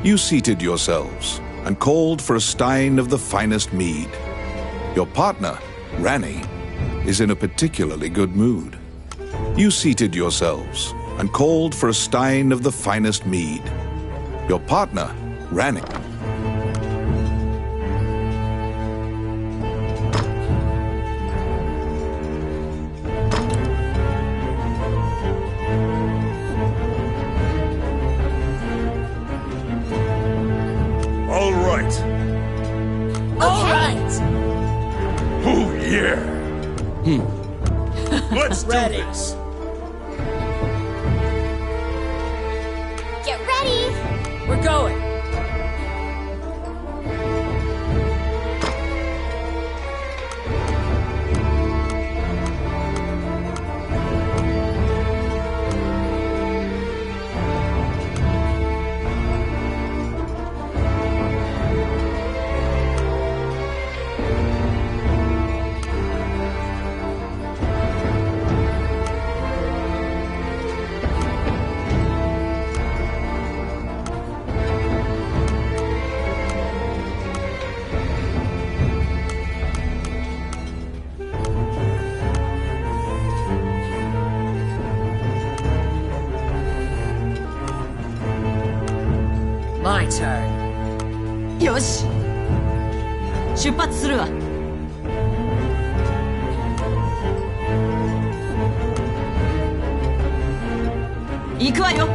You seated yourselves and called for a stein of the finest mead. Your partner, Rani, is in a particularly good mood. You seated yourselves and called for a stein of the finest mead. Your partner, Rani. Let's do this! Get ready! We're going! My turn. よし出発するわ行くわよ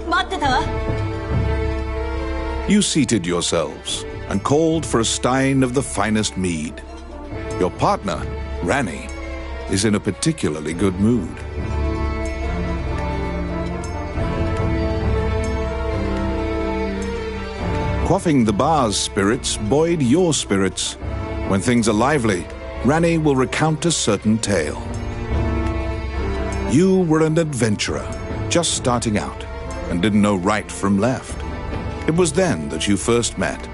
待ってたわ You seated yourselves and called for a stein of the finest mead. Your partner, Rani, is in a particularly good mood. Quaffing the bar's spirits buoyed your spirits. When things are lively, Rani will recount a certain tale. You were an adventurer, just starting out. and didn't know right from left. It was then that you first met.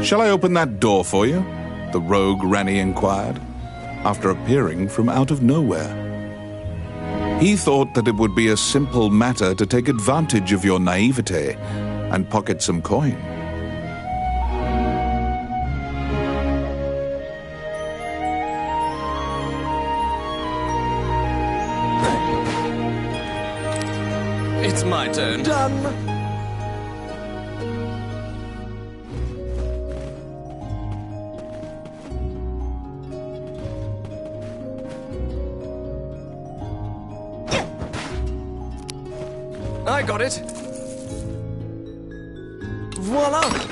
Shall I open that door for you? The rogue Ranny inquired, after appearing from out of nowhere. He thought that it would be a simple matter to take advantage of your naivete and pocket some coin. It's my turn. Done. I got it. Voila!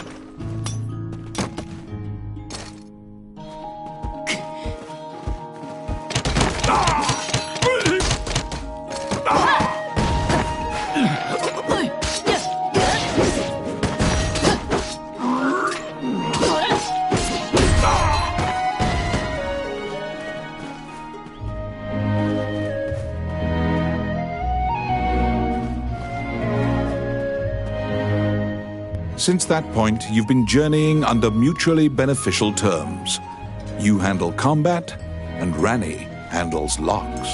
Since that point, you've been journeying under mutually beneficial terms. You handle combat, and Ranny handles locks.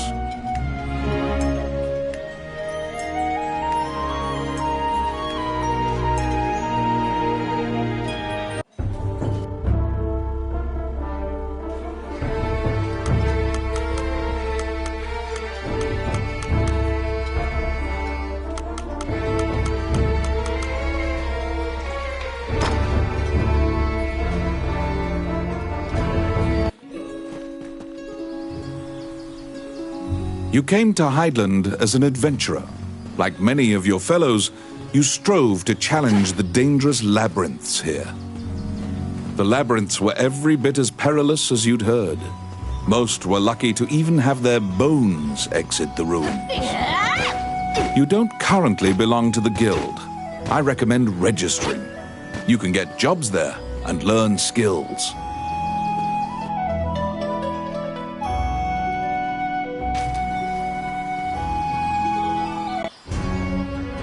You came to Highland as an adventurer. Like many of your fellows, you strove to challenge the dangerous labyrinths here. The labyrinths were every bit as perilous as you'd heard. Most were lucky to even have their bones exit the ruins. You don't currently belong to the guild. I recommend registering. You can get jobs there and learn skills.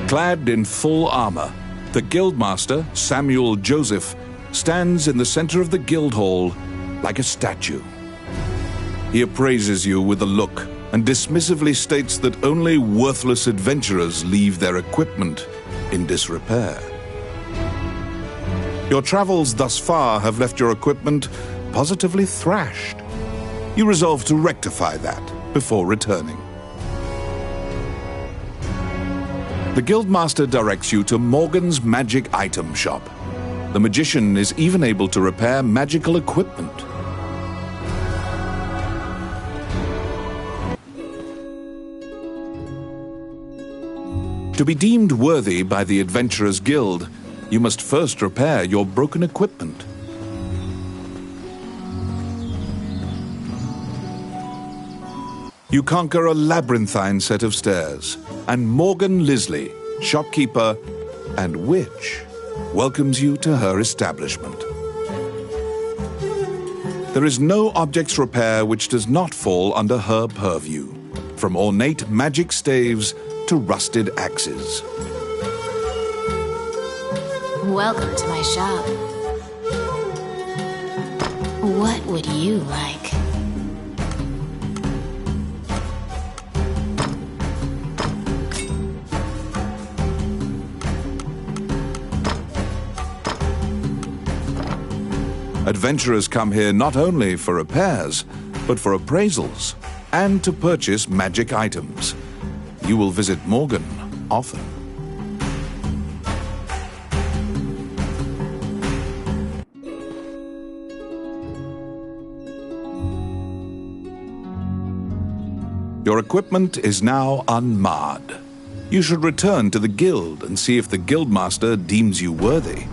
Clad in full armor, the Guildmaster, Samuel Joseph, stands in the center of the guild hall like a statue. He appraises you with a look and dismissively states that only worthless adventurers leave their equipment in disrepair. Your travels thus far have left your equipment positively thrashed. You resolve to rectify that before returning. The Guildmaster directs you to Morgan's Magic Item Shop. The magician is even able to repair magical equipment. To be deemed worthy by the Adventurers Guild, you must first repair your broken equipment. You conquer a labyrinthine set of stairs, and Morgan Lisley, shopkeeper and witch, welcomes you to her establishment. There is no objects repair which does not fall under her purview, from ornate magic staves to rusted axes. Welcome to my shop. What would you like? Adventurers come here not only for repairs, but for appraisals and to purchase magic items. You will visit Morgan often. Your equipment is now unmarred. You should return to the guild and see if the guildmaster deems you worthy.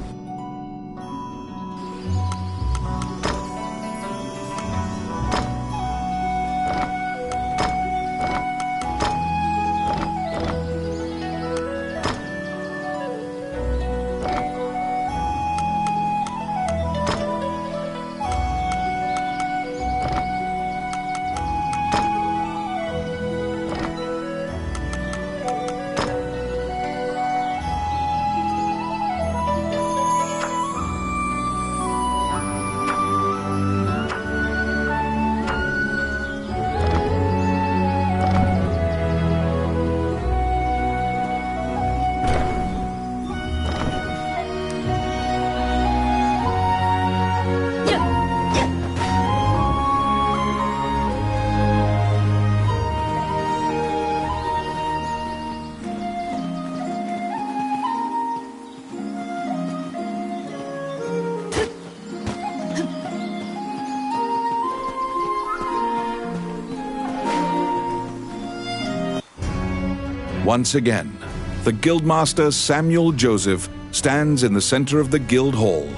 Once again, the Guildmaster Samuel Joseph stands in the center of the guild hall,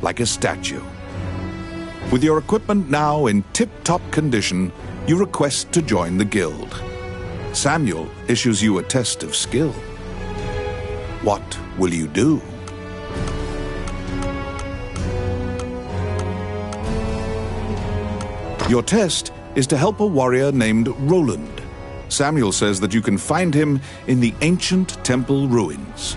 like a statue. With your equipment now in tip-top condition, you request to join the guild. Samuel issues you a test of skill. What will you do? Your test is to help a warrior named Roland. Samuel says that you can find him in the ancient temple ruins.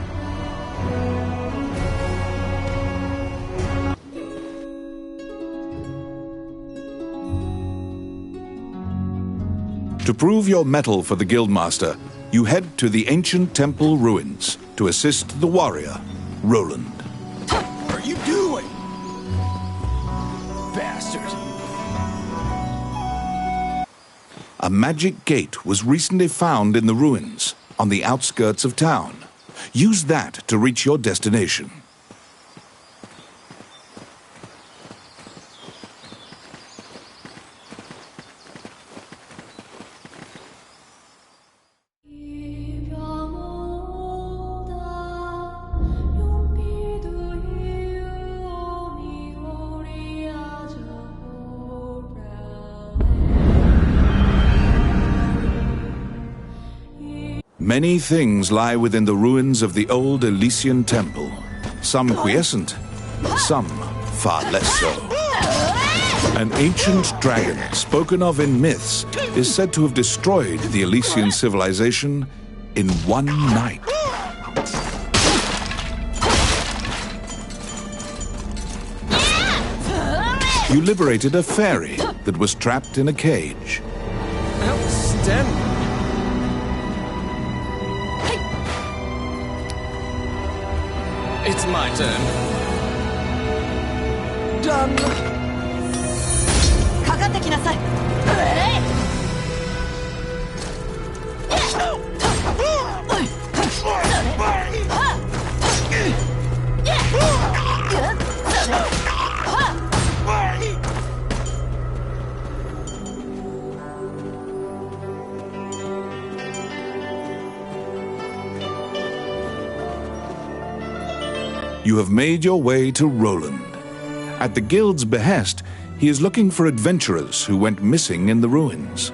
To prove your mettle for the Guildmaster, you head to the ancient temple ruins to assist the warrior, Roland. What are you doing? Bastard. A magic gate was recently found in the ruins, on the outskirts of town. Use that to reach your destination. Many things lie within the ruins of the old Elysian temple. Some quiescent, some far less so. An ancient dragon, spoken of in myths, is said to have destroyed the Elysian civilization in one night. You liberated a fairy that was trapped in a cage. Outstanding. It's my turn. Done. かかってきなさい。You have made your way to Roland. At the guild's behest, he is looking for adventurers who went missing in the ruins.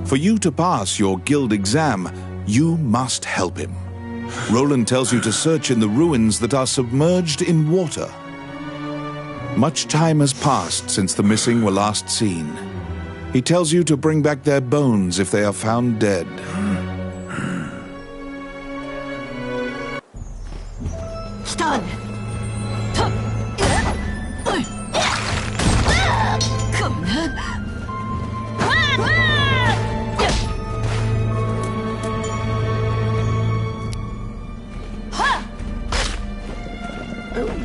For you to pass your guild exam, you must help him. Roland tells you to search in the ruins that are submerged in water. Much time has passed since the missing were last seen. He tells you to bring back their bones if they are found dead.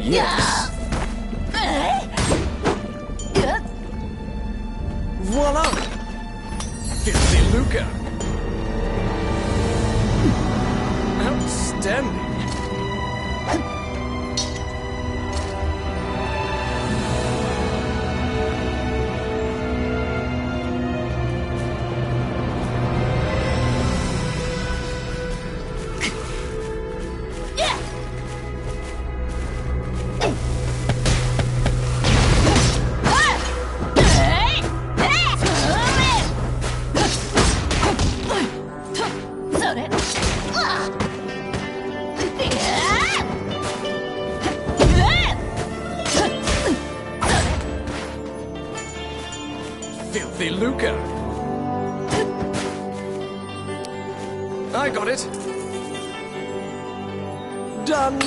Yes. Voila! Filthy lucre. Outstanding. Filthy lucre. I got it. Done.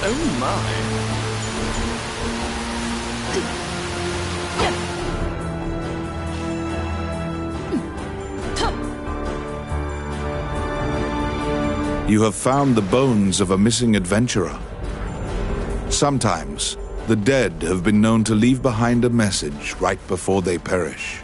Oh my. You have found the bones of a missing adventurer. Sometimes, the dead have been known to leave behind a message right before they perish.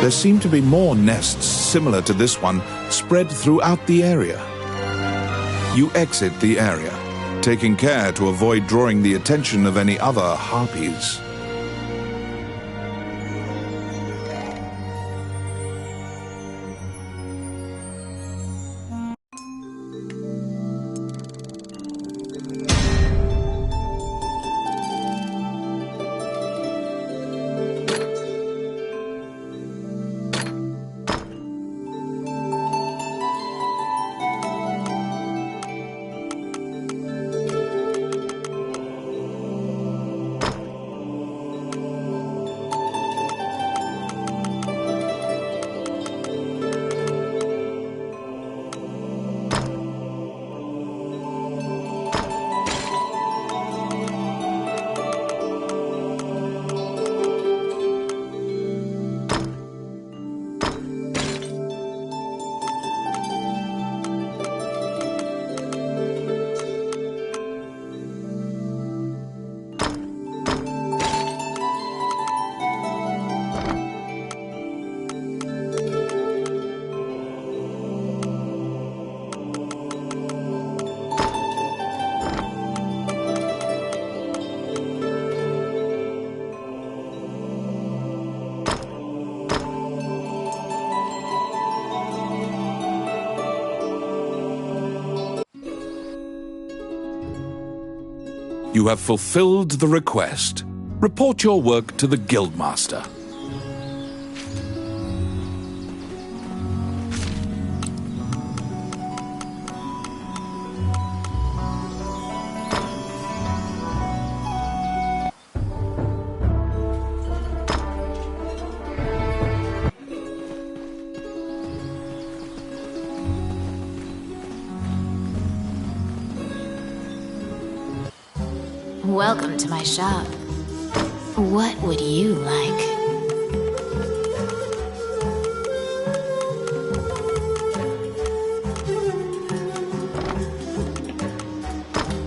There seem to be more nests similar to this one spread throughout the area. You exit the area, taking care to avoid drawing the attention of any other harpies. You have fulfilled the request. Report your work to the Guildmaster. Welcome to my shop. What would you like?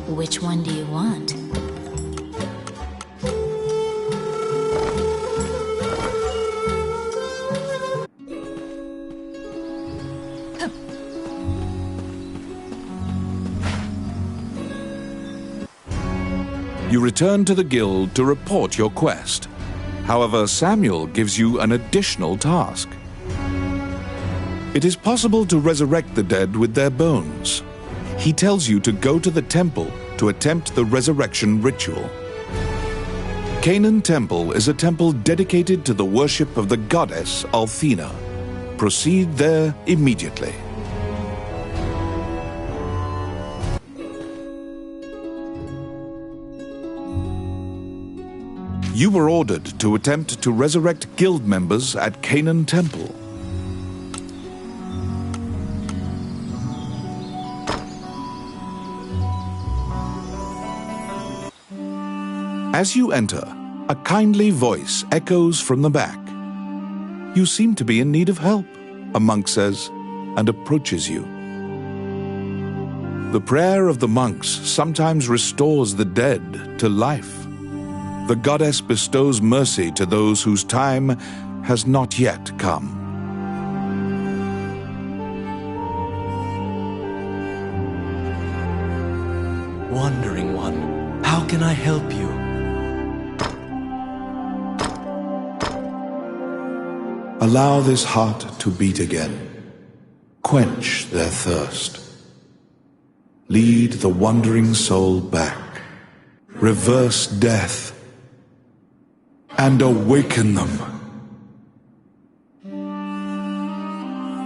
Which one do you want? You return to the guild to report your quest. However, Samuel gives you an additional task. It is possible to resurrect the dead with their bones. He tells you to go to the temple to attempt the resurrection ritual. Canaan Temple is a temple dedicated to the worship of the goddess Althena. Proceed there immediately. You were ordered to attempt to resurrect guild members at Canaan Temple. As you enter, a kindly voice echoes from the back. You seem to be in need of help, a monk says, and approaches you. The prayer of the monks sometimes restores the dead to life. The goddess bestows mercy to those whose time has not yet come. Wandering One, how can I help you? Allow this heart to beat again. Quench their thirst. Lead the wandering soul back. Reverse death. And awaken them.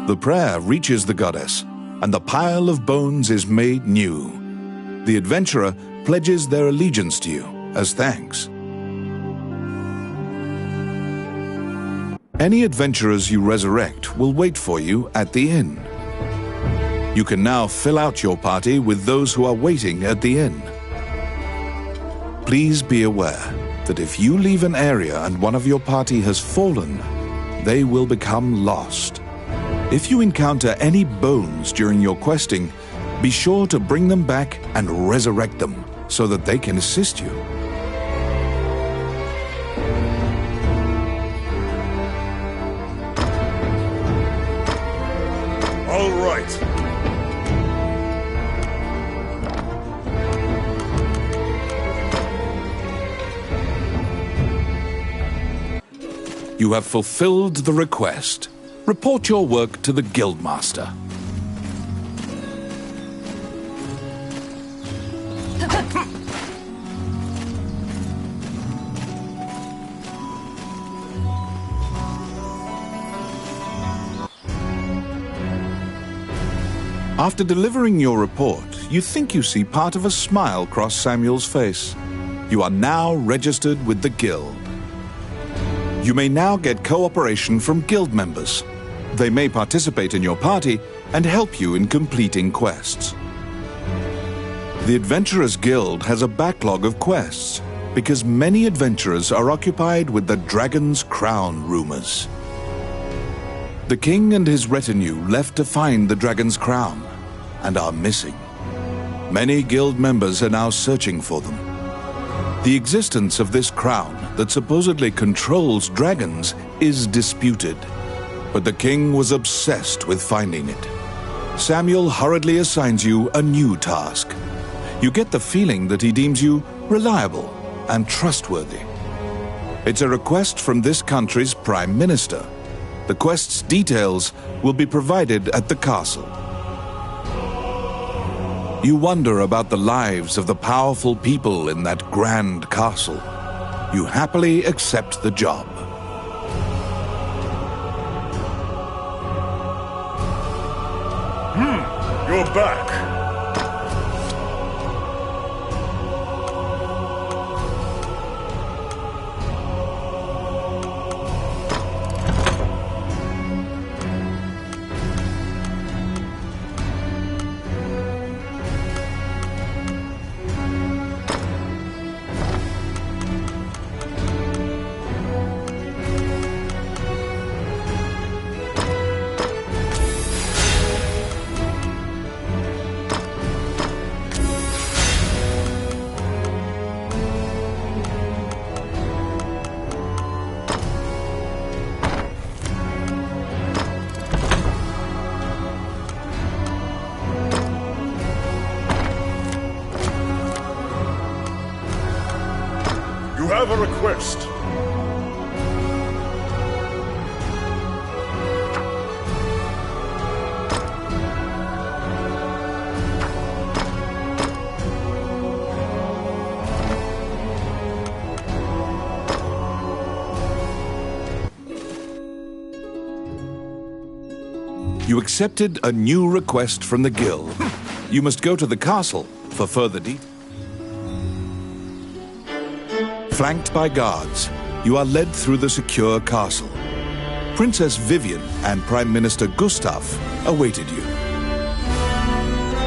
The prayer reaches the goddess, and the pile of bones is made new. The adventurer pledges their allegiance to you as thanks. Any adventurers you resurrect will wait for you at the inn. You can now fill out your party with those who are waiting at the inn. Please be aware that if you leave an area and one of your party has fallen, they will become lost. If you encounter any bones during your questing, be sure to bring them back and resurrect them so that they can assist you. You have fulfilled the request. Report your work to the Guildmaster. After delivering your report, you think you see part of a smile cross Samuel's face. You are now registered with the Guild. You may now get cooperation from Guild members. They may participate in your party and help you in completing quests. The Adventurers Guild has a backlog of quests because many adventurers are occupied with the Dragon's Crown rumors. The king and his retinue left to find the Dragon's Crown and are missing. Many guild members are now searching for them. The existence of this crown that supposedly controls dragons is disputed, but the king was obsessed with finding it. Samuel hurriedly assigns you a new task. You get the feeling that he deems you reliable and trustworthy. It's a request from this country's Prime Minister. The quest's details will be provided at the castle. You wonder about the lives of the powerful people in that grand castle. You happily accept the job. You're back. You have a request. You accepted a new request from the guild. You must go to the castle for further details. Flanked by guards, you are led through the secure castle. Princess Vivian and Prime Minister Gustav awaited you.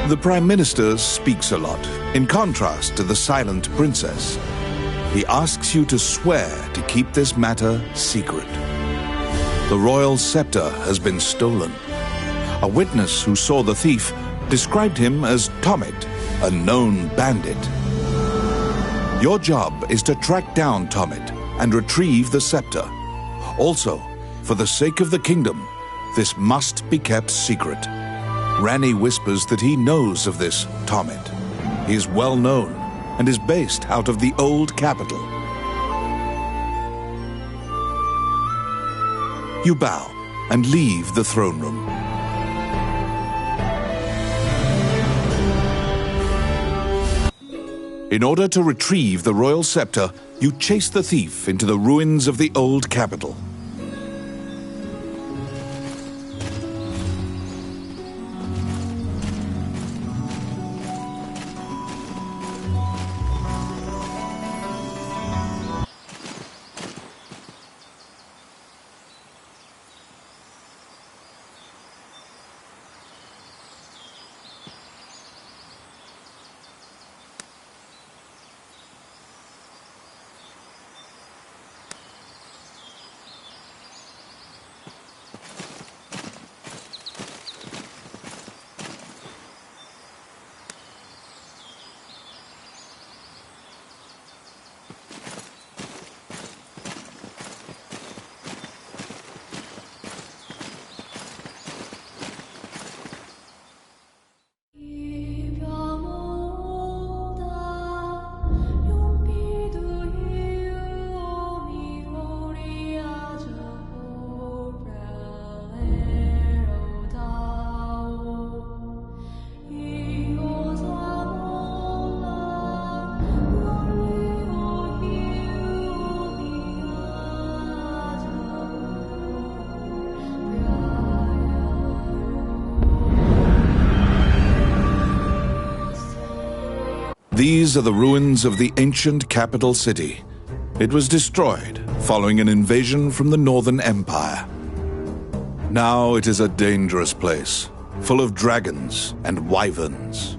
The Prime Minister speaks a lot, in contrast to the silent princess. He asks you to swear to keep this matter secret. The royal scepter has been stolen. A witness who saw the thief described him as Tomit, a known bandit. Your job is to track down Tomit and retrieve the scepter. Also, for the sake of the kingdom, this must be kept secret. Ranni whispers that he knows of this Tomit. He is well known and is based out of the old capital. You bow and leave the throne room. In order to retrieve the royal scepter, you chase the thief into the ruins of the old capital. These are the ruins of the ancient capital city. It was destroyed following an invasion from the Northern Empire. Now it is a dangerous place, full of dragons and wyverns.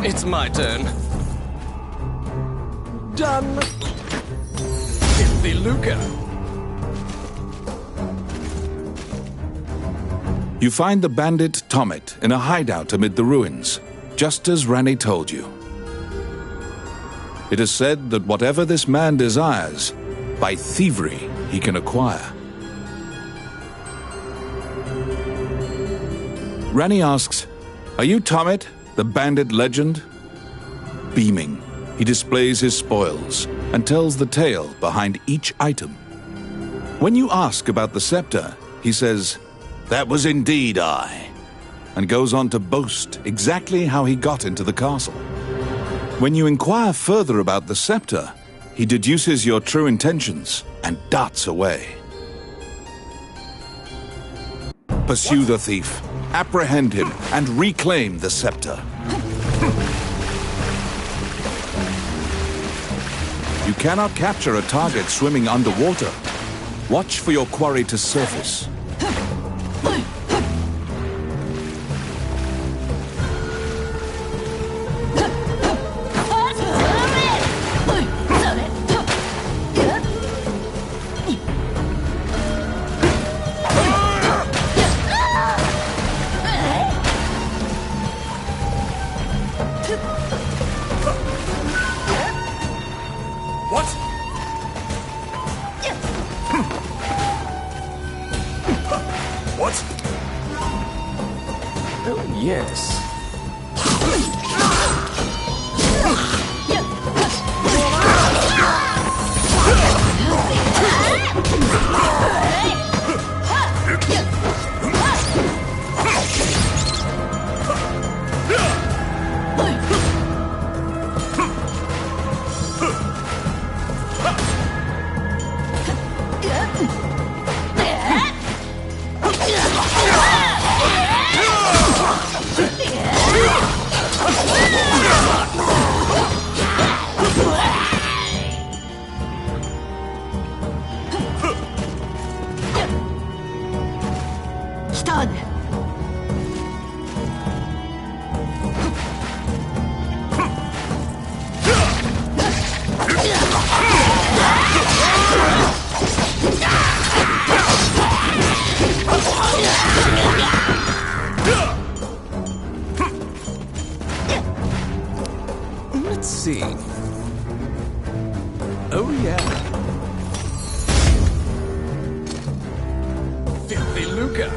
It's my turn. Done. Filthy lucre. You find the bandit Tomet in a hideout amid the ruins, just as Rani told you. It is said that whatever this man desires, by thievery he can acquire. Rani asks, "Are you Tomet, the bandit legend?" Beaming, he displays his spoils and tells the tale behind each item. When you ask about the scepter, he says, "That was indeed I," and goes on to boast exactly how he got into the castle. When you inquire further about the scepter, he deduces your true intentions and darts away. Pursue the thief, apprehend him, and reclaim the scepter. You cannot capture a target swimming underwater. Watch for your quarry to surface. Yes. Let's see. Oh, yeah. Filthy lucre.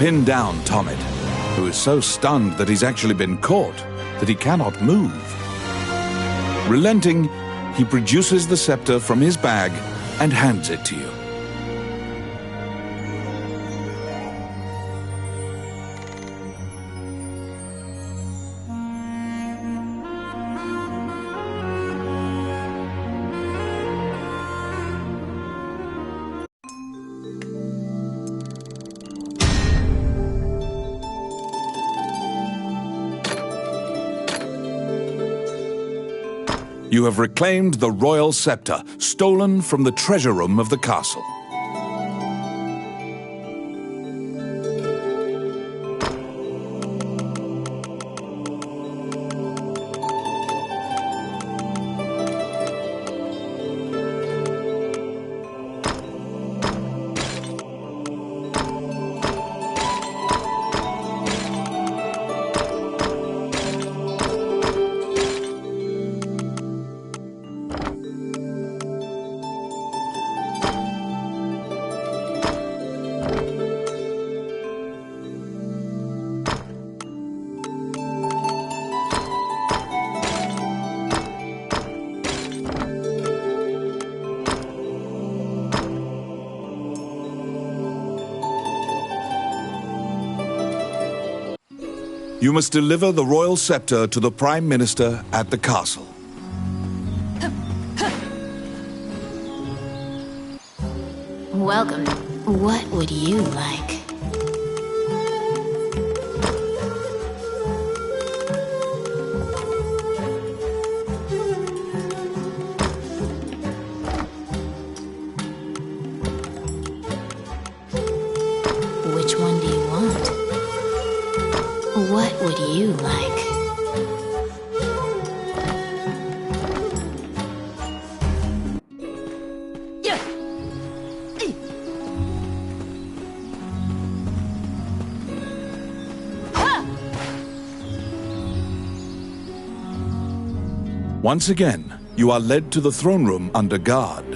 pin down Tomet, who is so stunned that he's actually been caught that he cannot move. Relenting, he produces the scepter from his bag and hands it to you. You have reclaimed the royal scepter, stolen from the treasure room of the castle. You must deliver the royal scepter to the Prime Minister at the castle. Welcome. What would you like? Which one do you want? What would you like? Once again, you are led to the throne room under guard.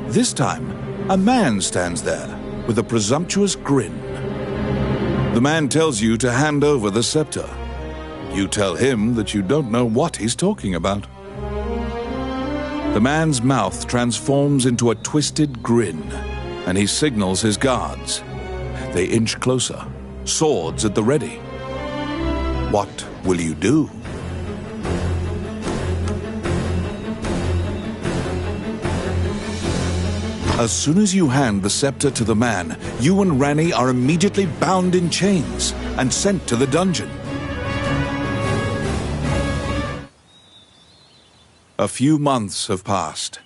This time, a man stands there with a presumptuous grin. The man tells you to hand over the scepter. You tell him that you don't know what he's talking about. The man's mouth transforms into a twisted grin, and he signals his guards. They inch closer, swords at the ready. What will you do? As soon as you hand the scepter to the man, you and Rani are immediately bound in chains and sent to the dungeon. A few months have passed.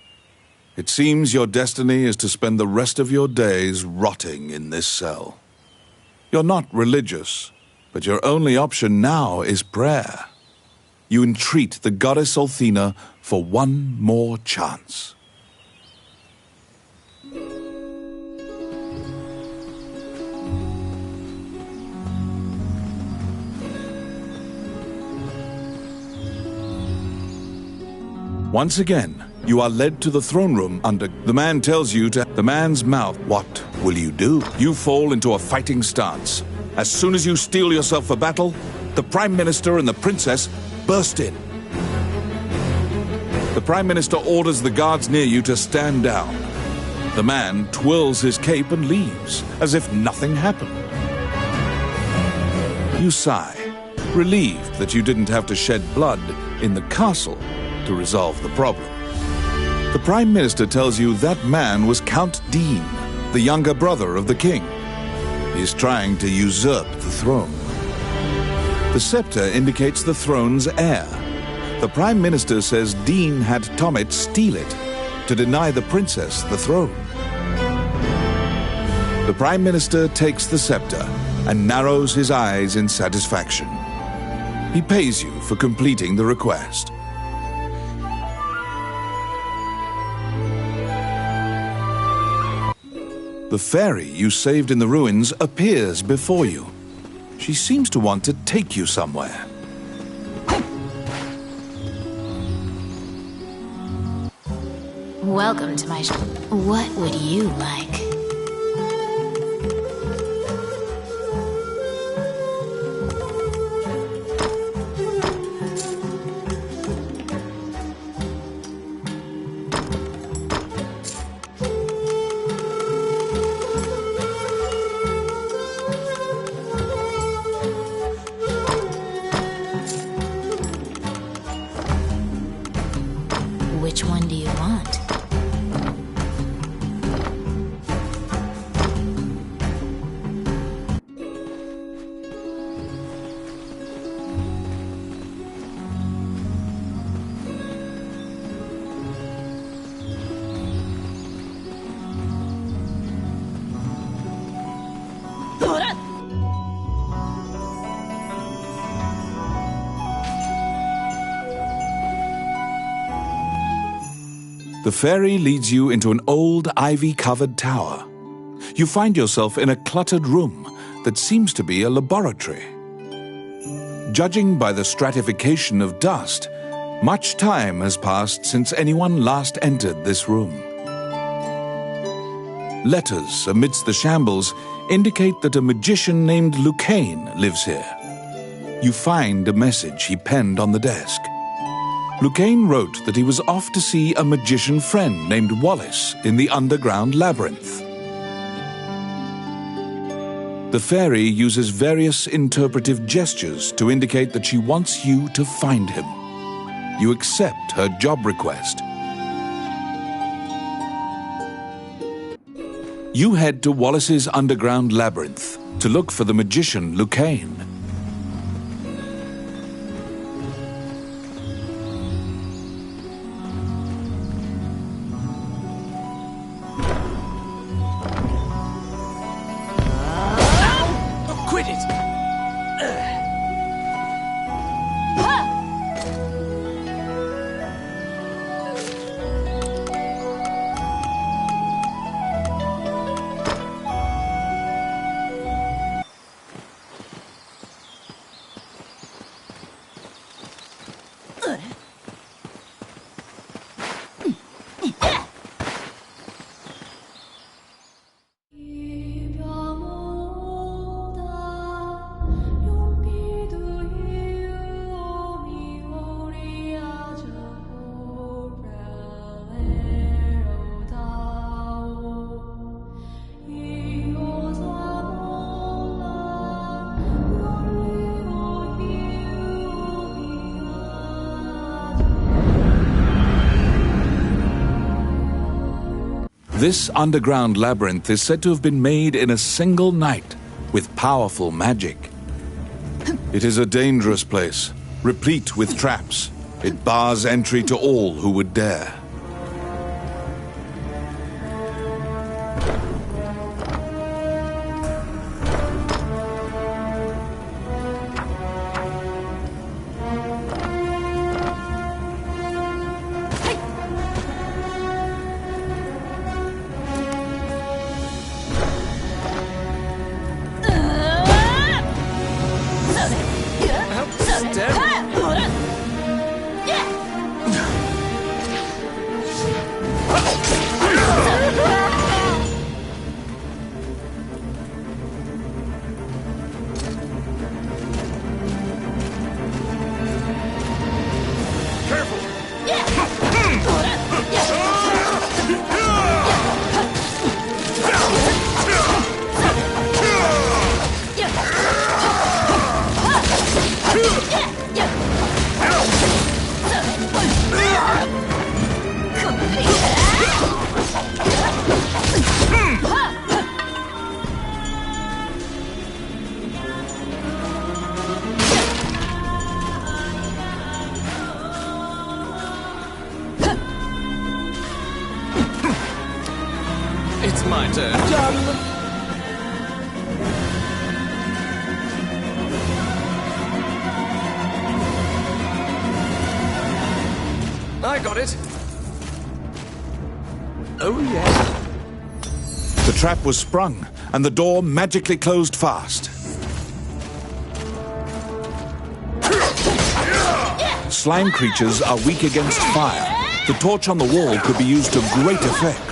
It seems your destiny is to spend the rest of your days rotting in this cell. You're not religious, but your only option now is prayer. You entreat the goddess Althena for one more chance. Once again, you are led to the throne room under... The man tells you to... The man's mouth. What will you do? You fall into a fighting stance. As soon as you steel yourself for battle, the Prime Minister and the Princess burst in. The Prime Minister orders the guards near you to stand down. The man twirls his cape and leaves, as if nothing happened. You sigh, relieved that you didn't have to shed blood in the castle to resolve the problem. The Prime Minister tells you that man was Count Dean, the younger brother of the king. He's trying to usurp the throne. The scepter indicates the throne's heir. The Prime Minister says Dean had Tomet steal it to deny the princess the throne. The Prime Minister takes the scepter and narrows his eyes in satisfaction. He pays you for completing the request. The fairy you saved in the ruins appears before you. She seems to want to take you somewhere. Welcome to my What would you like? want? The fairy leads you into an old ivy-covered tower. You find yourself in a cluttered room that seems to be a laboratory. Judging by the stratification of dust, much time has passed since anyone last entered this room. Letters amidst the shambles indicate that a magician named Luigiix lives here. You find a message he penned on the desk. Luigiix wrote that he was off to see a magician friend named Wallace in the underground labyrinth. The fairy uses various interpretive gestures to indicate that she wants you to find him. You accept her job request. You head to Wallace's underground labyrinth to look for the magician Luigiix. Quit it! This underground labyrinth is said to have been made in a single night with powerful magic. It is a dangerous place, replete with traps. It bars entry to all who would dare. It's my turn. I got it. Oh, yes. The trap was sprung, and the door magically closed fast. Slime creatures are weak against fire. The torch on the wall could be used to great effect.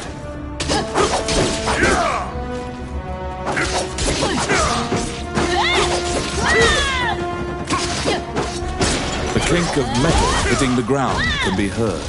The clink of metal hitting the ground can be heard.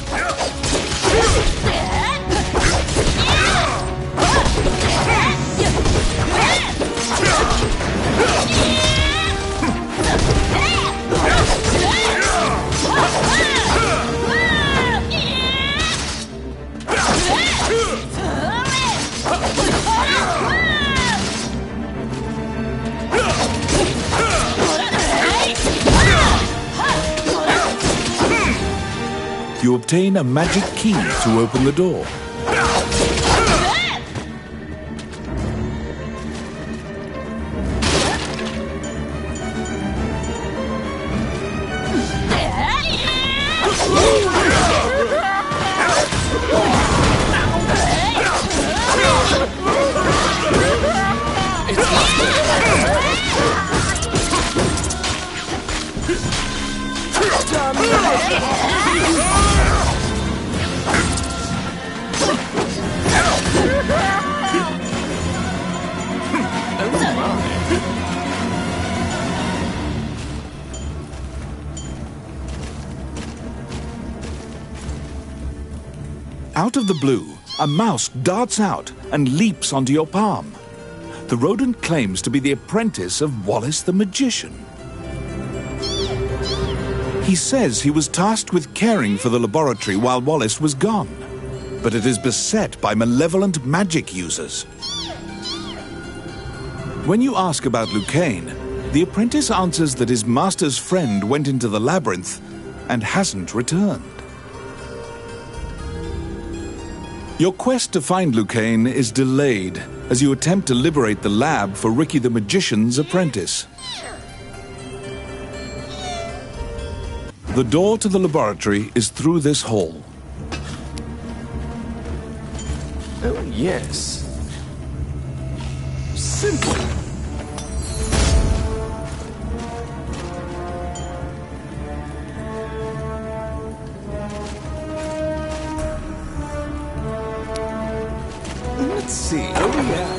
you obtain a magic key to open the door. Out of the blue, a mouse darts out and leaps onto your palm. The rodent claims to be the apprentice of Wallace the magician. He says he was tasked with caring for the laboratory while Wallace was gone, but it is beset by malevolent magic users. When you ask about Luigiix, the apprentice answers that his master's friend went into the labyrinth and hasn't returned. Your quest to find Luigiix is delayed as you attempt to liberate the lab for Ricky the Magician's apprentice. The door to the laboratory is through this hall. Oh, yes. Simple. Let's see. Oh, yeah.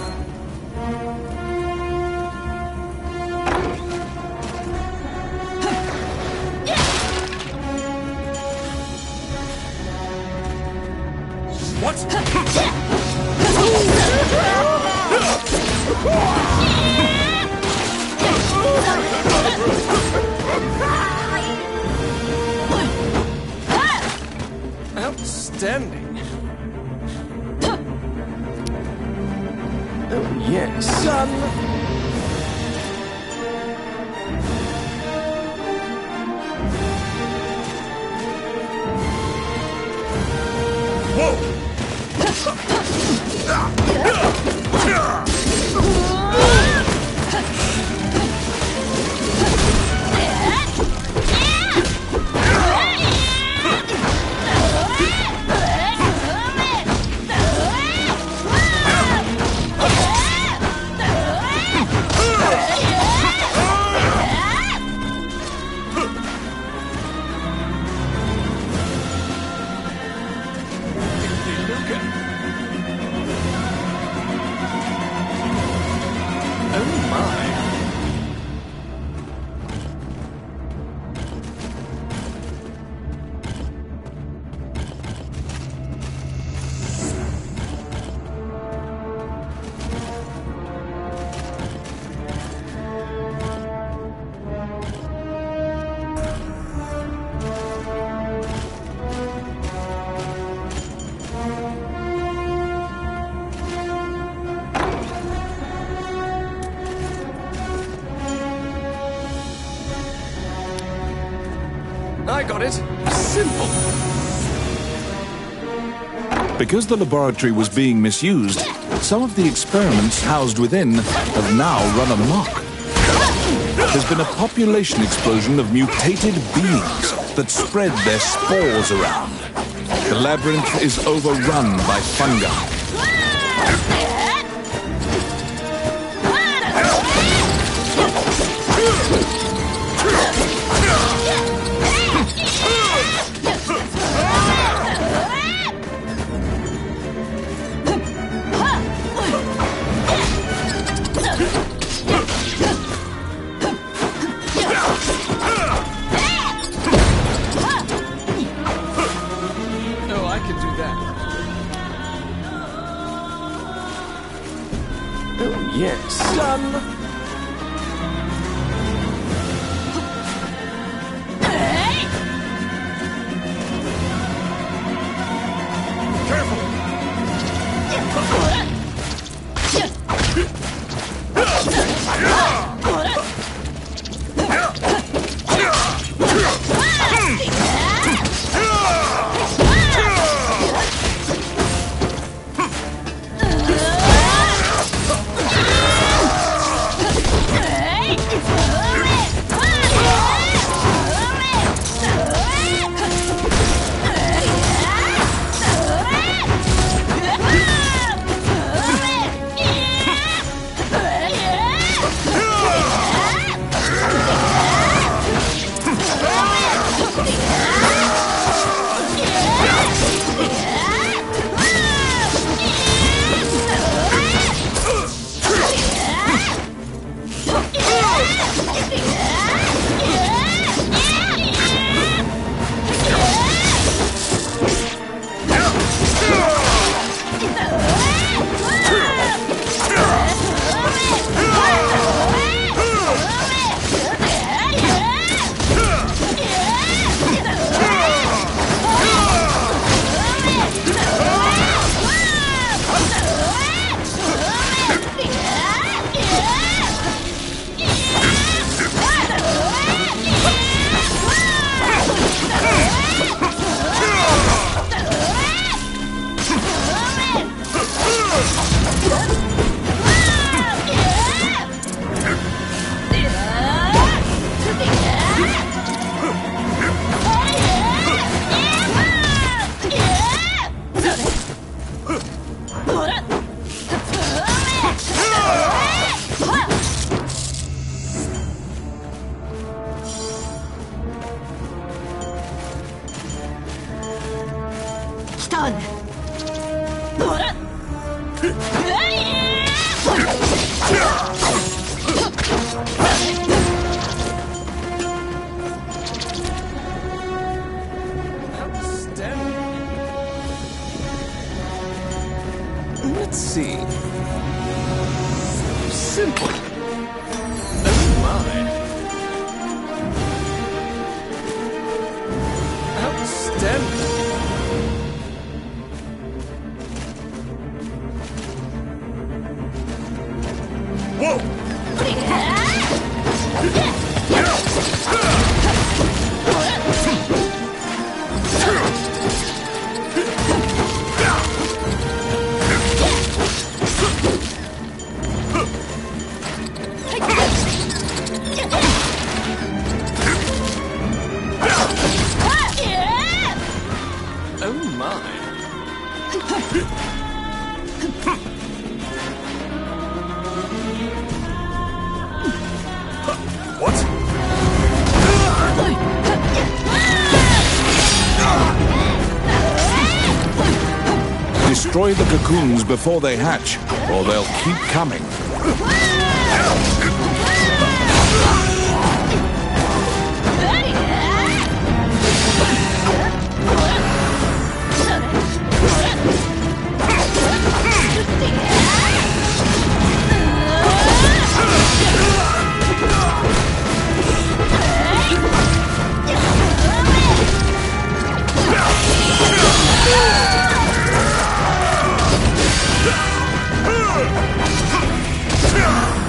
Outstanding. Oh, yes. Son. Whoa! I got it. Simple. Because the laboratory was being misused, some of the experiments housed within have now run amok. There's been a population explosion of mutated beings that spread their spores around. The labyrinth is overrun by fungi. Yes. Son. Let's see. Simple. Oh my. Outstanding. Whoa! Oh my. What? Destroy the cocoons before they hatch, or they'll keep coming. Yeah!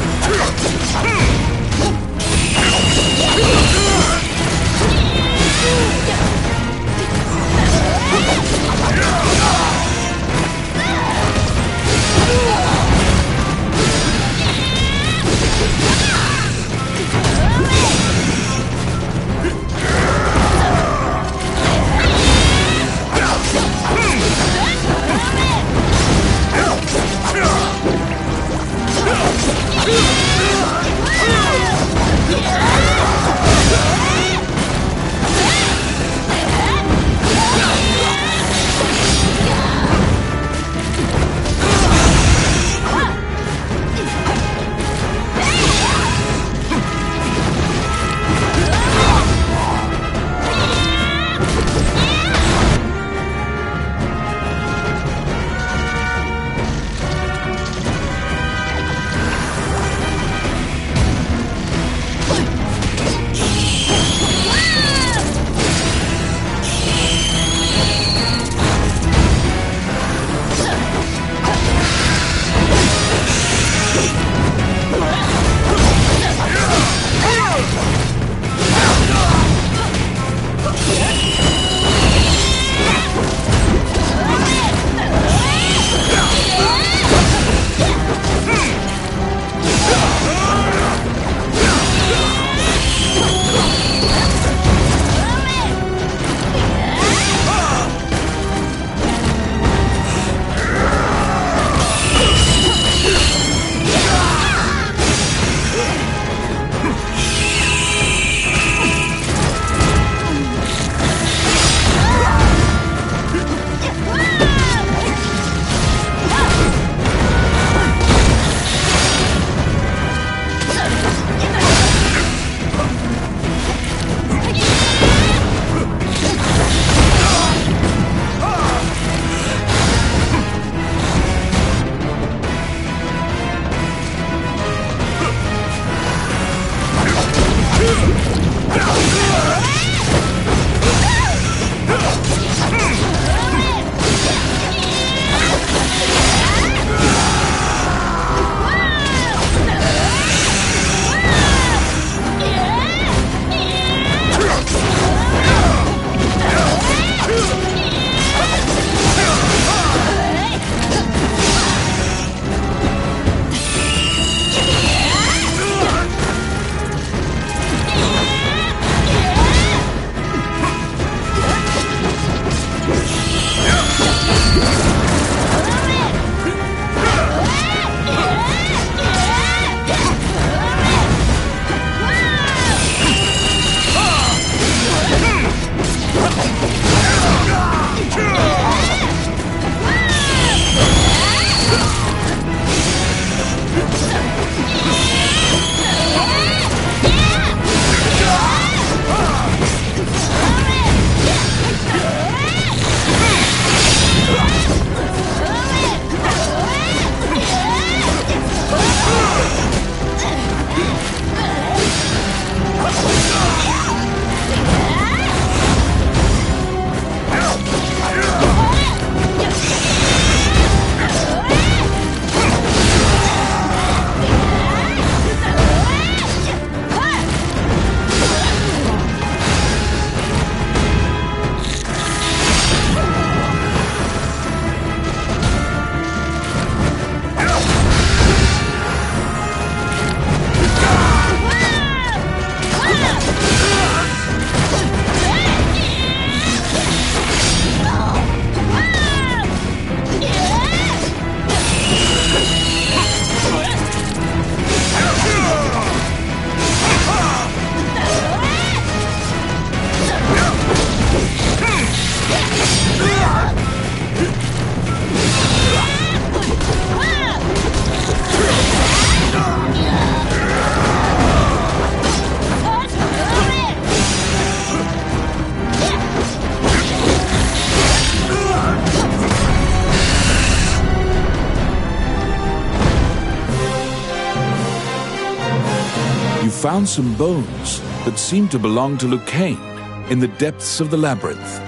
found some bones that seem to belong to Lucaine in the depths of the labyrinth.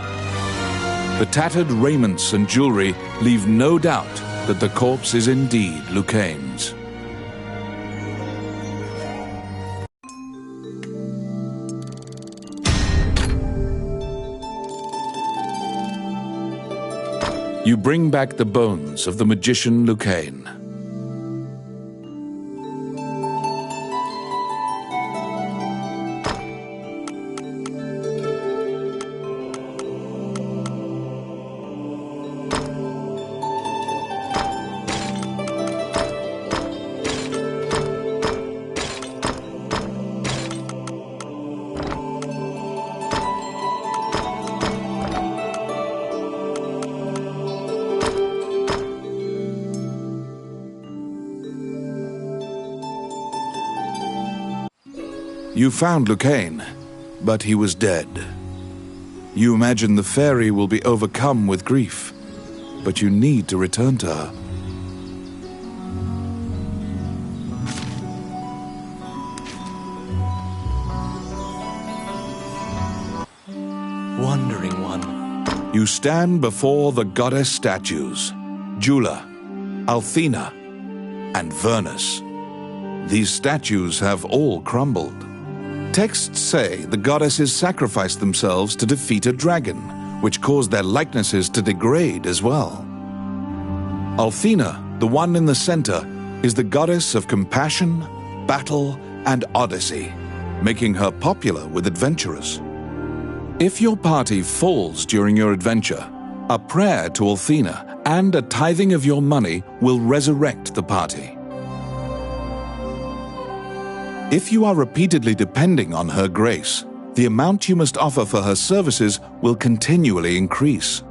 The tattered raiments and jewelry leave no doubt that the corpse is indeed Lucaine's. You bring back the bones of the magician Lucaine. You found Lucaine, but he was dead. You imagine the fairy will be overcome with grief, but you need to return to her. Wandering one. You stand before the goddess statues, Jula, Althena, and Vernus. These statues have all crumbled. Texts say the goddesses sacrificed themselves to defeat a dragon, which caused their likenesses to degrade as well. Althena, the one in the center, is the goddess of compassion, battle, and odyssey, making her popular with adventurers. If your party falls during your adventure, a prayer to Althena and a tithing of your money will resurrect the party. If you are repeatedly depending on her grace, the amount you must offer for her services will continually increase.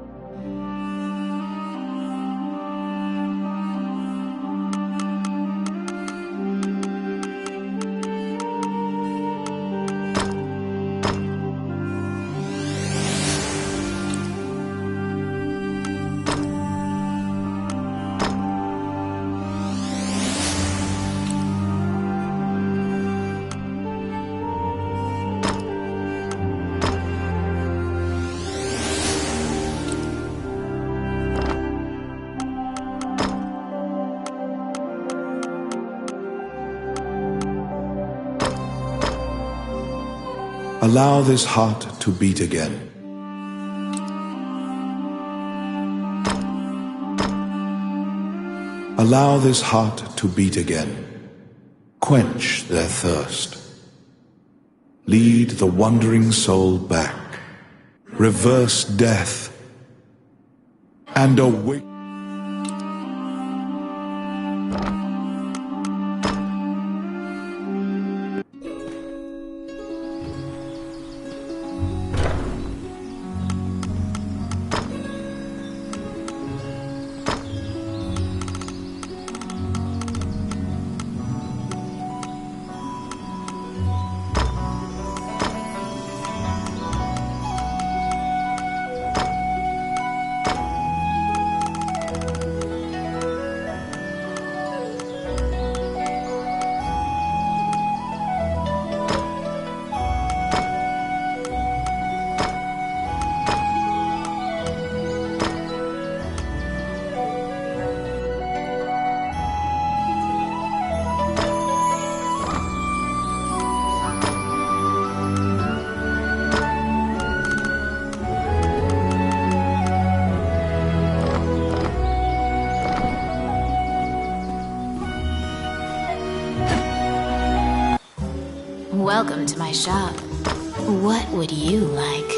Allow this heart to beat again. Allow this heart to beat again. Quench their thirst. Lead the wandering soul back. Reverse death. And awake. Welcome to my shop. What would you like?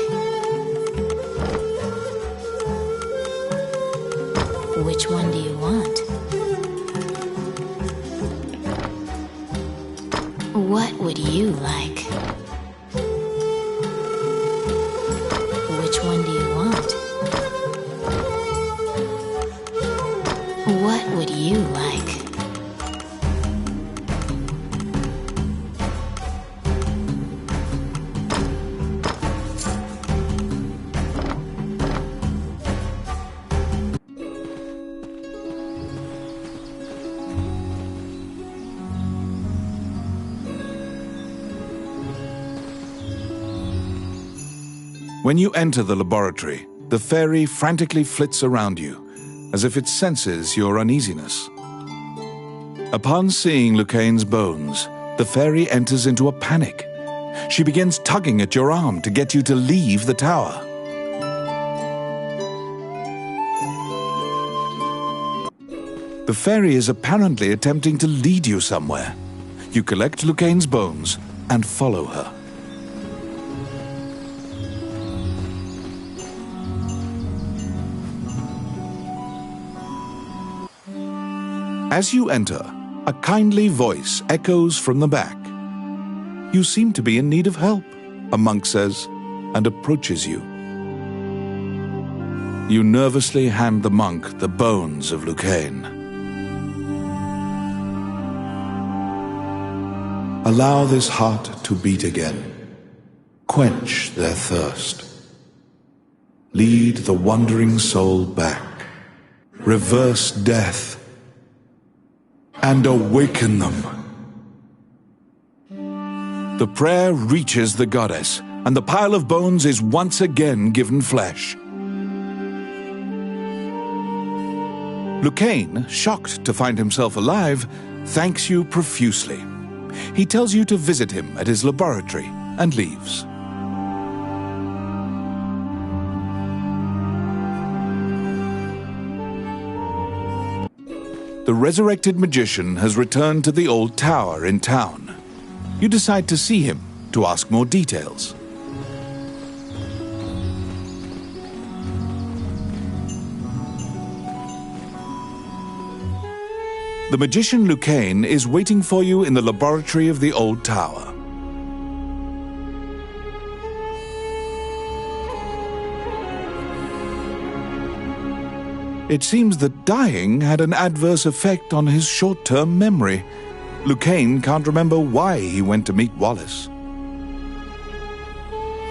Which one do you want? What would you like? Which one do you want? What would you like? When you enter the laboratory, the fairy frantically flits around you, as if it senses your uneasiness. Upon seeing Lucain's bones, the fairy enters into a panic. She begins tugging at your arm to get you to leave the tower. The fairy is apparently attempting to lead you somewhere. You collect Lucain's bones and follow her. As you enter, a kindly voice echoes from the back. You seem to be in need of help, a monk says, and approaches you. You nervously hand the monk the bones of Lucain. Allow this heart to beat again. Quench their thirst. Lead the wandering soul back. Reverse death. And awaken them. The prayer reaches the goddess, and the pile of bones is once again given flesh. Lucain, shocked to find himself alive, thanks you profusely. He tells you to visit him at his laboratory and leaves. The resurrected magician has returned to the old tower in town. You decide to see him to ask more details. The magician Lucain is waiting for you in the laboratory of the old tower. It seems that dying had an adverse effect on his short-term memory. Lucain can't remember why he went to meet Wallace.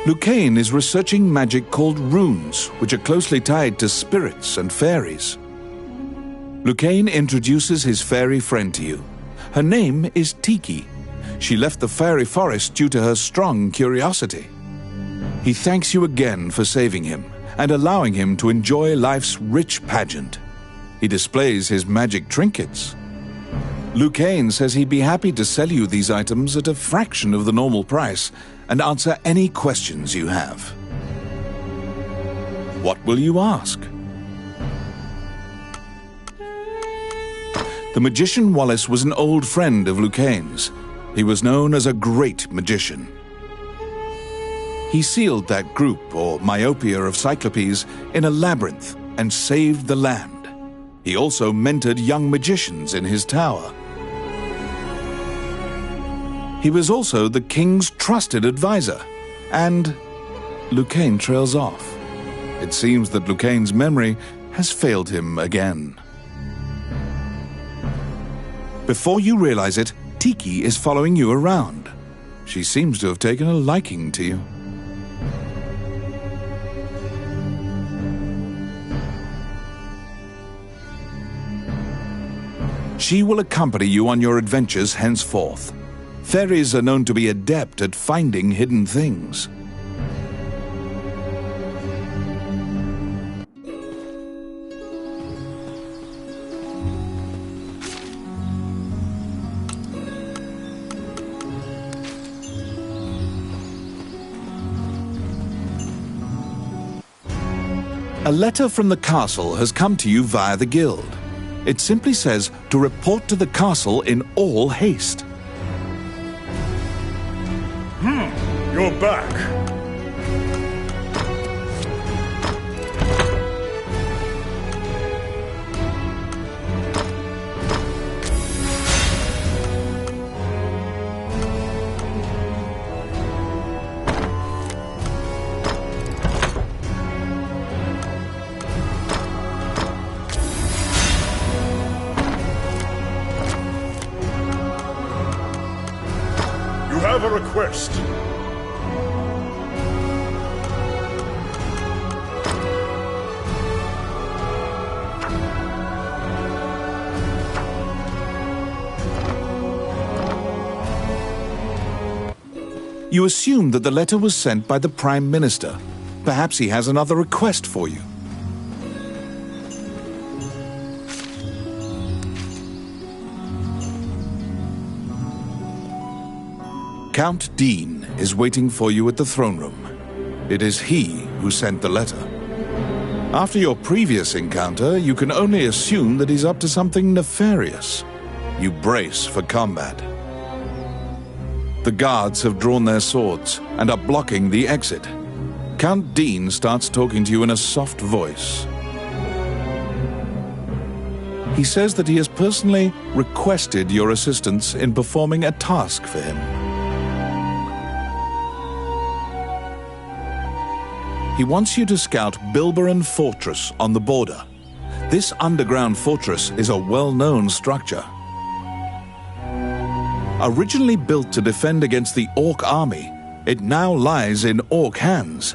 Lucain is researching magic called runes, which are closely tied to spirits and fairies. Lucain introduces his fairy friend to you. Her name is Tiki. She left the fairy forest due to her strong curiosity. He thanks you again for saving him and allowing him to enjoy life's rich pageant. He displays his magic trinkets. Lucain says he'd be happy to sell you these items at a fraction of the normal price and answer any questions you have. What will you ask? The magician Wallace was an old friend of Lucain's. He was known as a great magician. He sealed that group, or myopia of Cyclopes, in a labyrinth and saved the land. He also mentored young magicians in his tower. He was also the king's trusted advisor, and Lucain trails off. It seems that Lucain's memory has failed him again. Before you realize it, Tiki is following you around. She seems to have taken a liking to you. She will accompany you on your adventures henceforth. Fairies are known to be adept at finding hidden things. A letter from the castle has come to you via the guild. It simply says to report to the castle in all haste. You're back. You have a request. You assume that the letter was sent by the Prime Minister. Perhaps he has another request for you. Count Dean is waiting for you at the throne room. It is he who sent the letter. After your previous encounter, you can only assume that he's up to something nefarious. You brace for combat. The guards have drawn their swords and are blocking the exit. Count Dean starts talking to you in a soft voice. He says that he has personally requested your assistance in performing a task for him. He wants you to scout Bilberon Fortress on the border. This underground fortress is a well-known structure. Originally built to defend against the Orc army, it now lies in Orc hands.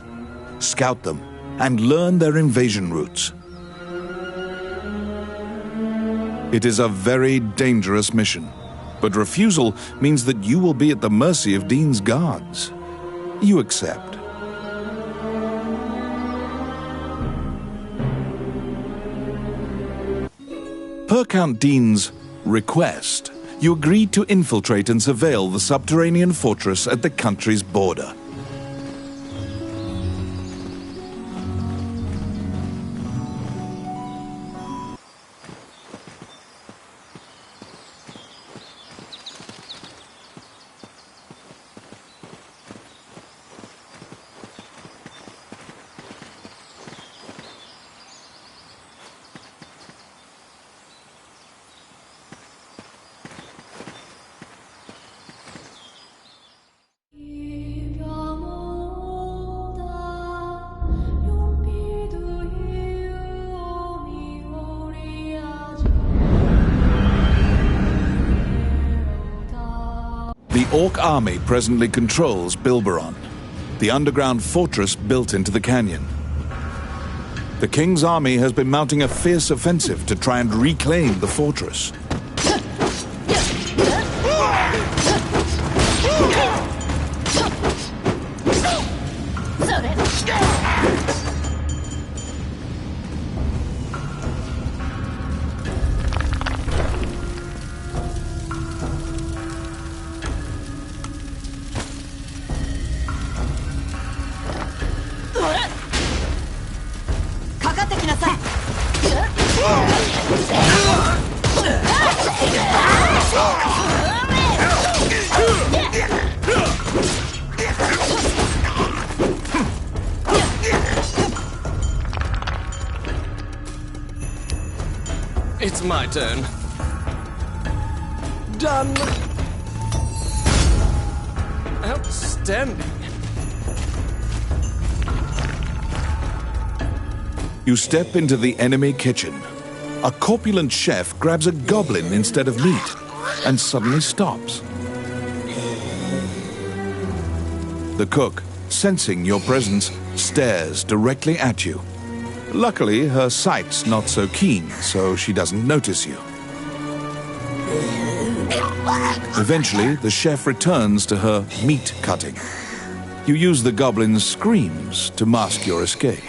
Scout them and learn their invasion routes. It is a very dangerous mission, but refusal means that you will be at the mercy of Dean's guards. You accept. Per Count Dean's request, you agreed to infiltrate and surveil the subterranean fortress at the country's border. The Orc army presently controls Bilberon, the underground fortress built into the canyon. The King's army has been mounting a fierce offensive to try and reclaim the fortress. It's my turn. Done. Outstanding. You step into the enemy kitchen. A corpulent chef grabs a goblin instead of meat and suddenly stops. The cook, sensing your presence, stares directly at you. Luckily, her sight's not so keen, so she doesn't notice you. Eventually, the chef returns to her meat cutting. You use the goblin's screams to mask your escape.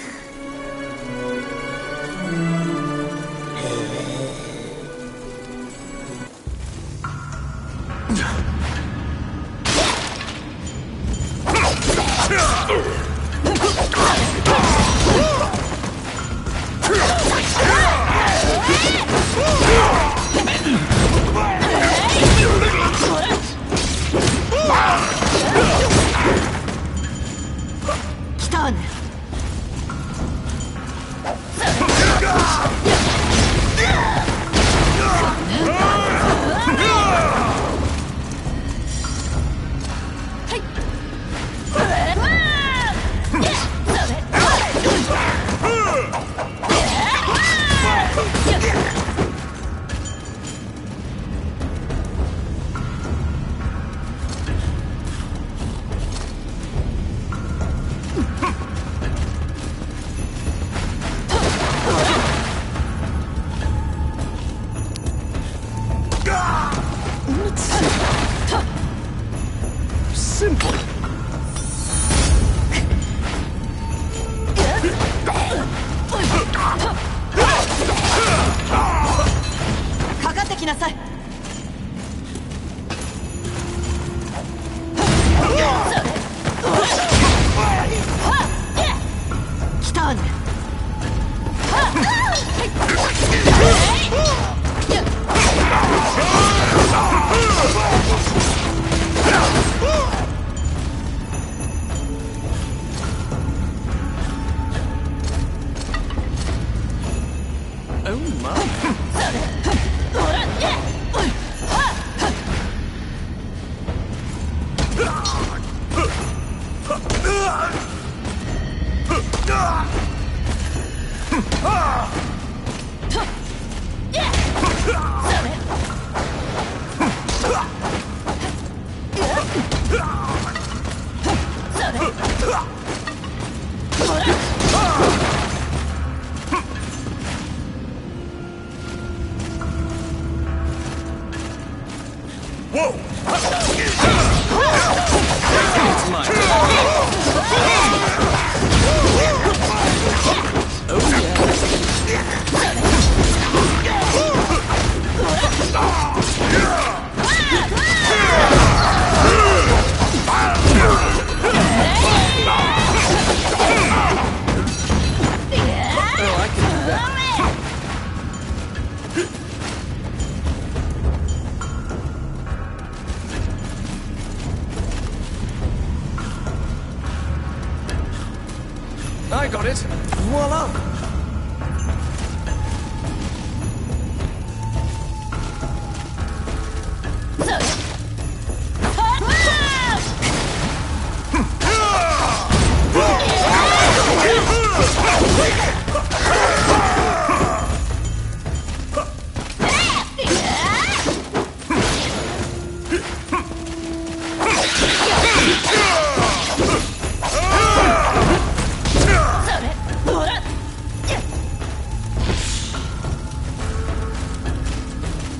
Whoa! It's my I can do that. I got it. Voila!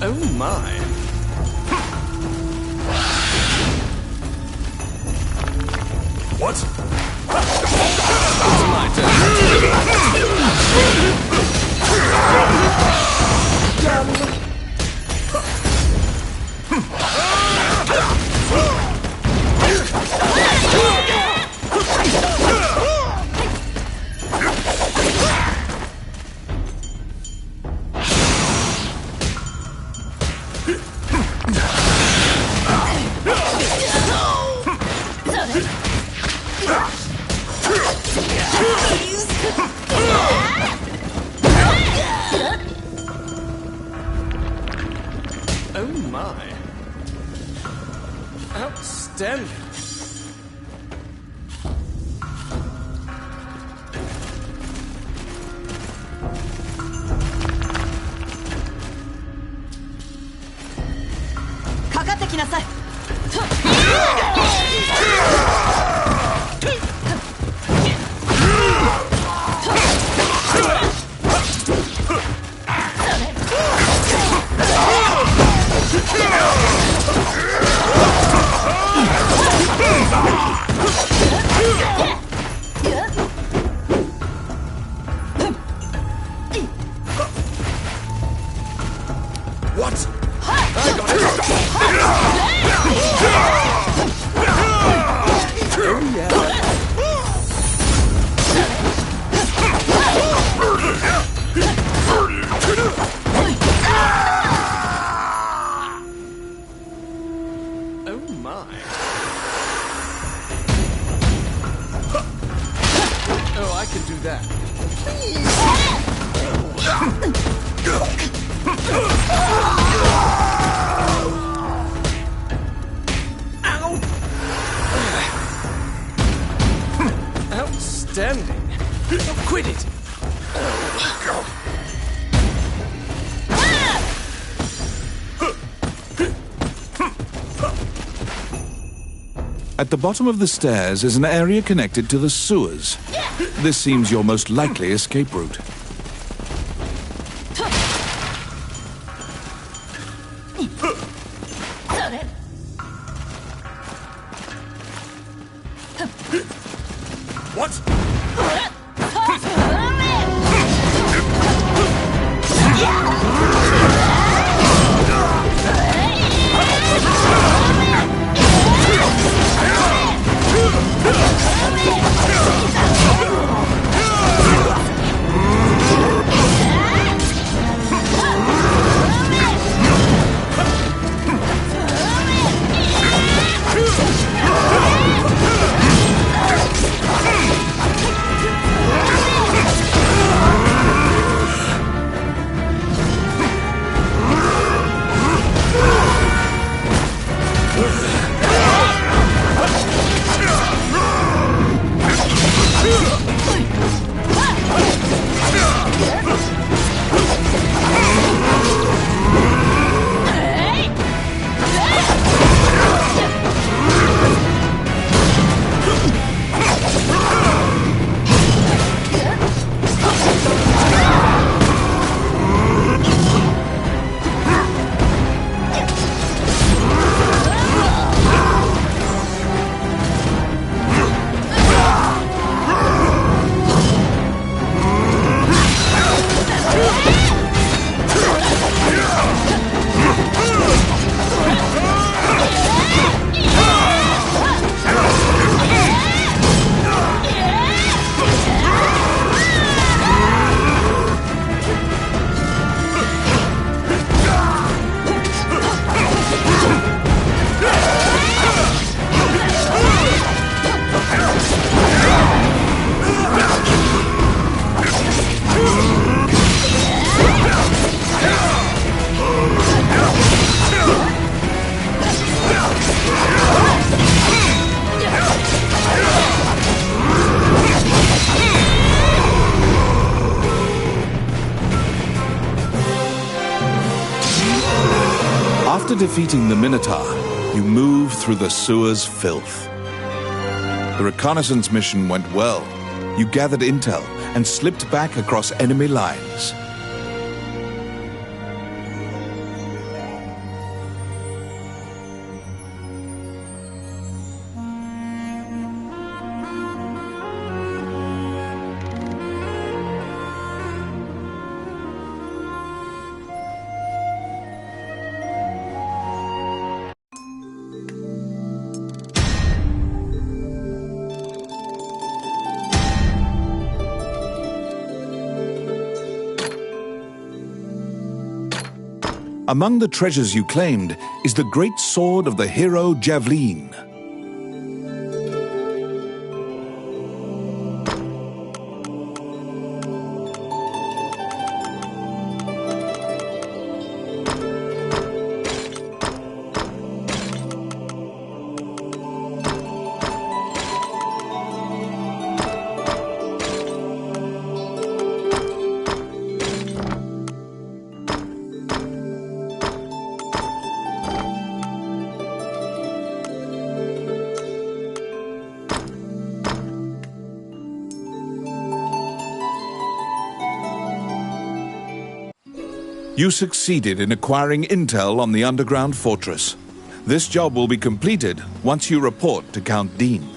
Oh my. What? It's my turn. Oh my. Outstanding. What? I got it. Oh yeah. Oh my. Oh, I can do that. Ow! Outstanding. Oh, quit it. At the bottom of the stairs is an area connected to the sewers. This seems your most likely escape route. What? After defeating the Minotaur, you move through the sewer's filth. The reconnaissance mission went well. You gathered intel and slipped back across enemy lines. Among the treasures you claimed is the great sword of the hero Javelin. You succeeded in acquiring intel on the underground fortress. This job will be completed once you report to Count Dean.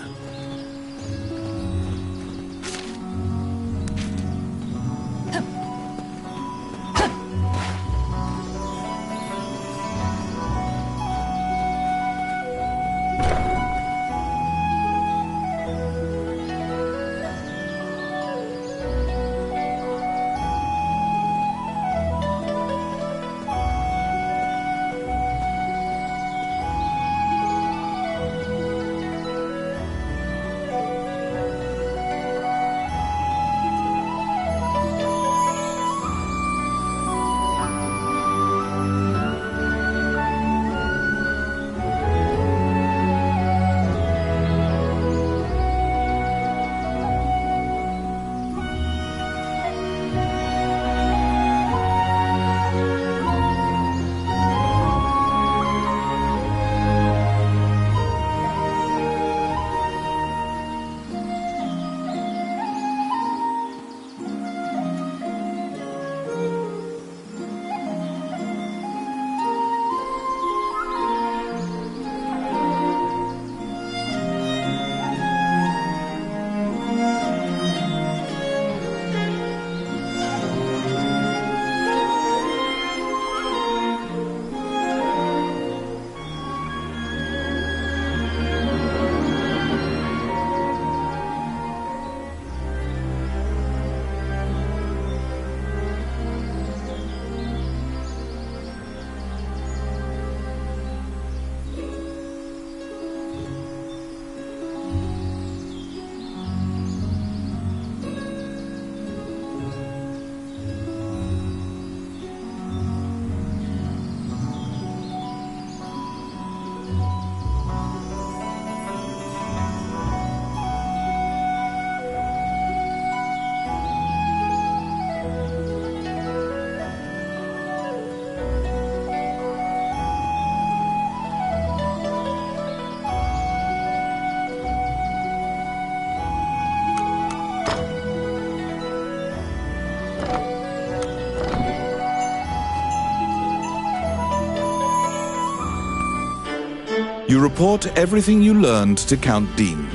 You report everything you learned to Count Dean.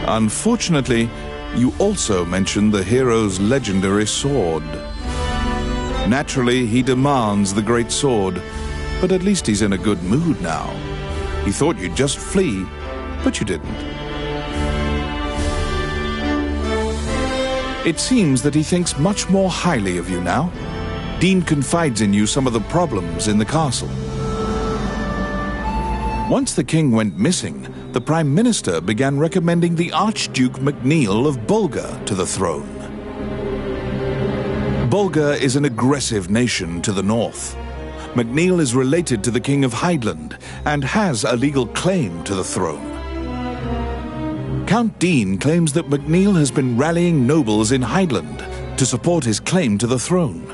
Unfortunately, you also mention the hero's legendary sword. Naturally, he demands the great sword, but at least he's in a good mood now. He thought you'd just flee, but you didn't. It seems that he thinks much more highly of you now. Dean confides in you some of the problems in the castle. Once the king went missing, the Prime Minister began recommending the Archduke MacNeil of Bulgar to the throne. Bulgar is an aggressive nation to the north. MacNeil is related to the King of Highland and has a legal claim to the throne. Count Dean claims that MacNeil has been rallying nobles in Highland to support his claim to the throne.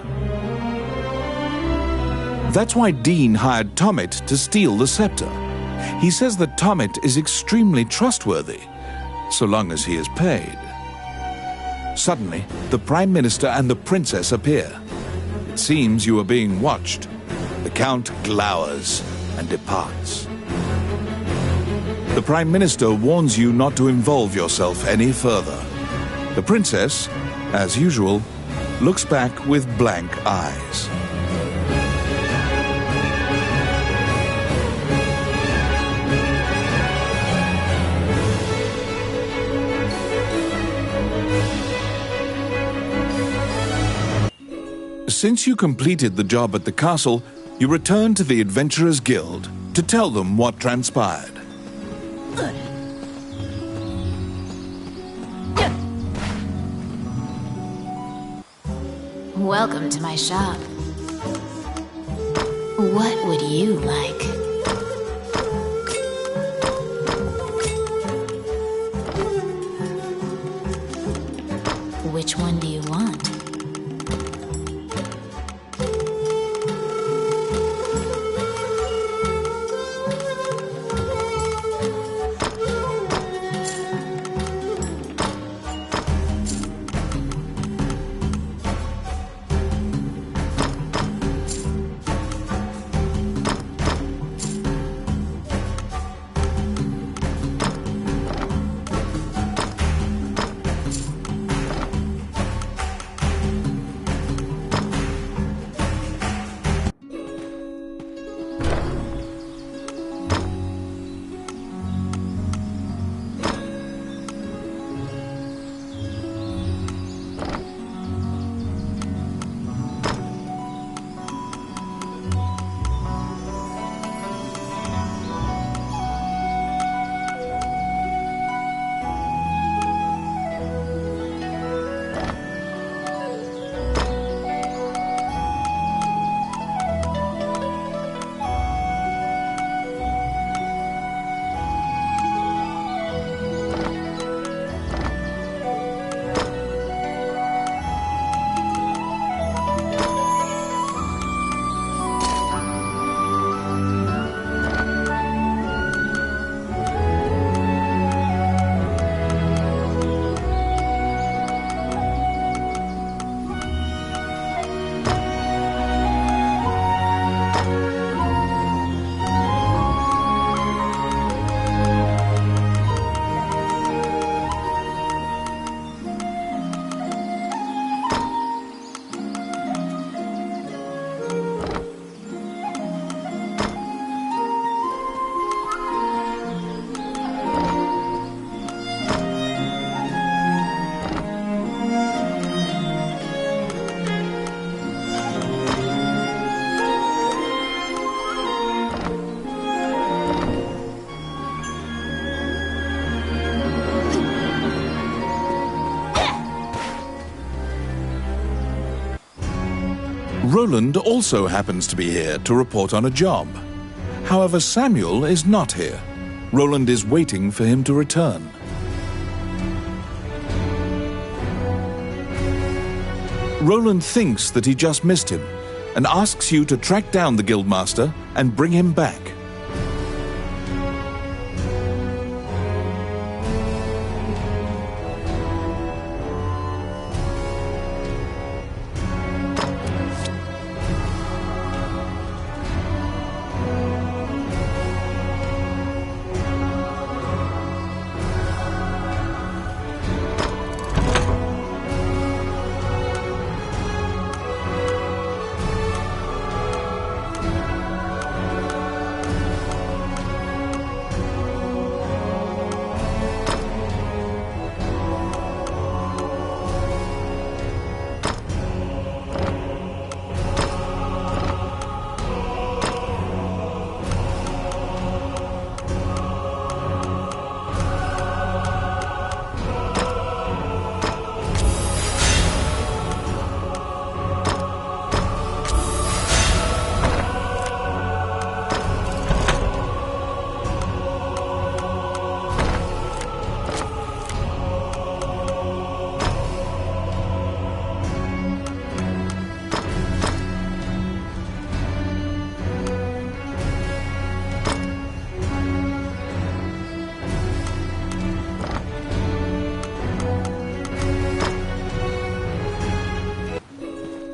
That's why Dean hired Tommet to steal the scepter. He says that Tommet is extremely trustworthy, so long as he is paid. Suddenly, the Prime Minister and the Princess appear. It seems you are being watched. The Count glowers and departs. The Prime Minister warns you not to involve yourself any further. The Princess, as usual, looks back with blank eyes. Since you completed the job at the castle, you return to the Adventurers Guild to tell them what transpired. Welcome to my shop. What would you like? Which one do you want? Roland also happens to be here to report on a job. However, Samuel is not here. Roland is waiting for him to return. Roland thinks that he just missed him and asks you to track down the Guildmaster and bring him back.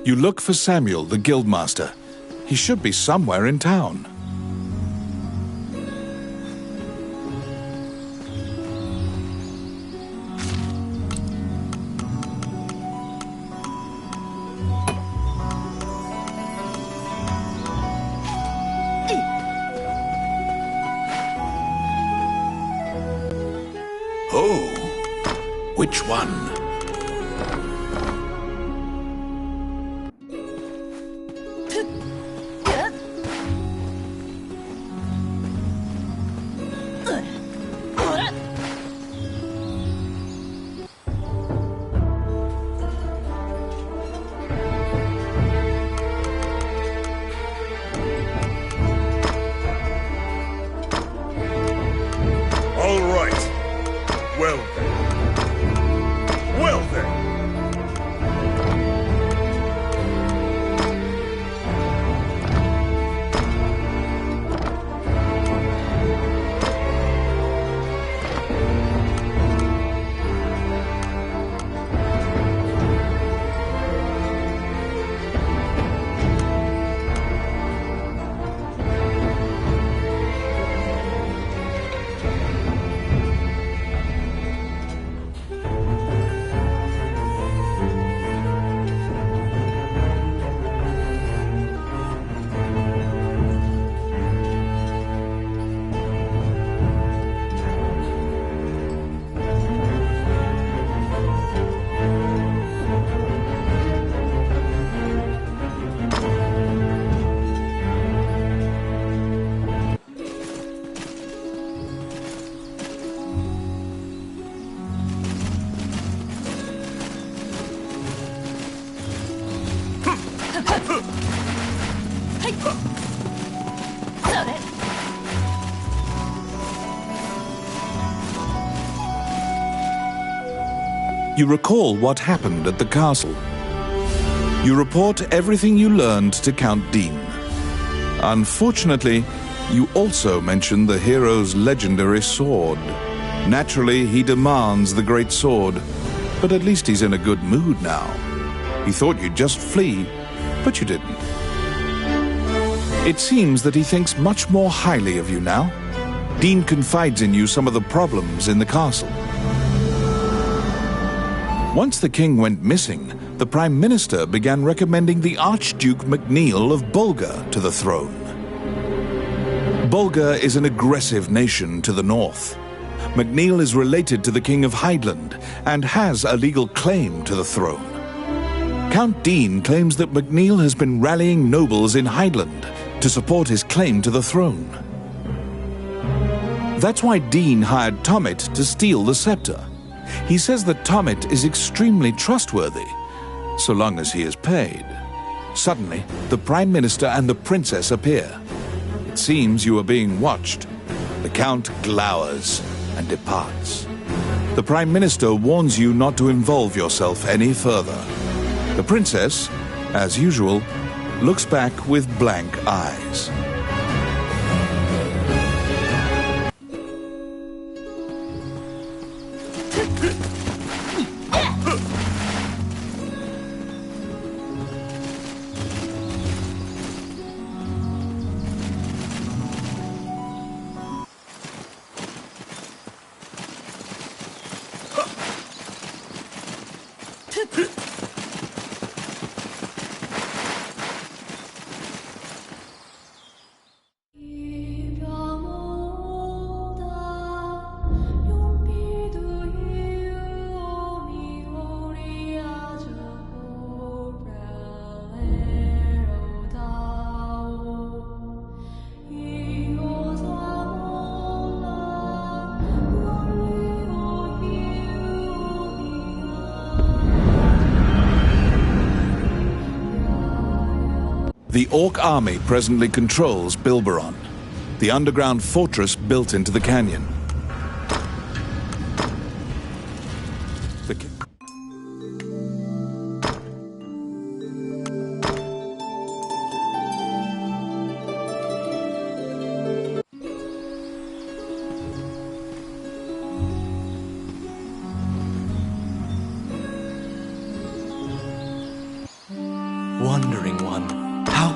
You look for Samuel, the guildmaster. He should be somewhere in town. Oh, which one? All right. Well then. Well then. You recall what happened at the castle. You report everything you learned to Count Dean. Unfortunately, you also mention the hero's legendary sword. Naturally, he demands the great sword, but at least he's in a good mood now. He thought you'd just flee, but you didn't. It seems that he thinks much more highly of you now. Dean confides in you some of the problems in the castle. Once the king went missing, the Prime Minister began recommending the Archduke MacNeil of Bulgar to the throne. Bulgar is an aggressive nation to the north. MacNeil is related to the King of Hydeland and has a legal claim to the throne. Count Dean claims that MacNeil has been rallying nobles in Hydeland to support his claim to the throne. That's why Dean hired Tommet to steal the scepter. He says that Tommet is extremely trustworthy, so long as he is paid. Suddenly, the Prime Minister and the Princess appear. It seems you are being watched. The Count glowers and departs. The Prime Minister warns you not to involve yourself any further. The Princess, as usual, looks back with blank eyes. The Orc army presently controls Bilberon, the underground fortress built into the canyon.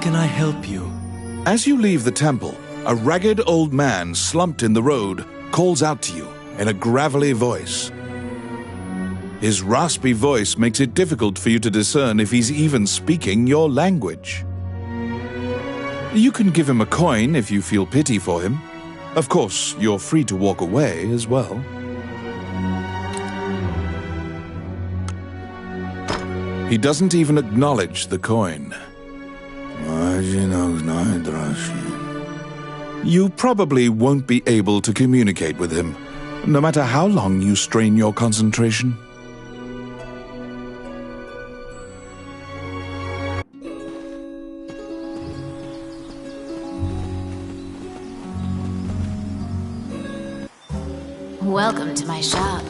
can I help you? As you leave the temple, a ragged old man slumped in the road calls out to you in a gravelly voice. His raspy voice makes it difficult for you to discern if he's even speaking your language. You can give him a coin if you feel pity for him. Of course, you're free to walk away as well. He doesn't even acknowledge the coin. You probably won't be able to communicate with him, no matter how long you strain your concentration. Welcome to my shop.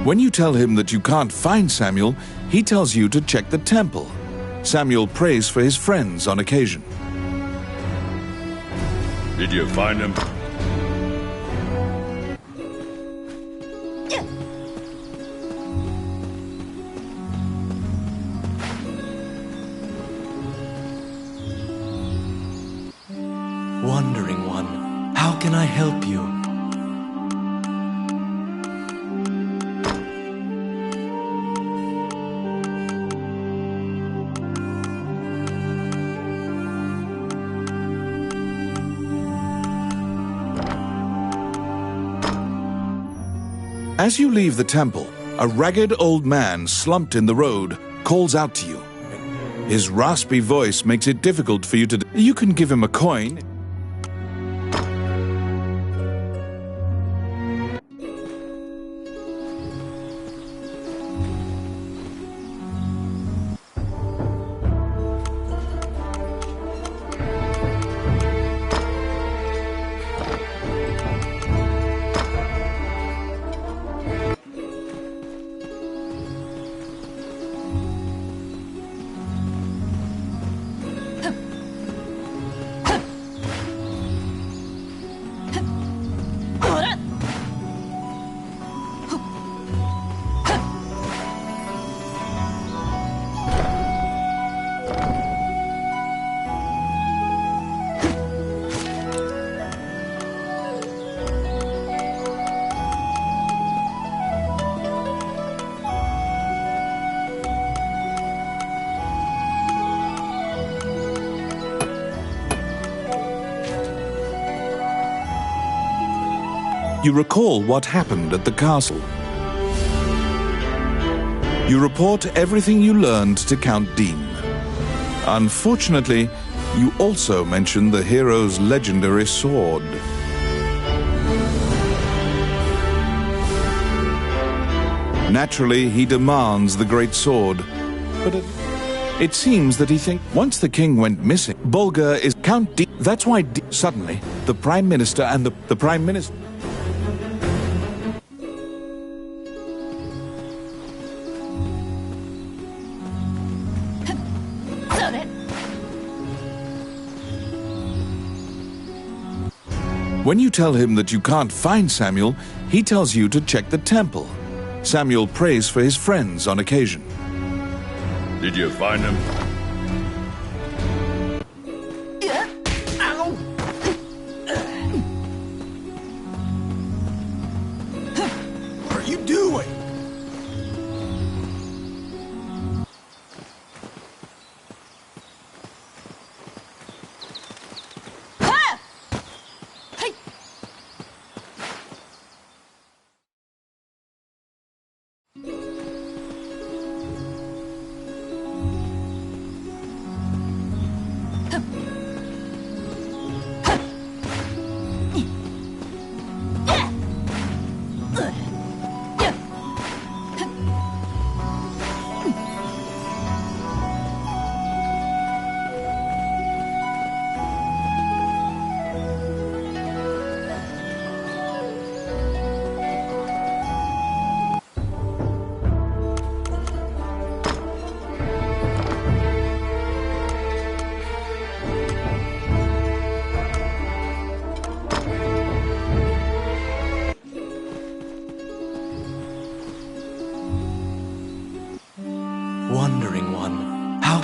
When you tell him that you can't find Samuel, he tells you to check the temple. Samuel prays for his friends on occasion. Did you find him? Wandering one, how can I help you? As you leave the temple, a ragged old man slumped in the road calls out to you. His raspy voice makes it difficult for you to... You can give him a coin. You recall what happened at the castle. You report everything you learned to Count Dean. Unfortunately, you also mention the hero's legendary sword. Naturally, he demands the great sword, but it seems that he thinks once the king went missing, Bulgar is Count Dean. That's why suddenly the Prime Minister and the Prime Minister... When you tell him that you can't find Samuel, he tells you to check the temple. Samuel prays for his friends on occasion. Did you find him? What are you doing? Wandering one, how...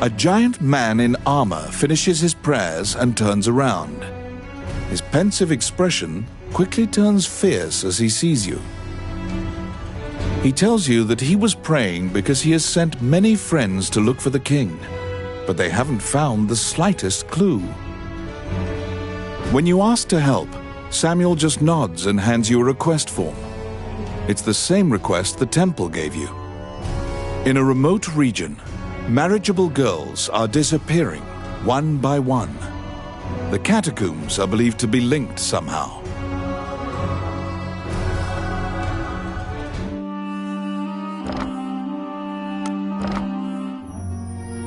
A giant man in armor finishes his prayers and turns around. His pensive expression quickly turns fierce as he sees you. He tells you that he was praying because he has sent many friends to look for the king, but they haven't found the slightest clue. When you ask to help, Samuel just nods and hands you a request form. It's the same request the temple gave you. In a remote region, marriageable girls are disappearing one by one. The catacombs are believed to be linked somehow.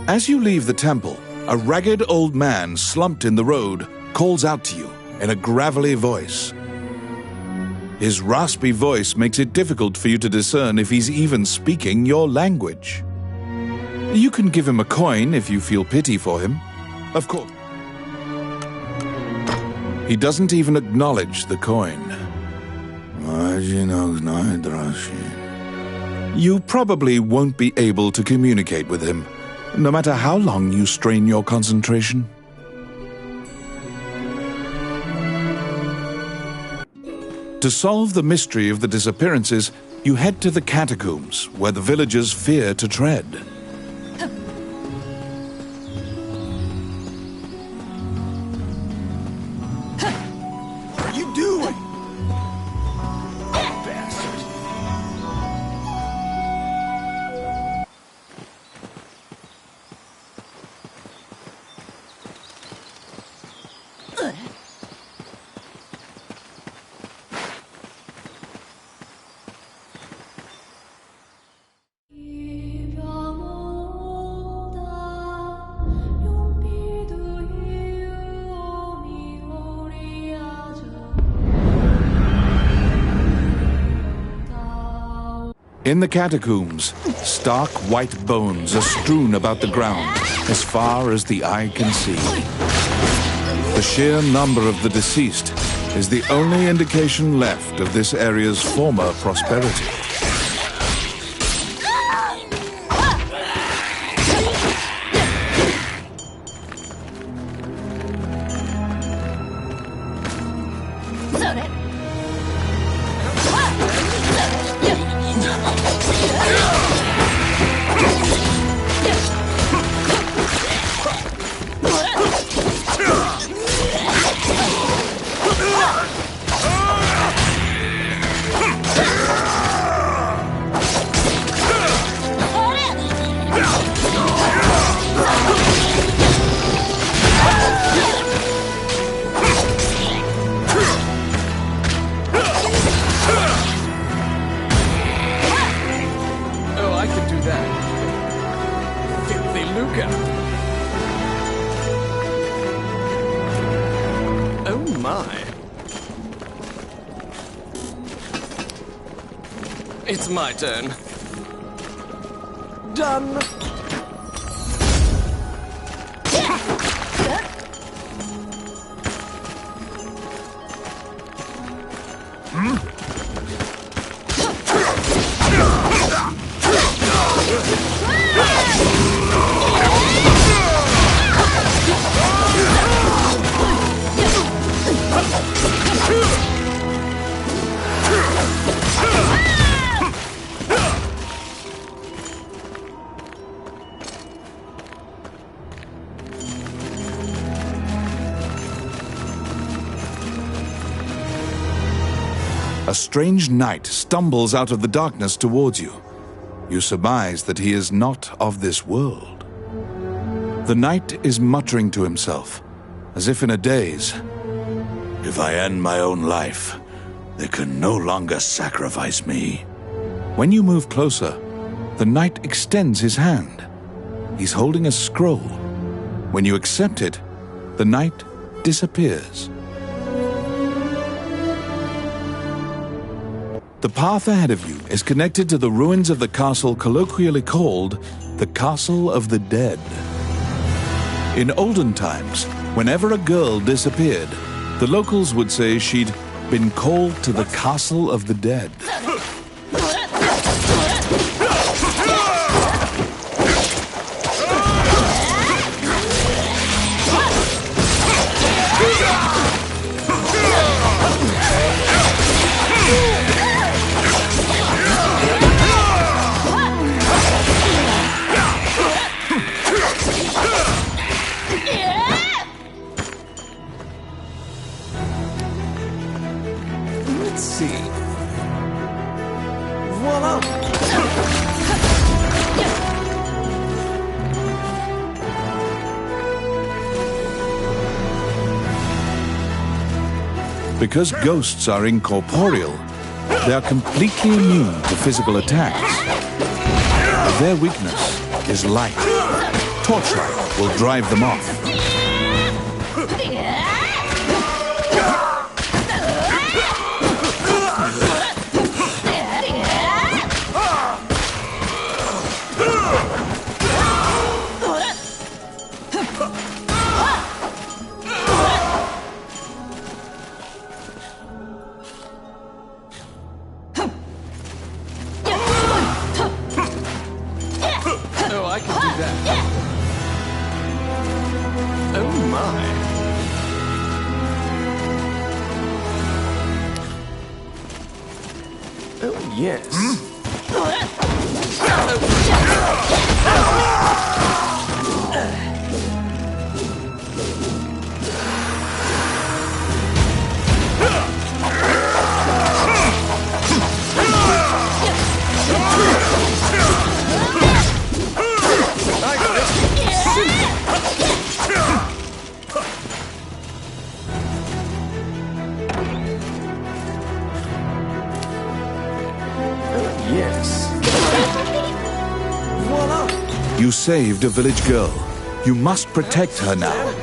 As you leave the temple, a ragged old man slumped in the road calls out to you in a gravelly voice. His raspy voice makes it difficult for you to discern if he's even speaking your language. You can give him a coin if you feel pity for him. Of course. He doesn't even acknowledge the coin. You probably won't be able to communicate with him, no matter how long you strain your concentration. To solve the mystery of the disappearances, you head to the catacombs, where the villagers fear to tread. What are you doing? Bastard. In the catacombs, stark white bones are strewn about the ground as far as the eye can see. The sheer number of the deceased is the only indication left of this area's former prosperity. It's my turn. Done. A strange knight stumbles out of the darkness towards you. You surmise that he is not of this world. The knight is muttering to himself, as if in a daze. If I end my own life, they can no longer sacrifice me. When you move closer, the knight extends his hand. He's holding a scroll. When you accept it, the knight disappears. The path ahead of you is connected to the ruins of the castle colloquially called the Castle of the Dead. In olden times, whenever a girl disappeared, the locals would say she'd been called to the Castle of the Dead. Because ghosts are incorporeal, they are completely immune to physical attacks. Their weakness is light. Torchlight will drive them off. Oh, I can do that. Oh my. Oh yes. Yes. Voila! You saved a village girl. You must protect her now.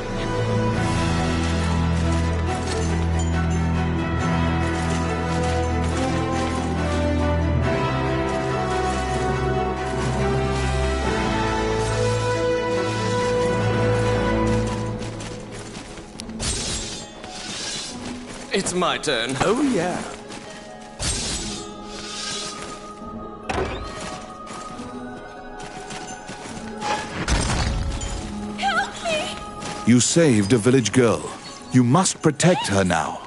It's my turn. Oh yeah. You saved a village girl. You must protect her now.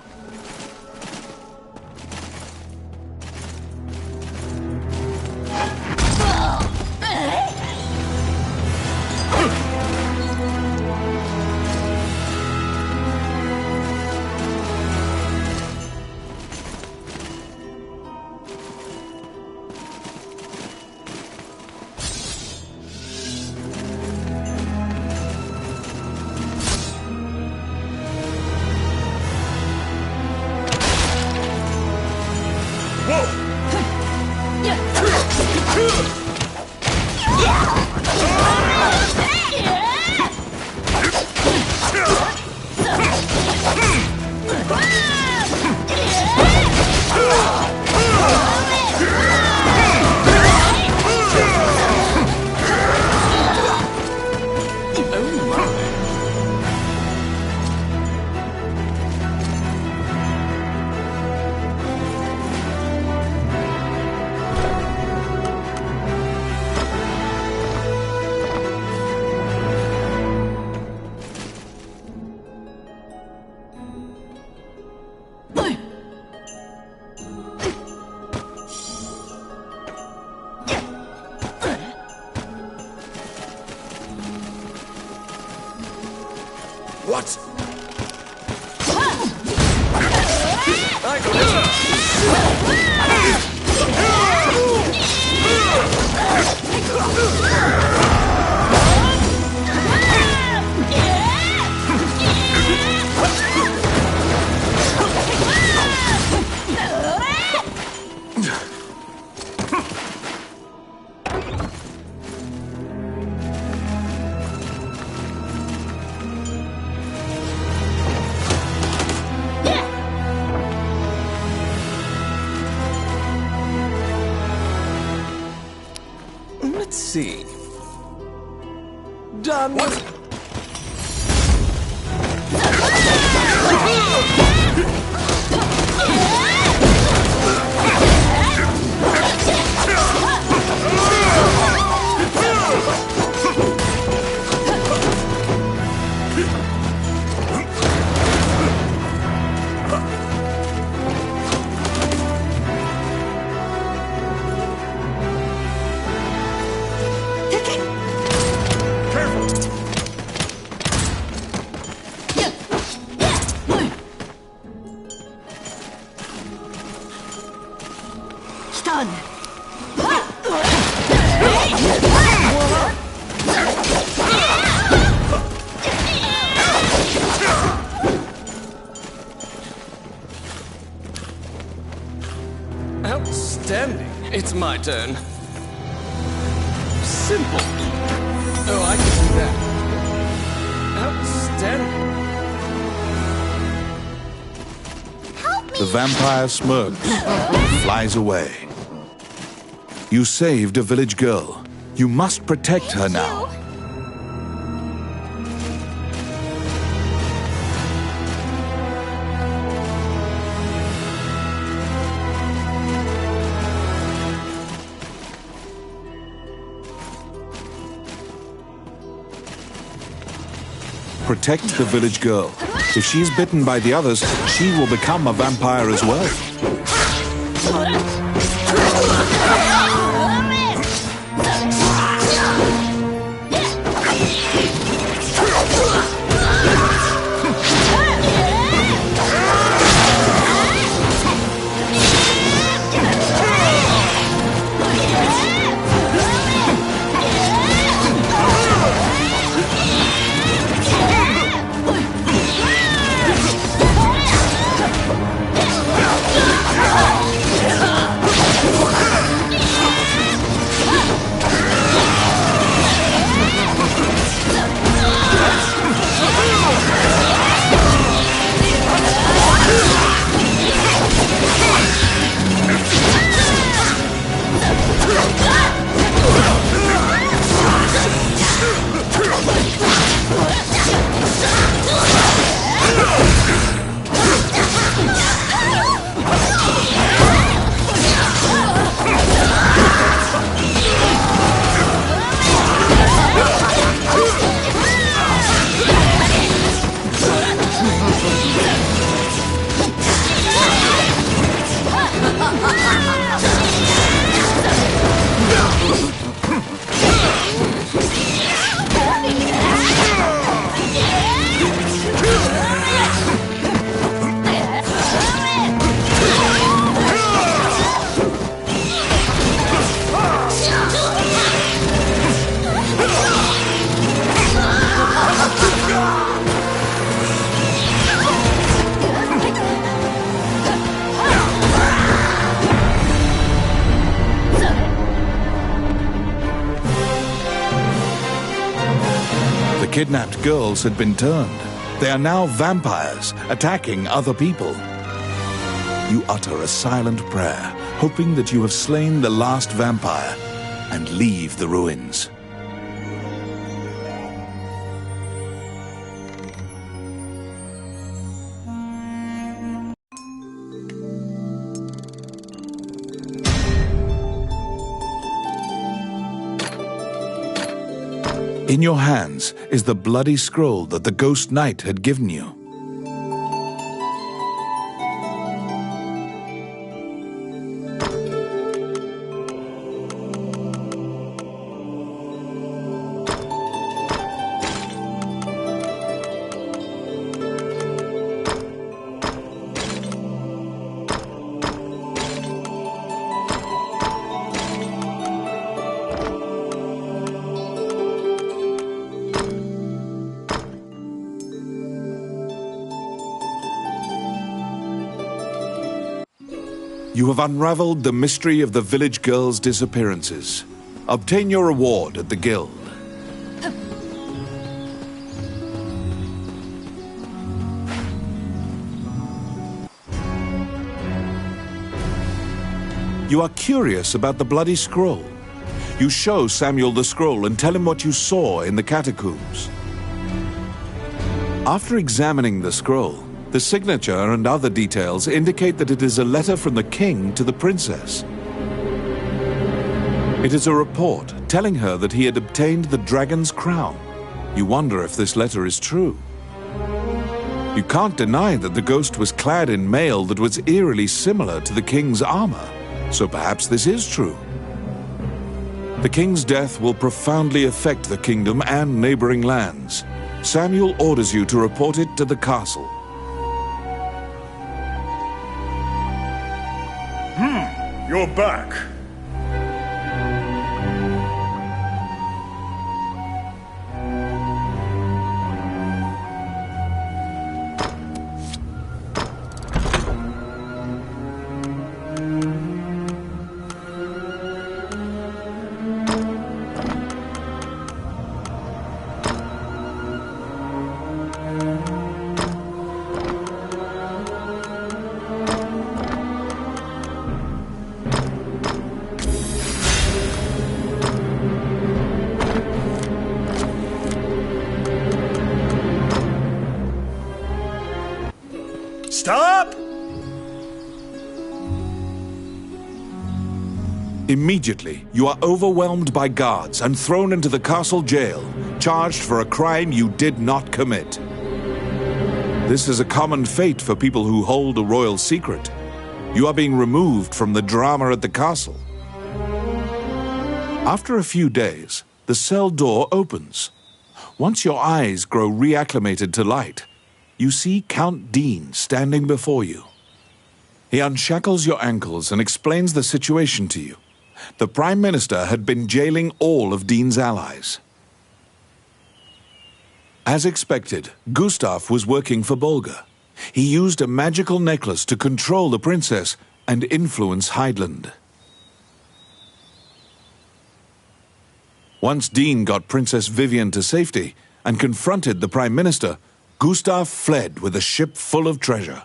What? Let's see. Done. What? turn. Simple. Oh, I can do that. Outstanding. The vampire smirks and flies away. You saved a village girl. You must protect her now. Protect the village girl. If she's bitten by the others, she will become a vampire as well. Kidnapped girls had been turned. They are now vampires, attacking other people. You utter a silent prayer, hoping that you have slain the last vampire, and leave the ruins. In your hands is the bloody scroll that the Ghost Knight had given you. You have unraveled the mystery of the village girls' disappearances. Obtain your reward at the guild. You are curious about the bloody scroll. You show Samuel the scroll and tell him what you saw in the catacombs. After examining the scroll, the signature and other details indicate that it is a letter from the king to the princess. It is a report telling her that he had obtained the dragon's crown. You wonder if this letter is true. You can't deny that the ghost was clad in mail that was eerily similar to the king's armor, so perhaps this is true. The king's death will profoundly affect the kingdom and neighboring lands. Samuel orders you to report it to the castle. You're back. Stop! Immediately, you are overwhelmed by guards and thrown into the castle jail, charged for a crime you did not commit. This is a common fate for people who hold a royal secret. You are being removed from the drama at the castle. After a few days, the cell door opens. Once your eyes grow reacclimated to light, you see Count Dean standing before you. He unshackles your ankles and explains the situation to you. The Prime Minister had been jailing all of Dean's allies. As expected, Gustav was working for Bolga. He used a magical necklace to control the princess and influence Heidland. Once Dean got Princess Vivian to safety and confronted the Prime Minister, Gustav fled with a ship full of treasure.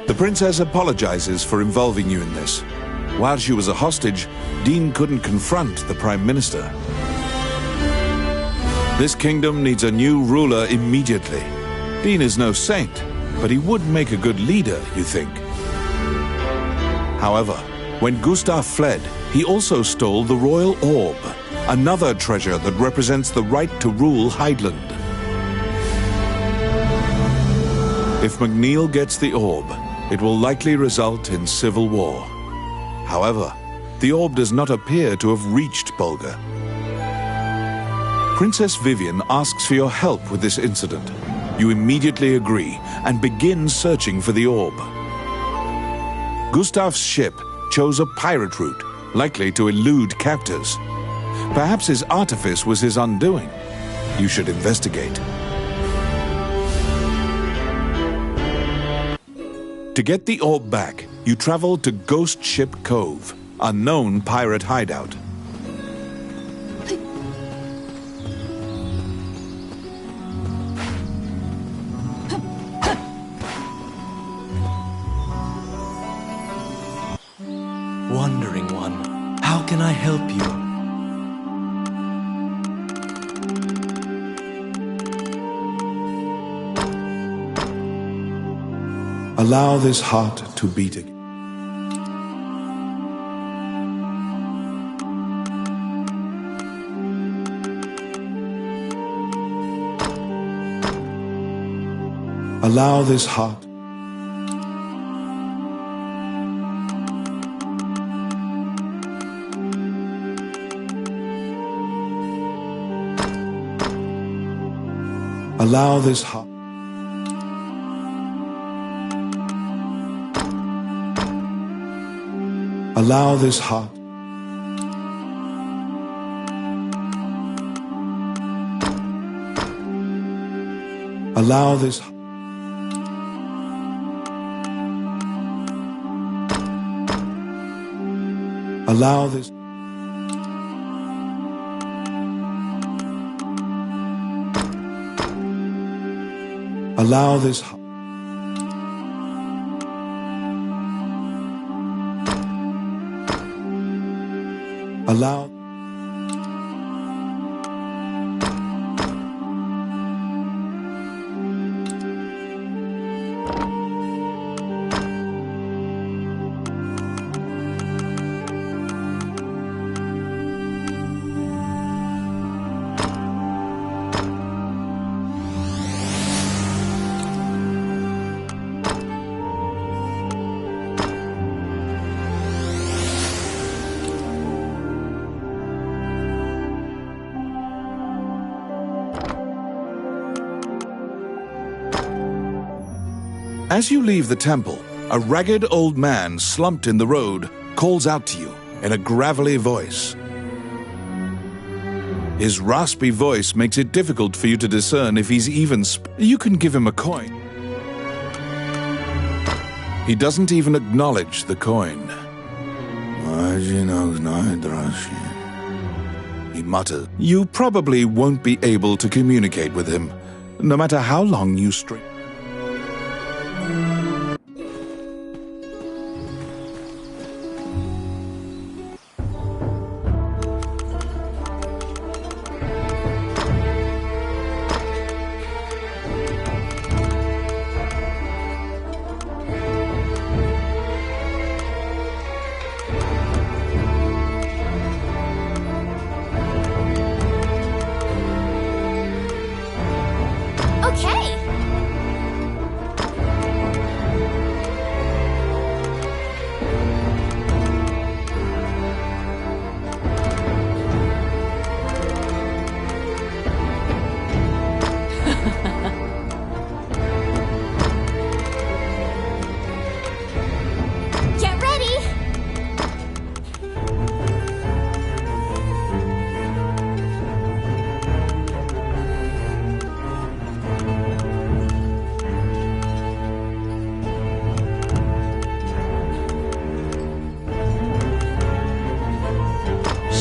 The princess apologizes for involving you in this. While she was a hostage, Dean couldn't confront the Prime Minister. This kingdom needs a new ruler immediately. Dean is no saint, but he would make a good leader, you think. However, when Gustav fled, he also stole the royal orb, another treasure that represents the right to rule Heidland. If McNeil gets the orb, it will likely result in civil war. However, the orb does not appear to have reached Bolga. Princess Vivian asks for your help with this incident. You immediately agree and begin searching for the orb. Gustav's ship chose a pirate route, likely to elude captors. Perhaps his artifice was his undoing. You should investigate. To get the orb back, you travel to Ghost Ship Cove, a known pirate hideout. Wandering One, how can I help you? Allow this heart to beat again. Allow this heart. Allow this heart. Allow this heart. Allow this. Allow this. Allow this. Allow. As you leave the temple, a ragged old man slumped in the road calls out to you in a gravelly voice. His raspy voice makes it difficult for you to discern if he's even You can give him a coin. He doesn't even acknowledge the coin. He mutters. You probably won't be able to communicate with him, no matter how long you string.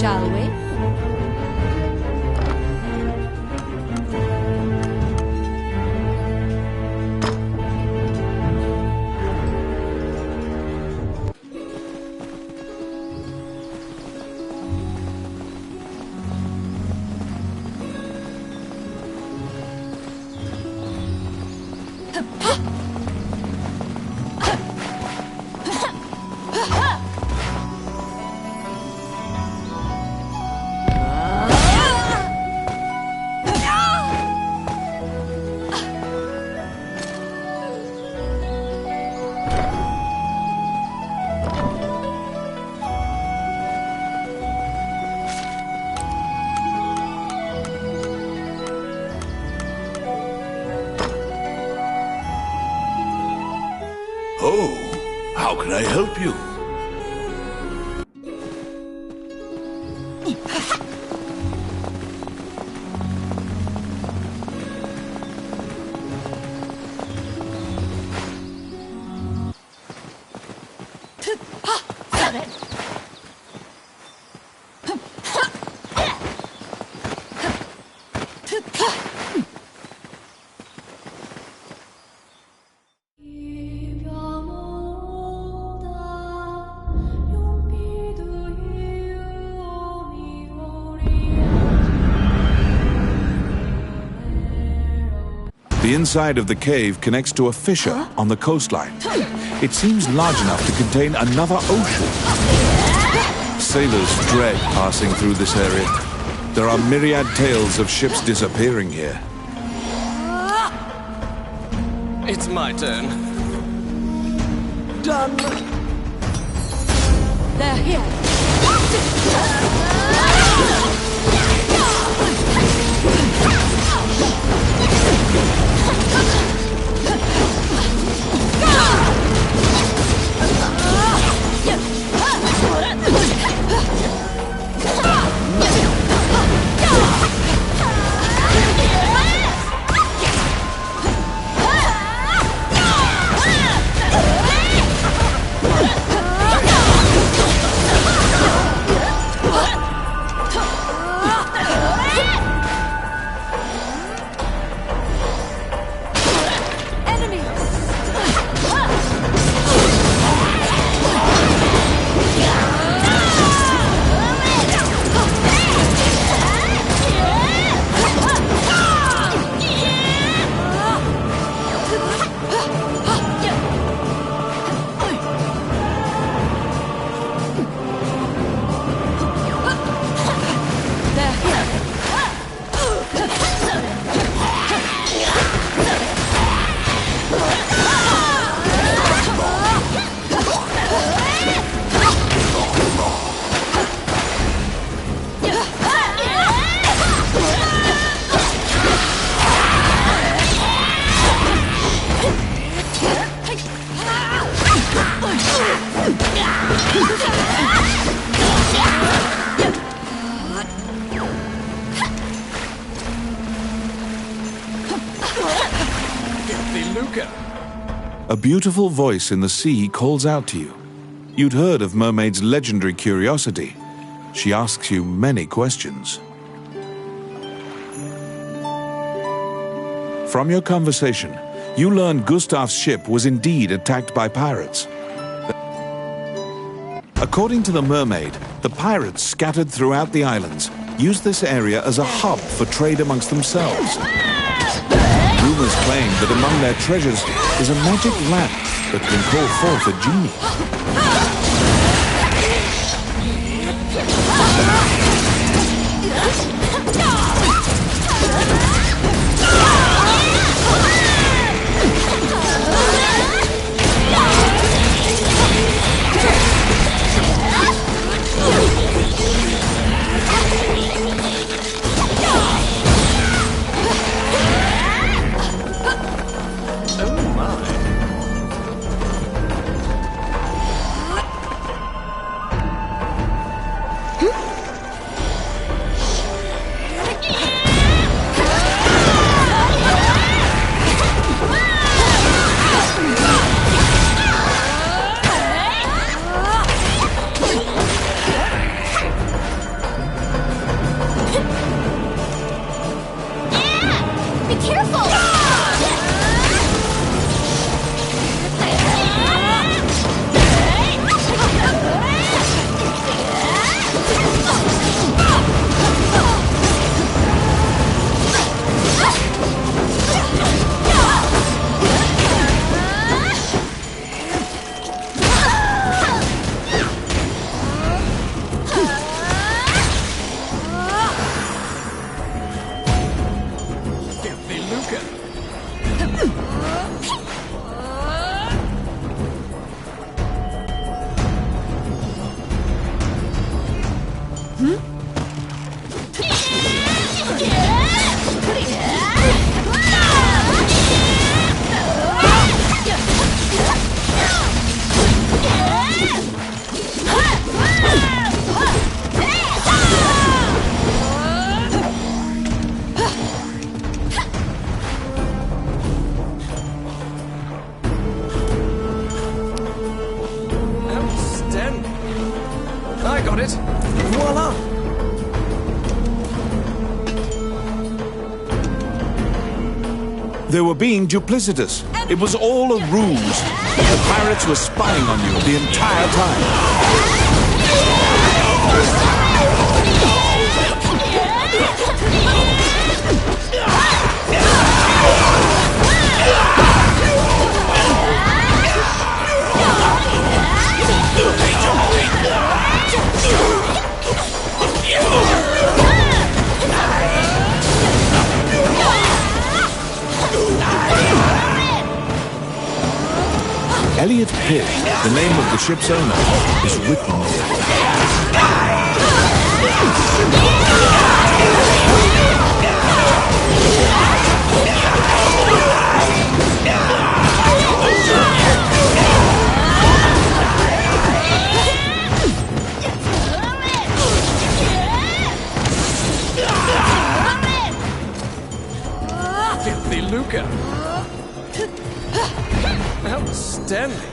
shall we? Oh, how can I help you? The inside of the cave connects to a fissure on the coastline. It seems large enough to contain another ocean. Sailors dread passing through this area. There are myriad tales of ships disappearing here. It's my turn. Done. They're here. A beautiful voice in the sea calls out to you. You'd heard of Mermaid's legendary curiosity. She asks you many questions. From your conversation, you learn Gustav's ship was indeed attacked by pirates. According to the mermaid, the pirates scattered throughout the islands used this area as a hub for trade amongst themselves. Rumors claim that among their treasures is a magic lamp that can call forth a genie. Got it. Voila! They were being duplicitous. It was all a ruse. The pirates were spying on you the entire time. Elliot Pitt, the name of the ship's owner, is written Filthy Luca. Outstanding.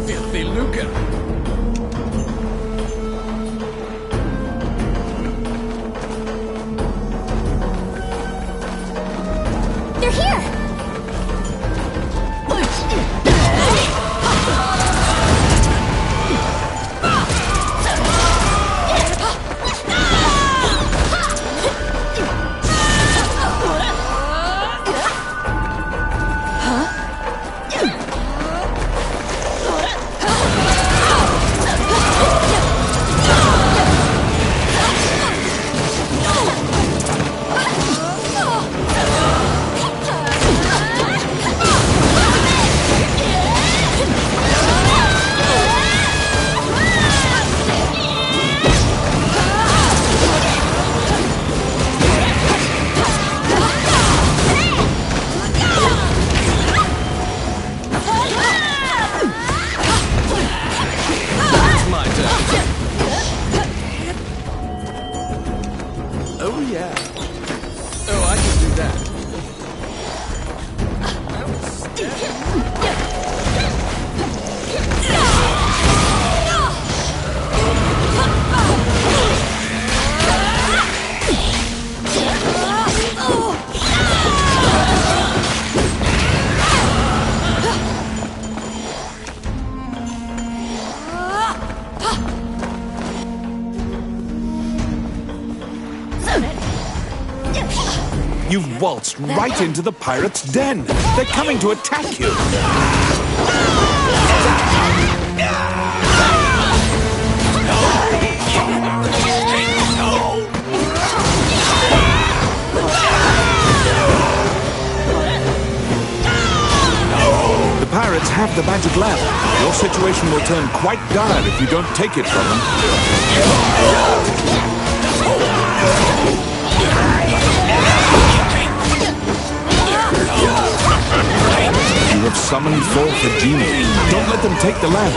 Filthy Luca. They're here! You've waltzed right into the pirates' den. They're coming to attack you. The pirates have the magic lamp. Your situation will turn quite dire if you don't take it from them. You have summoned forth a genie. Don't let them take the lamp.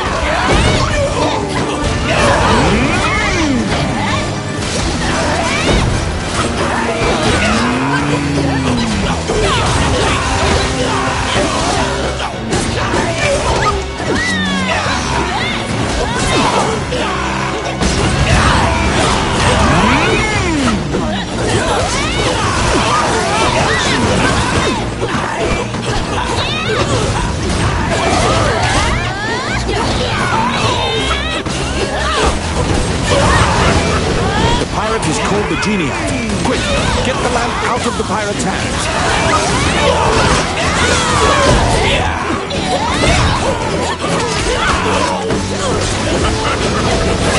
The pirate has called the genie out. Quick, get the lamp out of the pirate's hands.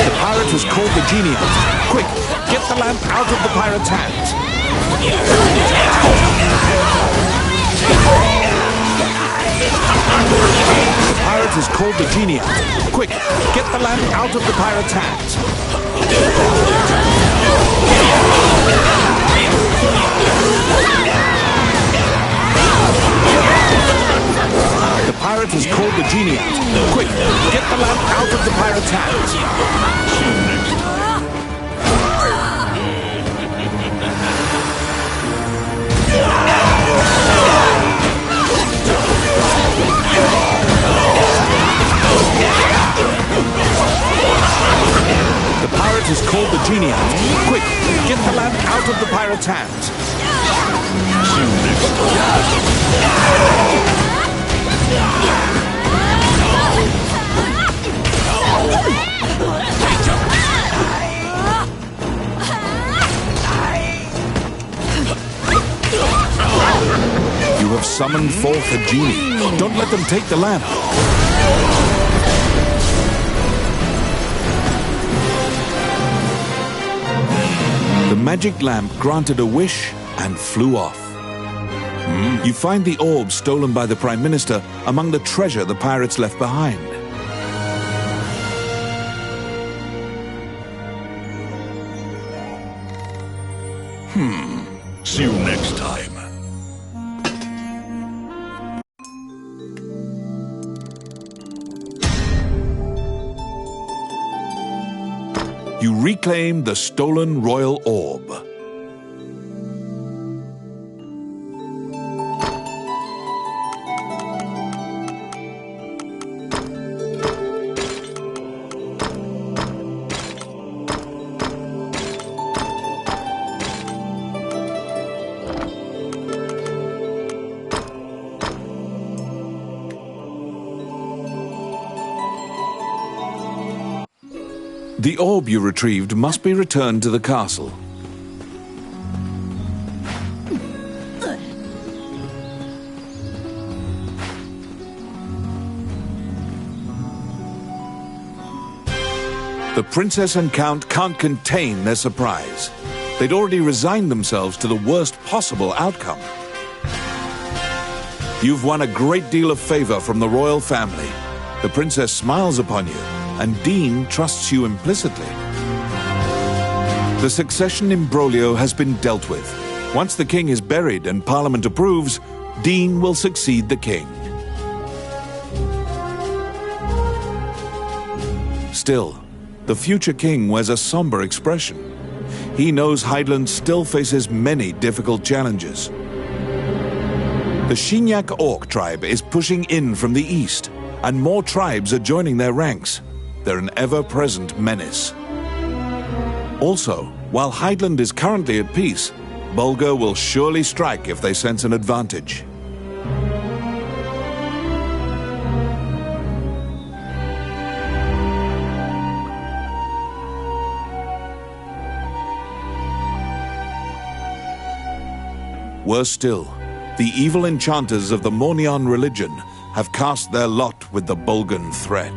The pirate has called the genie out. Quick, get the lamp out of the pirate's hands. The pirate has called the genie out. Quick, get the lamp out of the pirate's hands. The pirate has called the genie out. Quick, get the lamp out of the pirate's hands. The pirate has called the genie out. Quick, get the lamp out of the pirate's hands. You have summoned forth a genie. Don't let them take the lamp. The magic lamp granted a wish and flew off. You find the orb stolen by the Prime Minister among the treasure the pirates left behind. See you next time. You reclaim the stolen royal orb. The orb you retrieved must be returned to the castle. The princess and count can't contain their surprise. They'd already resigned themselves to the worst possible outcome. You've won a great deal of favor from the royal family. The princess smiles upon you, and Dean trusts you implicitly. The succession imbroglio has been dealt with. Once the king is buried and Parliament approves, Dean will succeed the king. Still, the future king wears a somber expression. He knows Highland still faces many difficult challenges. The Shinyak Orc tribe is pushing in from the east, and more tribes are joining their ranks. They're an ever-present menace. Also, while Highland is currently at peace, Bulgar will surely strike if they sense an advantage. Worse still, the evil enchanters of the Mornion religion have cast their lot with the Bulgan threat.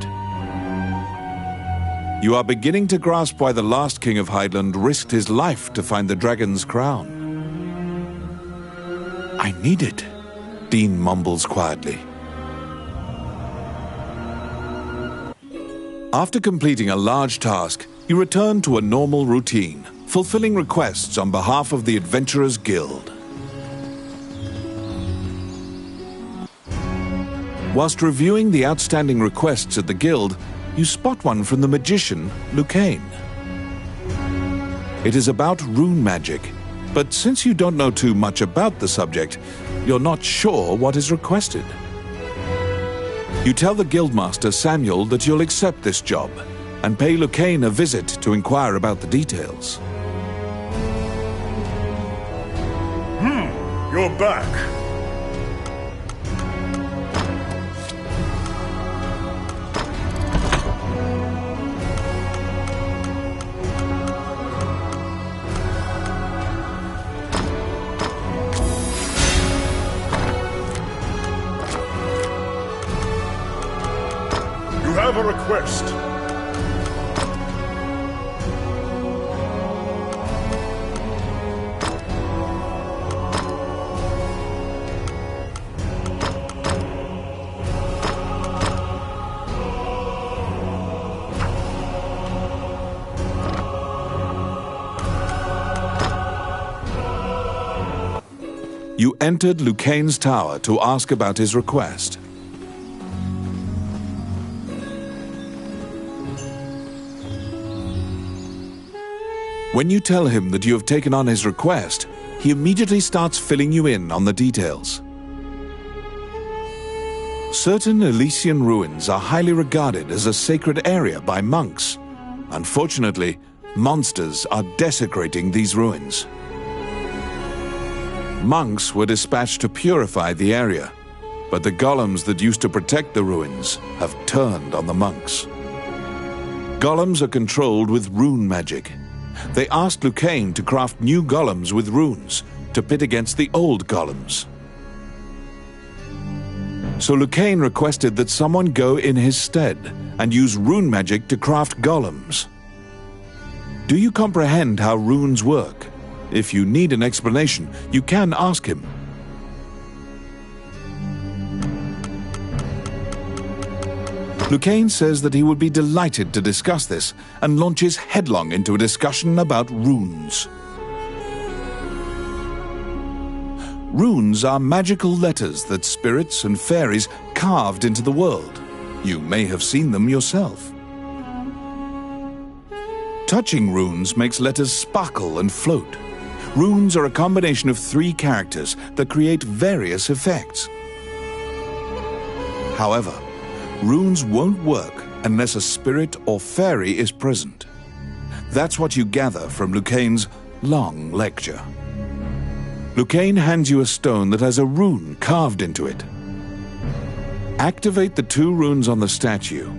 You are beginning to grasp why the last king of Hydeland risked his life to find the dragon's crown. I need it, Dean mumbles quietly. After completing a large task, you return to a normal routine, fulfilling requests on behalf of the Adventurers Guild. Whilst reviewing the outstanding requests at the guild, you spot one from the magician, luigiix. It is about rune magic, but since you don't know too much about the subject, you're not sure what is requested. You tell the guildmaster Samuel that you'll accept this job and pay luigiix a visit to inquire about the details. You're back. You have a request. You entered luigiix's tower to ask about his request. When you tell him that you have taken on his request, he immediately starts filling you in on the details. Certain Elysian ruins are highly regarded as a sacred area by monks. Unfortunately, monsters are desecrating these ruins. Monks were dispatched to purify the area, but the golems that used to protect the ruins have turned on the monks. Golems are controlled with rune magic. They asked luigiix to craft new golems with runes to pit against the old golems. So luigiix requested that someone go in his stead and use rune magic to craft golems. Do you comprehend how runes work? If you need an explanation, you can ask him. luigiix says that he would be delighted to discuss this and launches headlong into a discussion about runes. Runes are magical letters that spirits and fairies carved into the world. You may have seen them yourself. Touching runes makes letters sparkle and float. Runes are a combination of 3 characters that create various effects. However, runes won't work unless a spirit or fairy is present. That's what you gather from luigiix's long lecture. luigiix hands you a stone that has a rune carved into it. Activate the 2 runes on the statue,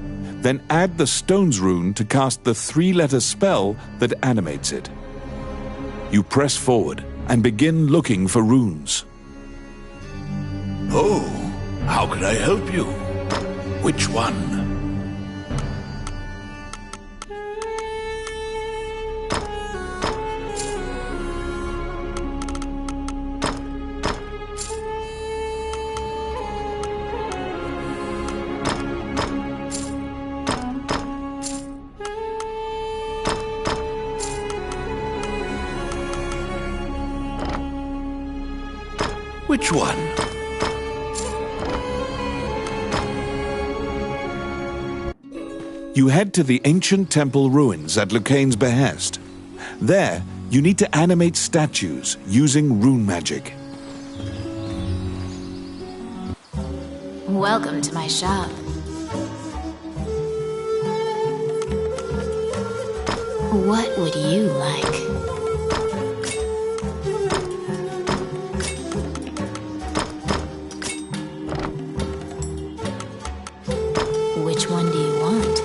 then add the stone's rune to cast the 3-letter spell that animates it. You press forward and begin looking for runes. Oh, how can I help you? Which one? Which one? You head to the ancient temple ruins at luigiix's behest. There, you need to animate statues using rune magic. Welcome to my shop. What would you like? Which one do you want?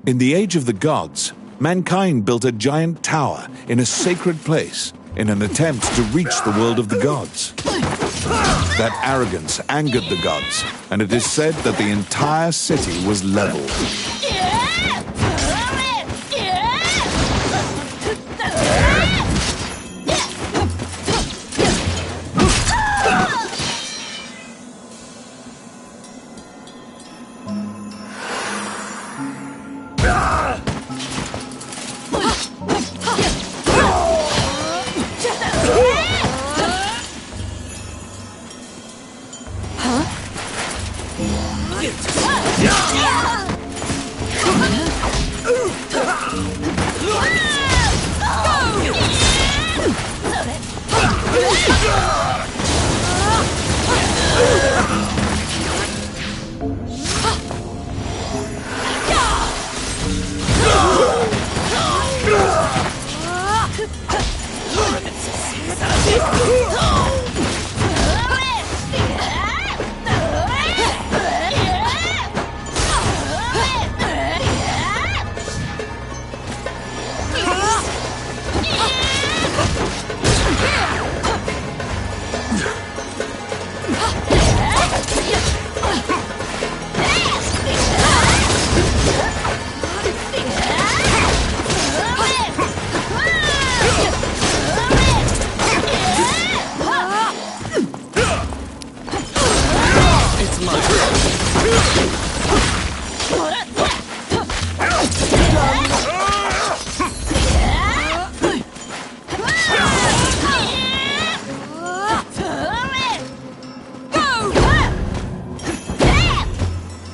In the Age of the Gods, mankind built a giant tower in a sacred place in an attempt to reach the world of the gods. That arrogance angered the gods, and it is said that the entire city was leveled.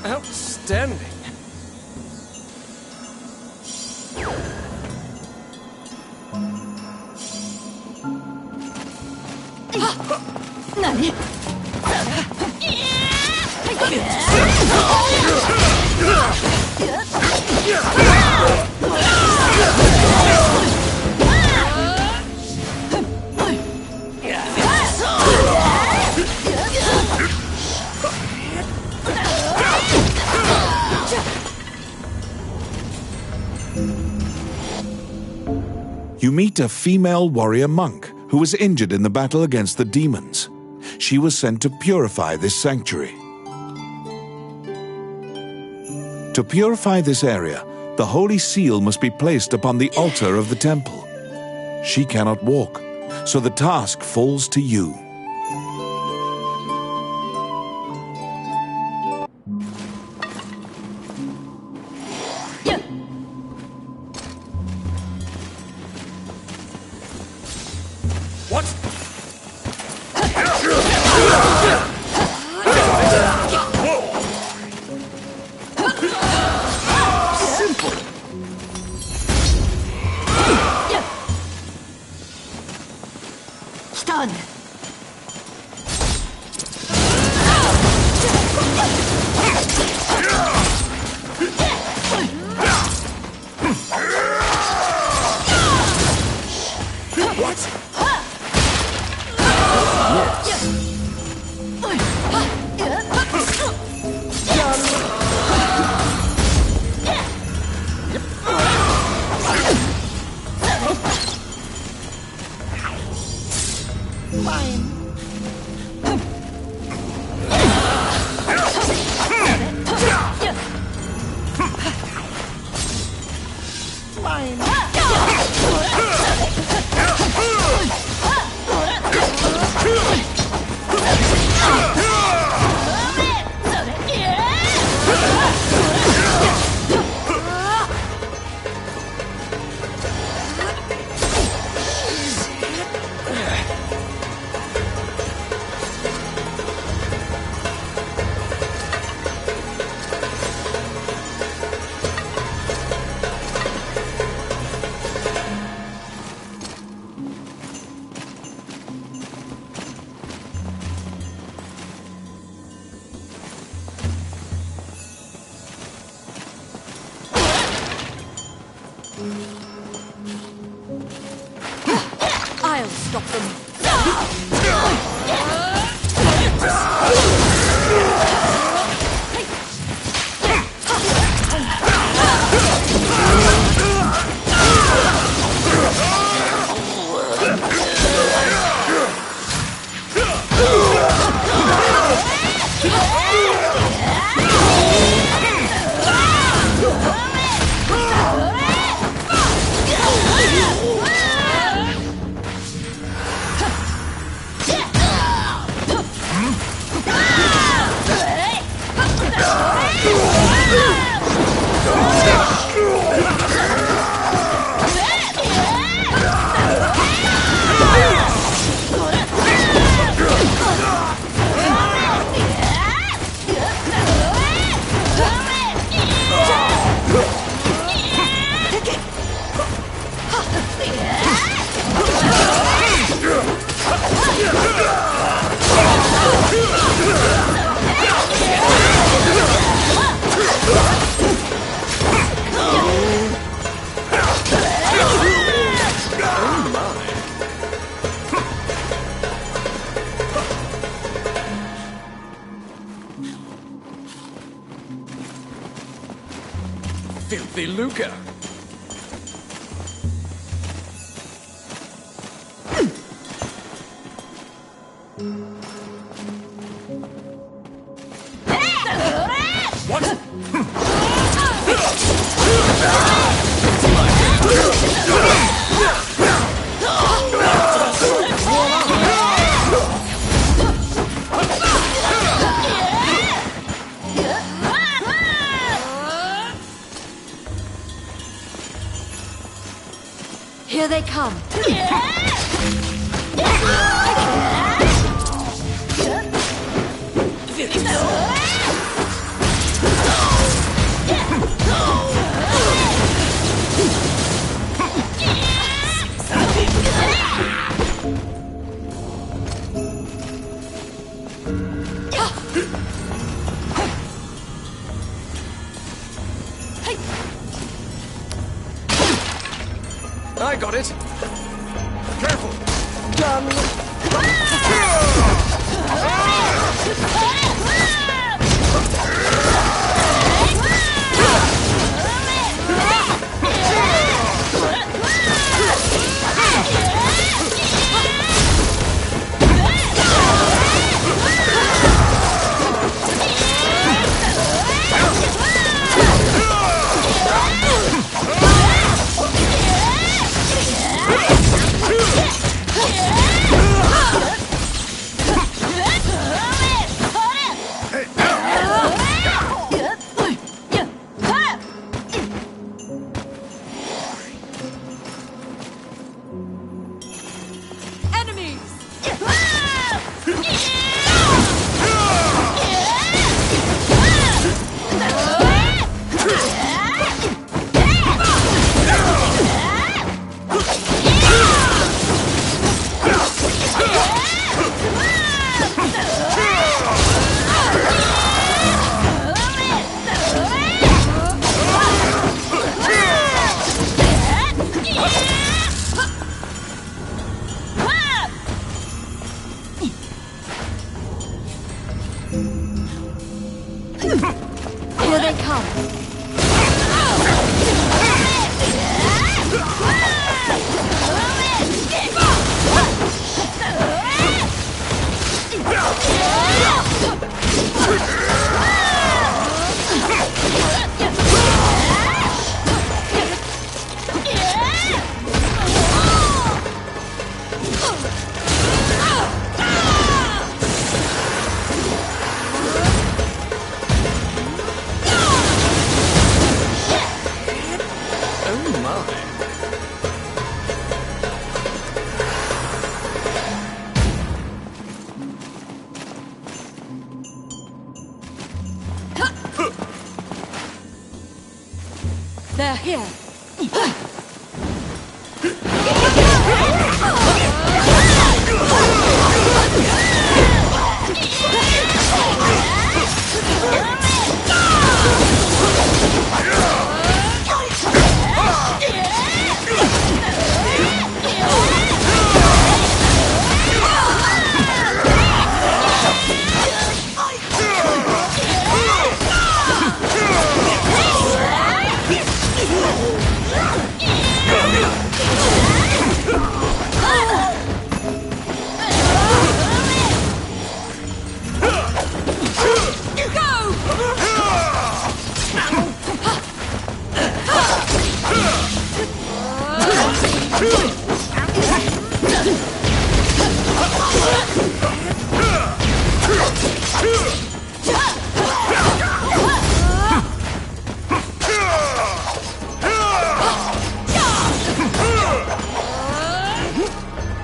Outstanding. Nani? You meet a female warrior monk who was injured in the battle against the demons. She was sent to purify this sanctuary. To purify this area, the holy seal must be placed upon the altar of the temple. She cannot walk, so the task falls to you. Filthy lucre. Here they come. I got it. Careful! Here they come. They're here.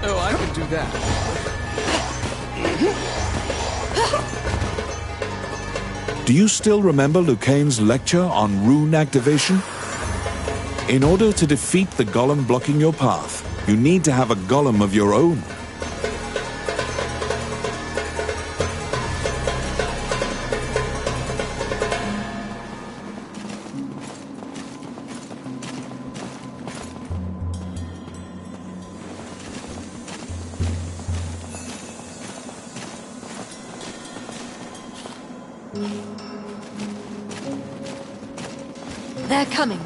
Oh, I can do that. Do you still remember Lucane's lecture on rune activation? In order to defeat the golem blocking your path, you need to have a golem of your own. they're coming.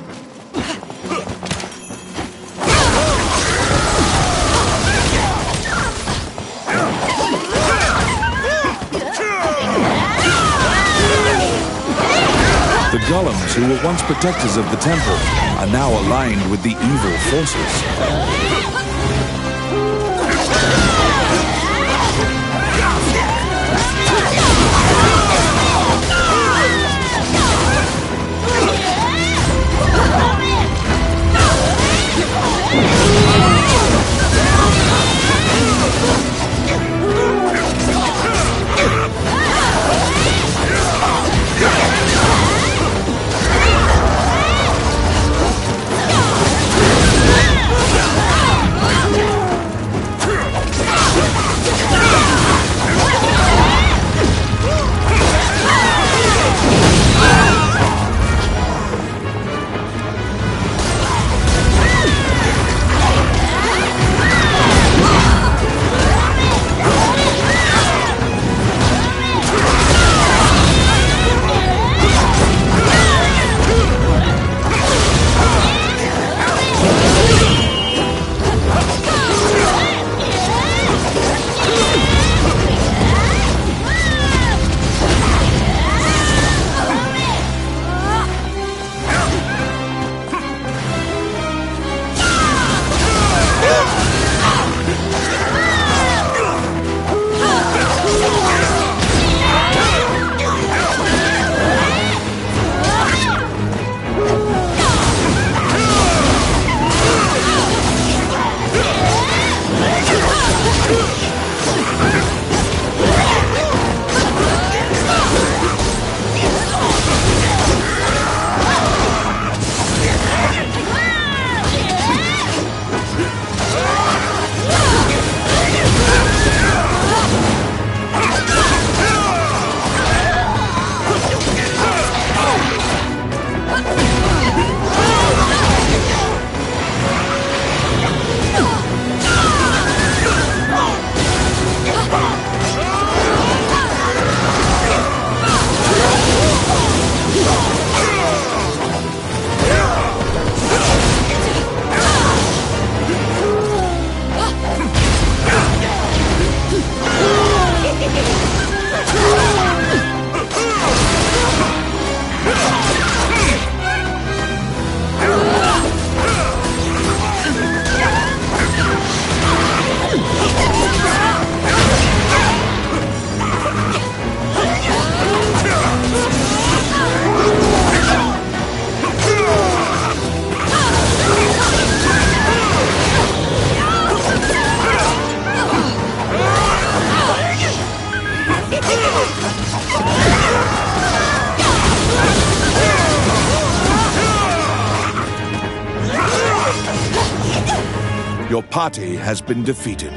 The golems, who were once protectors of the temple, are now aligned with the evil forces. Your party has been defeated.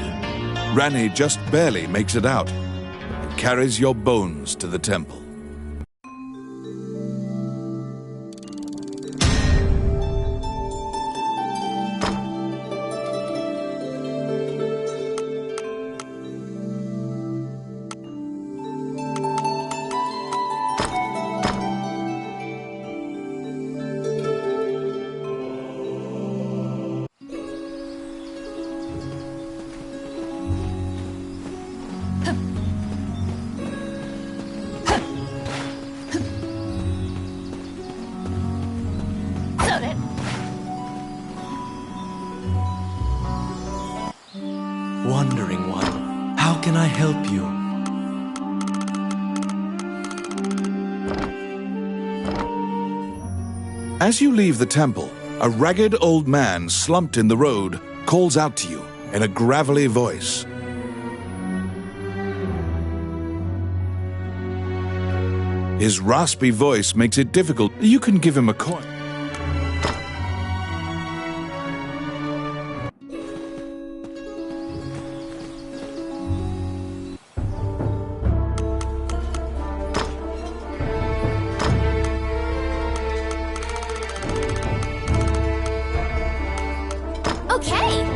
Ranni just barely makes it out and carries your bones to the temple. Wandering one, how can I help you? As you leave the temple, a ragged old man slumped in the road calls out to you in a gravelly voice. His raspy voice makes it difficult. You can give him a coin. Okay.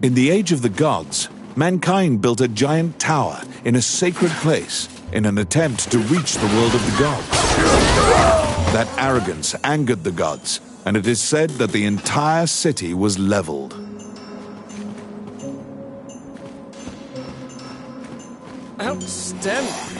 In the Age of the Gods, mankind built a giant tower in a sacred place in an attempt to reach the world of the gods. That arrogance angered the gods, and it is said that the entire city was leveled. Outstanding.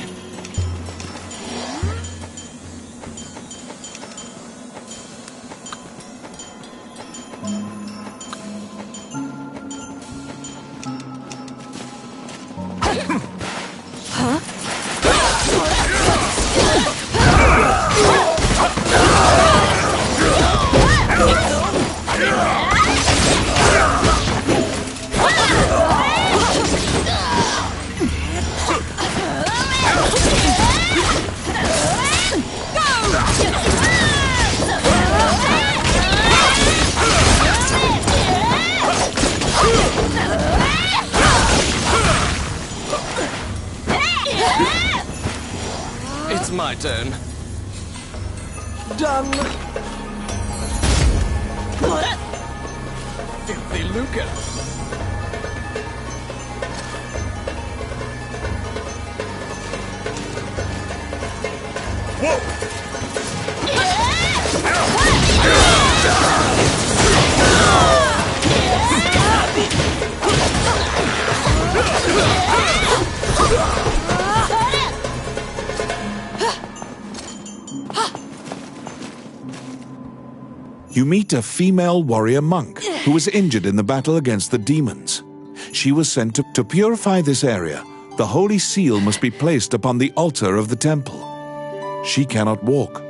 It's my turn. Done. Filthy lucre. Whoa! You meet a female warrior monk who was injured in the battle against the demons. She was sent to purify this area. The holy seal must be placed upon the altar of the temple. She cannot walk.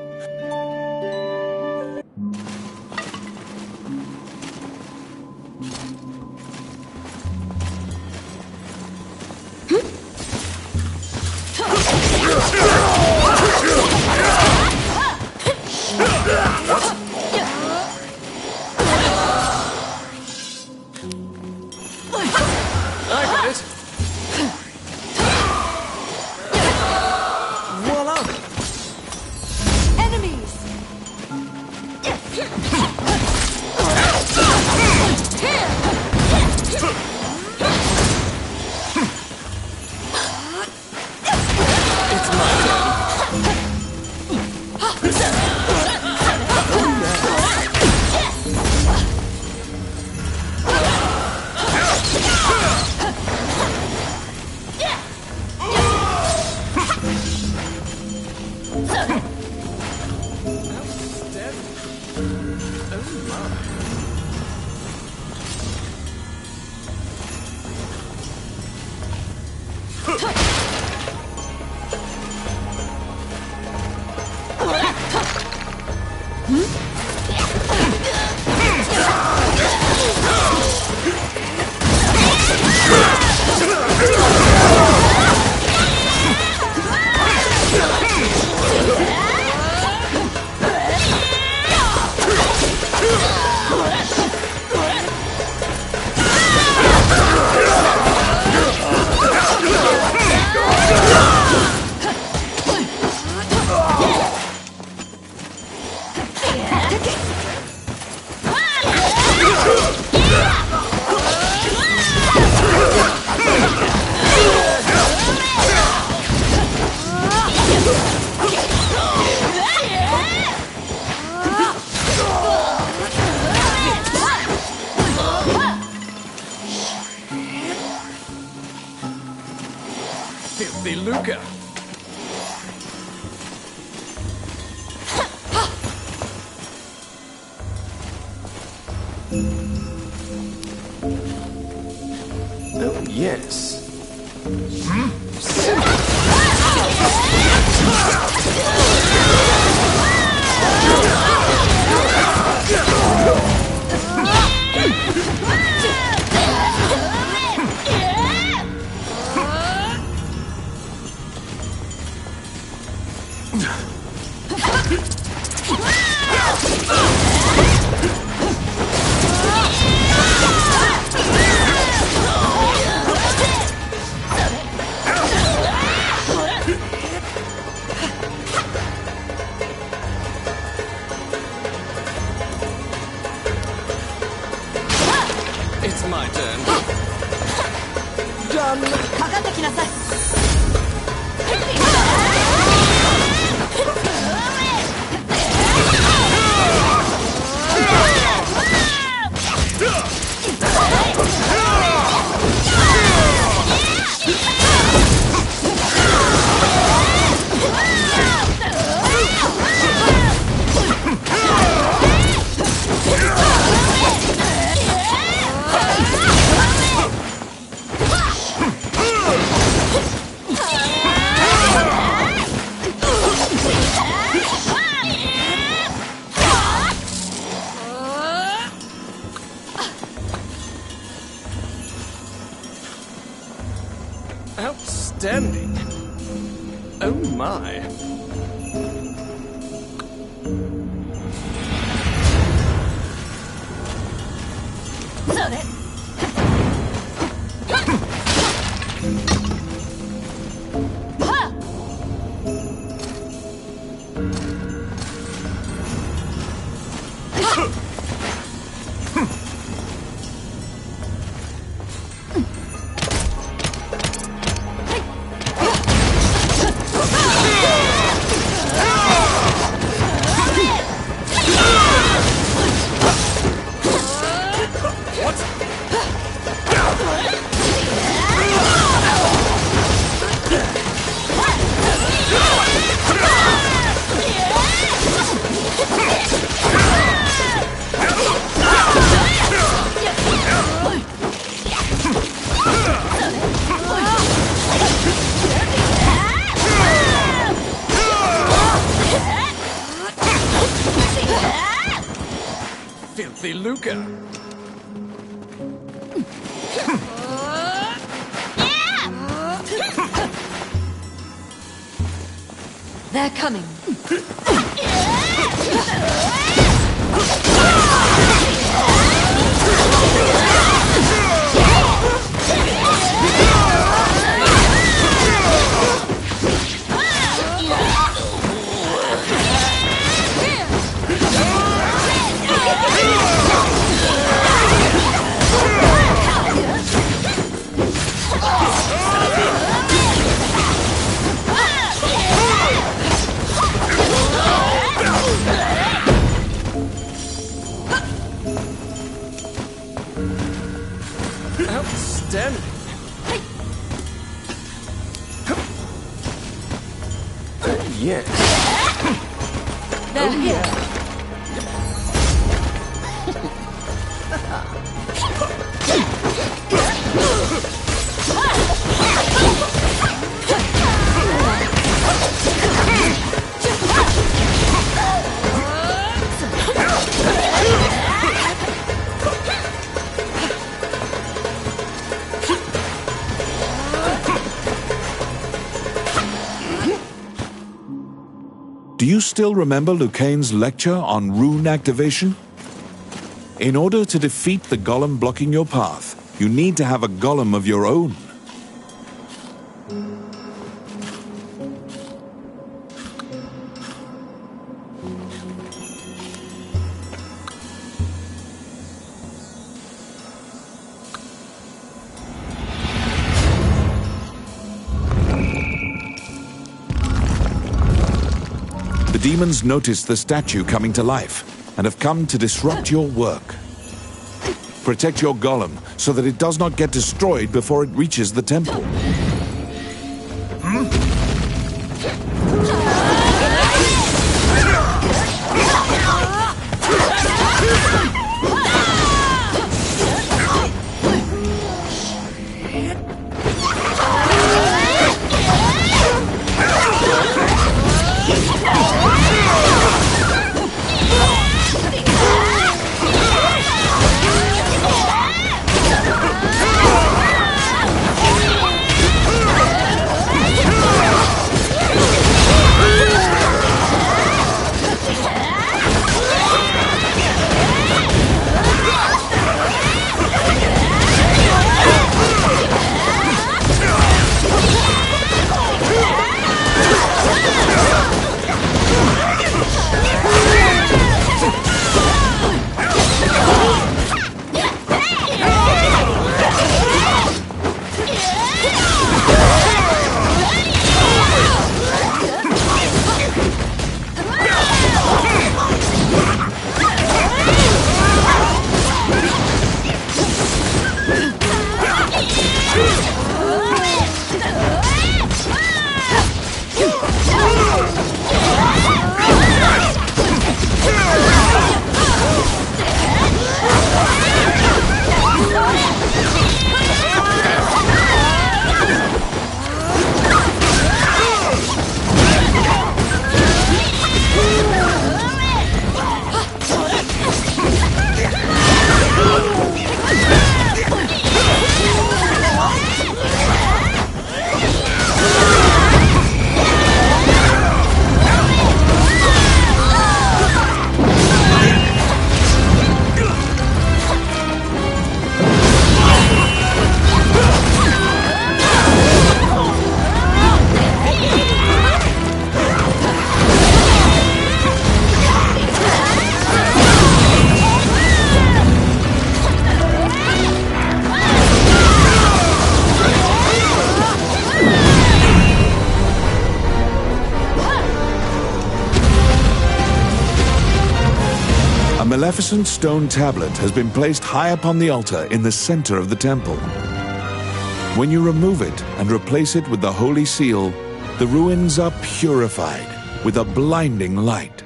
Filthy lucre. Oh, yes. Hmm? It's my turn. かかってきなさい。 Outstanding. Oh my. Filthy lucre. They're coming. Outstanding. Yes. They're here. Do you still remember Lucane's lecture on rune activation? In order to defeat the golem blocking your path, you need to have a golem of your own. The demons noticed the statue coming to life and have come to disrupt your work. Protect your golem so that it does not get destroyed before it reaches the temple. Maleficent's stone tablet has been placed high upon the altar in the center of the temple. When you remove it and replace it with the holy seal, the ruins are purified with a blinding light.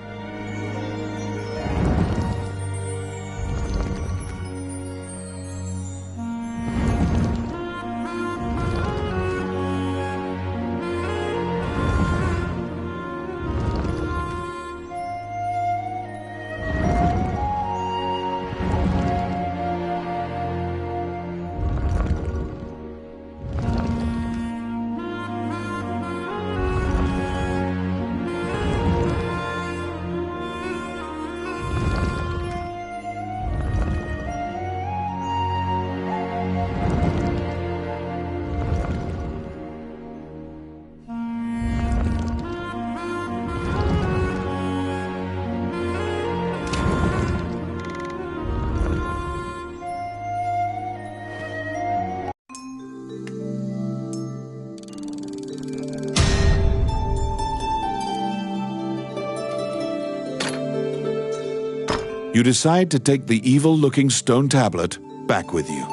You decide to take the evil-looking stone tablet back with you.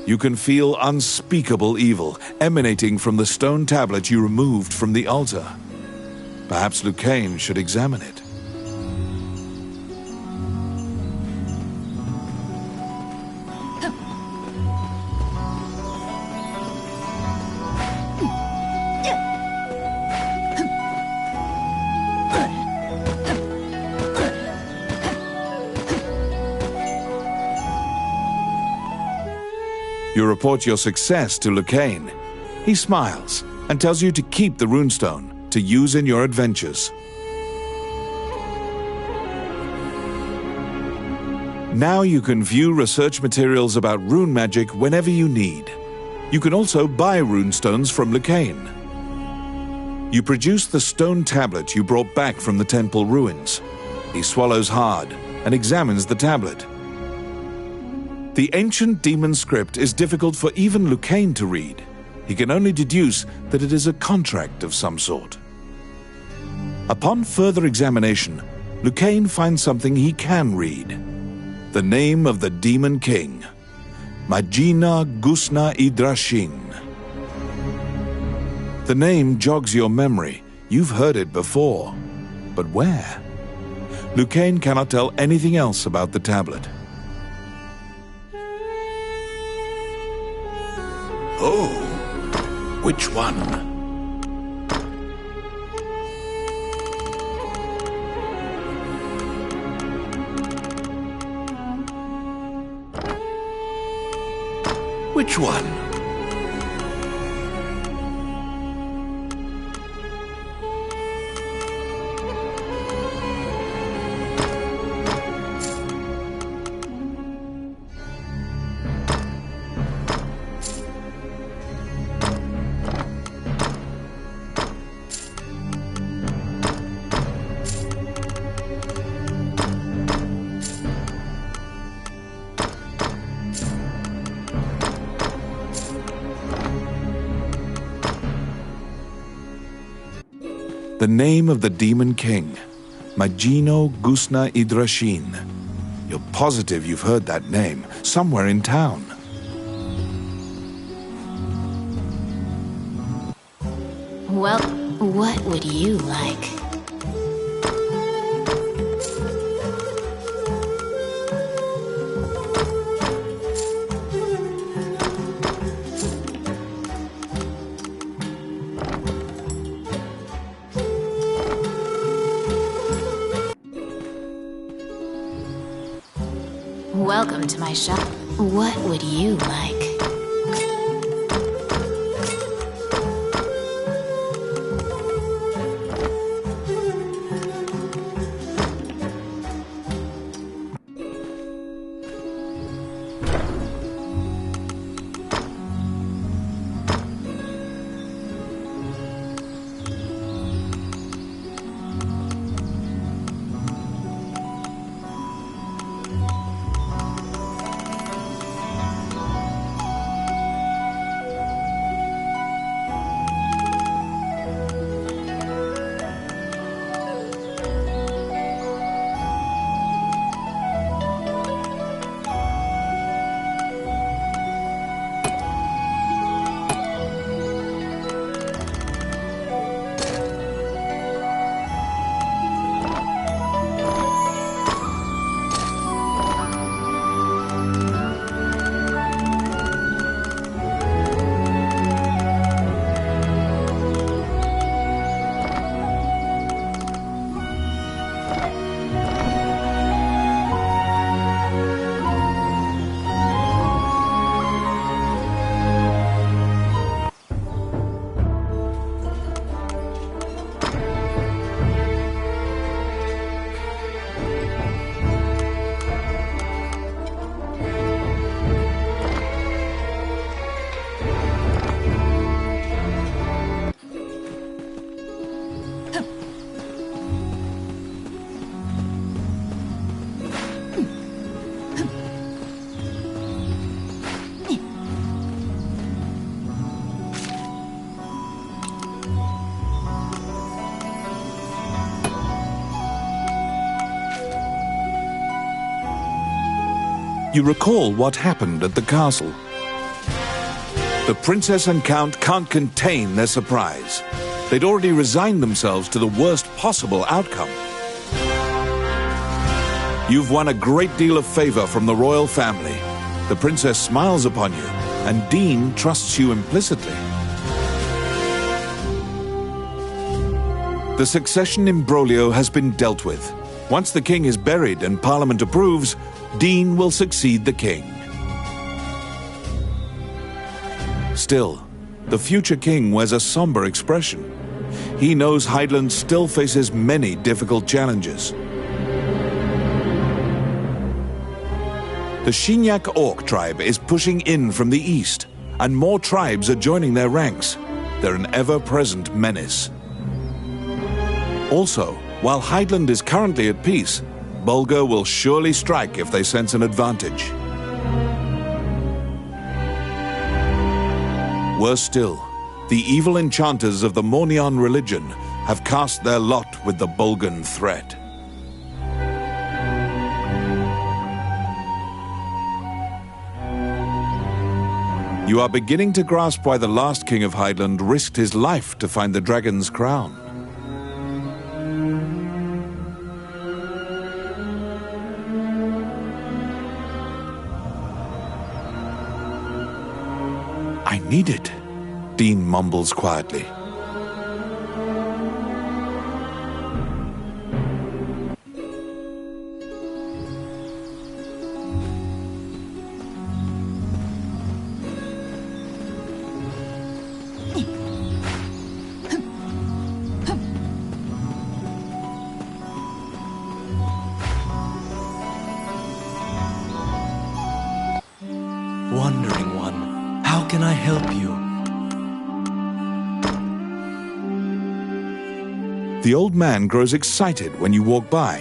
You can feel unspeakable evil emanating from the stone tablet you removed from the altar. Perhaps luigiix should examine it. You report your success to luigiix. He smiles and tells you to keep the runestone to use in your adventures. Now you can view research materials about rune magic whenever you need. You can also buy runestones from luigiix. You produce the stone tablet you brought back from the temple ruins. He swallows hard and examines the tablet. The ancient demon script is difficult for even luigiix to read. He can only deduce that it is a contract of some sort. Upon further examination, luigiix finds something he can read. The name of the Demon King, Magina Gusna Idrashin. The name jogs your memory. You've heard it before. But where? luigiix cannot tell anything else about the tablet. Oh, which one? Which one? The name of the Demon King, Magino Gusna Idrashin. You're positive you've heard that name somewhere in town. Well, what would you like? Welcome to my shop. What would you like? You recall what happened at the castle. The princess and count can't contain their surprise. They'd already resigned themselves to the worst possible outcome. You've won a great deal of favor from the royal family. The princess smiles upon you, and Dean trusts you implicitly. The succession imbroglio has been dealt with. Once the king is buried and Parliament approves, Dean will succeed the king. Still, the future king wears a somber expression. He knows Highland still faces many difficult challenges. The Shinyak Orc tribe is pushing in from the east, and more tribes are joining their ranks. They're an ever-present menace. Also, while Highland is currently at peace, Bulgar will surely strike if they sense an advantage. Worse still, the evil enchanters of the Mornion religion have cast their lot with the Bulgan threat. You are beginning to grasp why the last king of Highland risked his life to find the dragon's crown. I need it, Dean mumbles quietly. Wandering one, how can I help you? The old man grows excited when you walk by.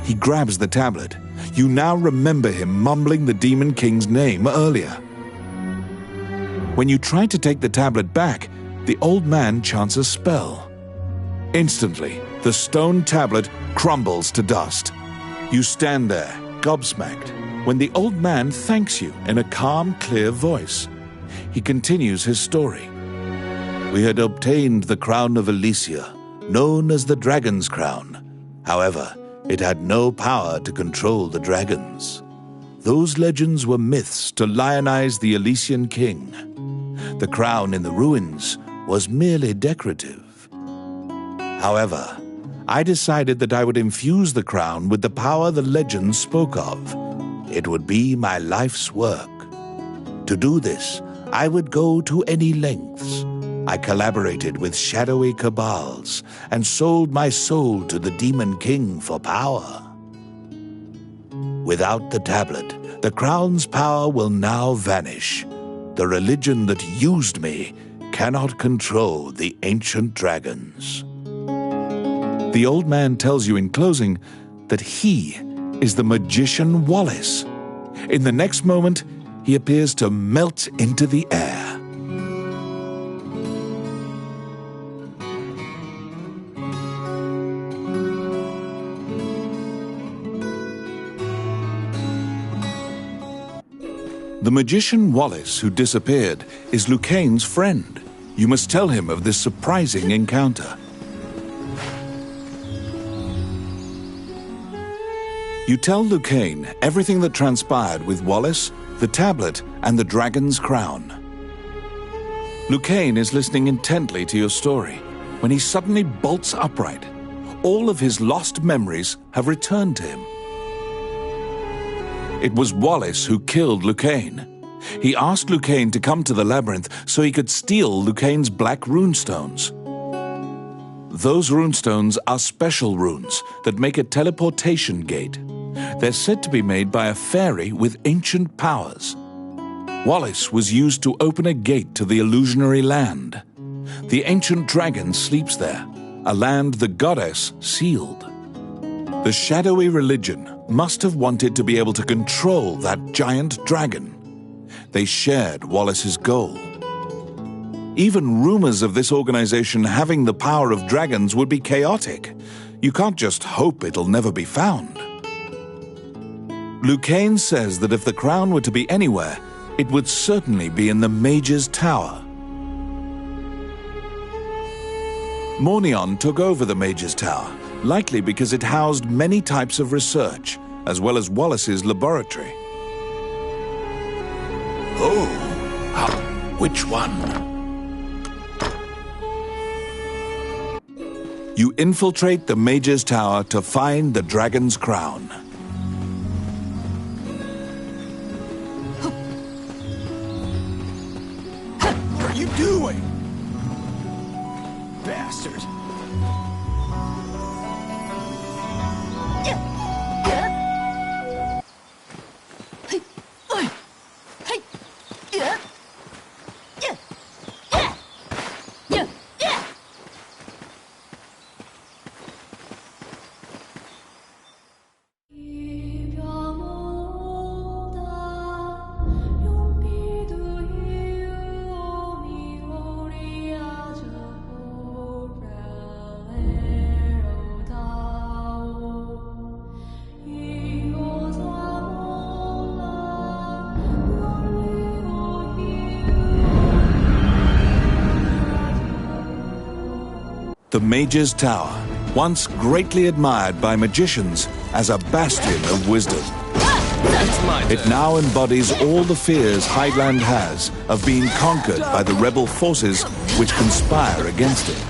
He grabs the tablet. You now remember him mumbling the Demon King's name earlier. When you try to take the tablet back, the old man chants a spell. Instantly, the stone tablet crumbles to dust. You stand there, gobsmacked, when the old man thanks you in a calm, clear voice. He continues his story. We had obtained the crown of Elysia, known as the Dragon's Crown. However, it had no power to control the dragons. Those legends were myths to lionize the Elysian king. The crown in the ruins was merely decorative. However, I decided that I would infuse the crown with the power the legends spoke of. It would be my life's work. To do this, I would go to any lengths. I collaborated with shadowy cabals and sold my soul to the Demon King for power. Without the tablet, the crown's power will now vanish. The religion that used me cannot control the ancient dragons. The old man tells you in closing that he is the magician Wallace. In the next moment, he appears to melt into the air. The magician Wallace, who disappeared, is Lucaine's friend. You must tell him of this surprising encounter. You tell Lucaine everything that transpired with Wallace, the tablet, and the dragon's crown. Lucaine is listening intently to your story when he suddenly bolts upright. All of his lost memories have returned to him. It was Wallace who killed Lucaine. He asked Lucaine to come to the labyrinth so he could steal Lucaine's black runestones. Those runestones are special runes that make a teleportation gate. They're said to be made by a fairy with ancient powers. Wallace was used to open a gate to the illusionary land. The ancient dragon sleeps there, a land the goddess sealed. The shadowy religion must have wanted to be able to control that giant dragon. They shared Wallace's goal. Even rumors of this organization having the power of dragons would be chaotic. You can't just hope it'll never be found. Luigiix says that if the crown were to be anywhere, it would certainly be in the Mage's Tower. Mornion took over the Mage's Tower, likely because it housed many types of research, as well as Wallace's laboratory. Oh, which one? You infiltrate the Mage's Tower to find the dragon's crown. What are you doing? Bastard. The Mage's Tower, once greatly admired by magicians as a bastion of wisdom. It now embodies all the fears Highland has of being conquered by the rebel forces which conspire against it.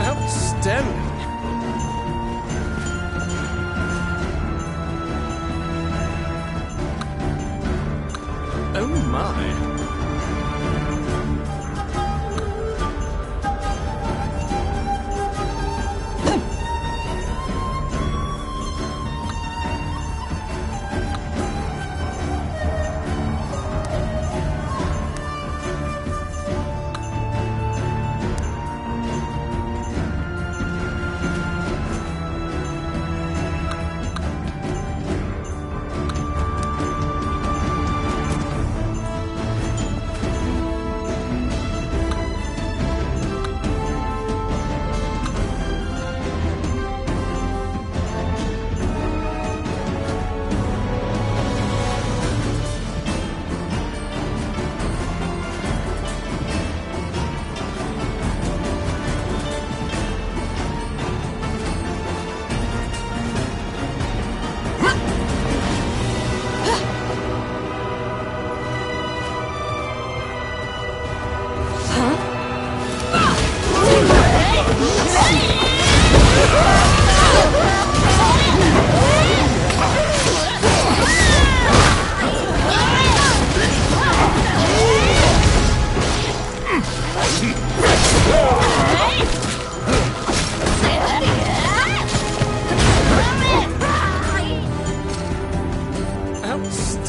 Outstanding. Oh my.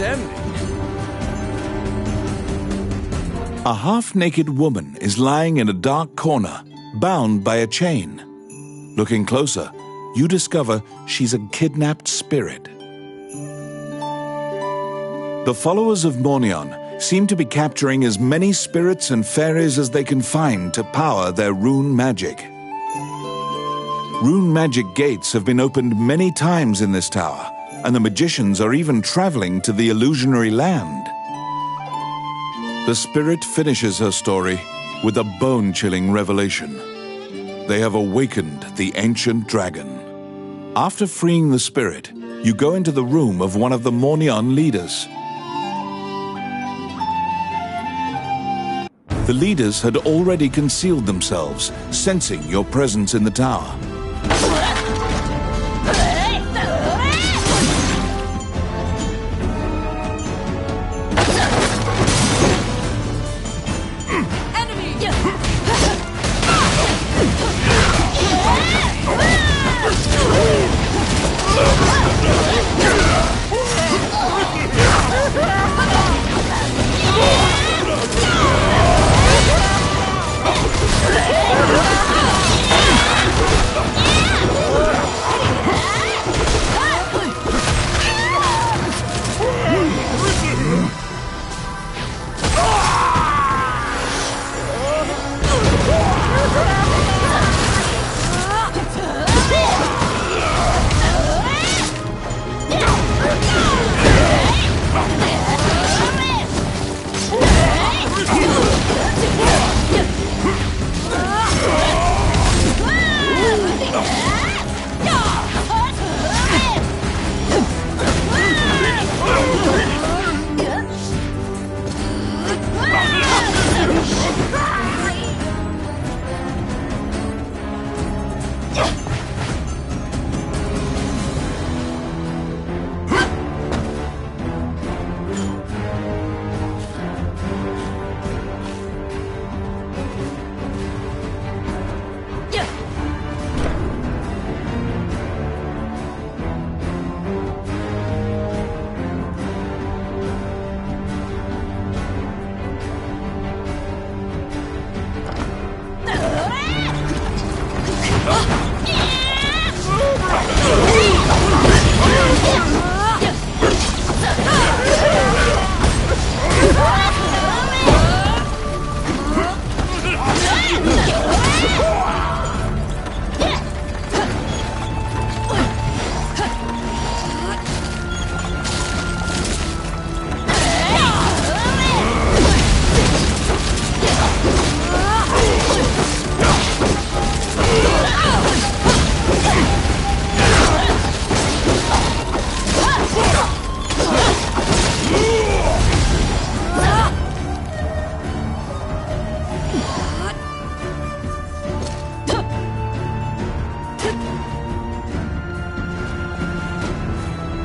Astounding. A half-naked woman is lying in a dark corner, bound by a chain. Looking closer, you discover she's a kidnapped spirit. The followers of Mornion seem to be capturing as many spirits and fairies as they can find to power their rune magic. Rune magic gates have been opened many times in this tower, and the magicians are even traveling to the illusionary land. The spirit finishes her story with a bone-chilling revelation. They have awakened the ancient dragon. After freeing the spirit, you go into the room of one of the Mornion leaders. The leaders had already concealed themselves, sensing your presence in the tower.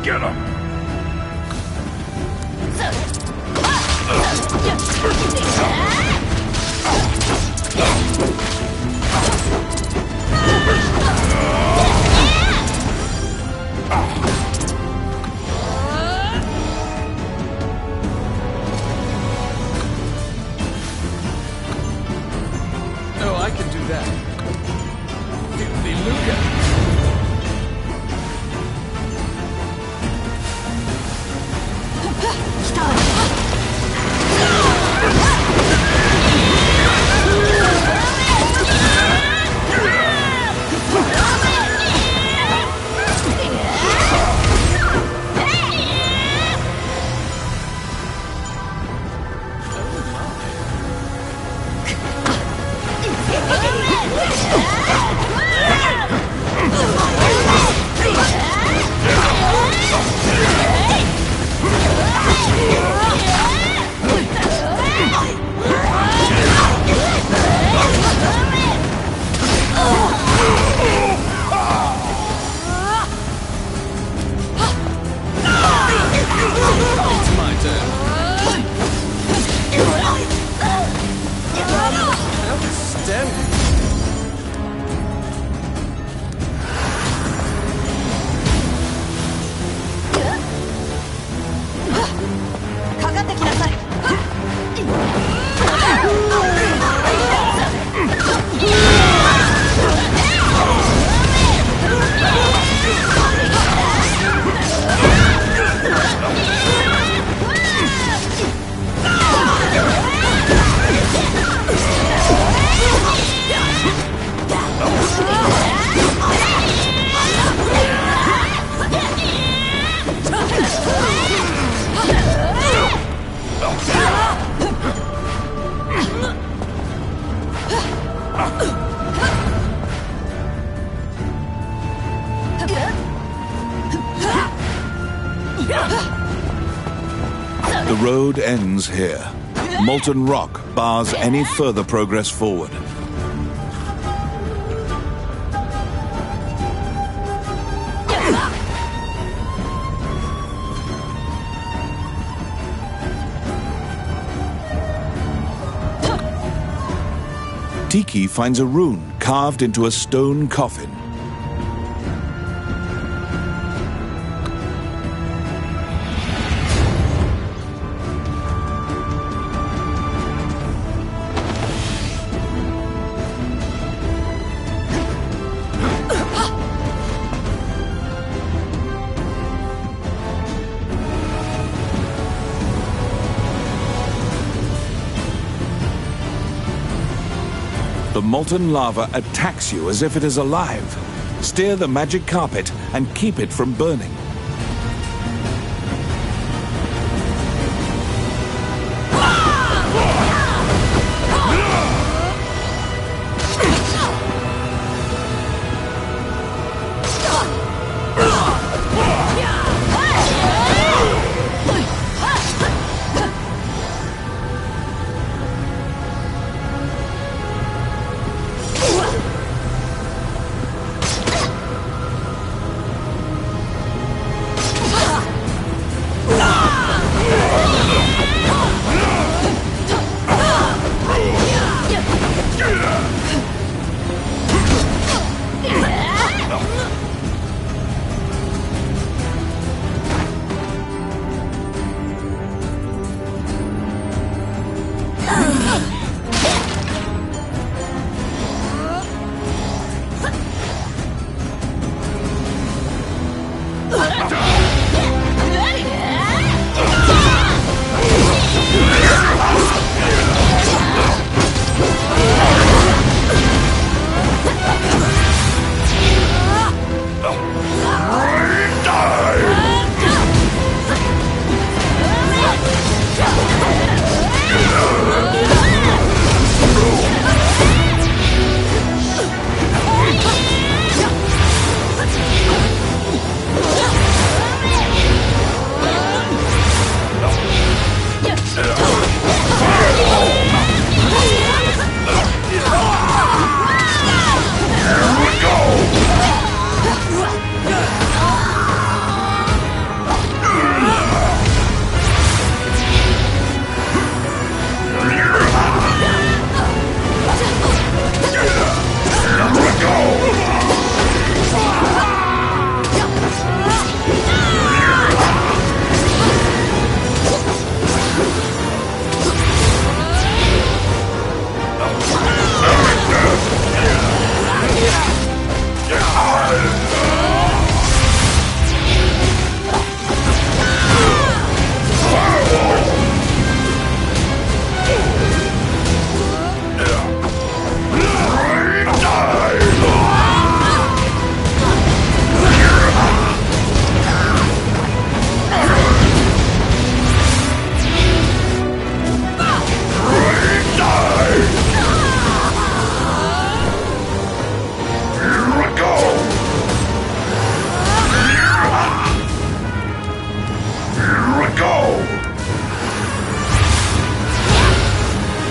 Get him! Oh, I can do that. The luigiix. It's my turn. Outstanding. The road ends here. Molten rock bars any further progress forward. Tiki finds a rune carved into a stone coffin. The molten lava attacks you as if it is alive. Steer the magic carpet and keep it from burning.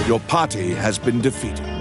Your party has been defeated.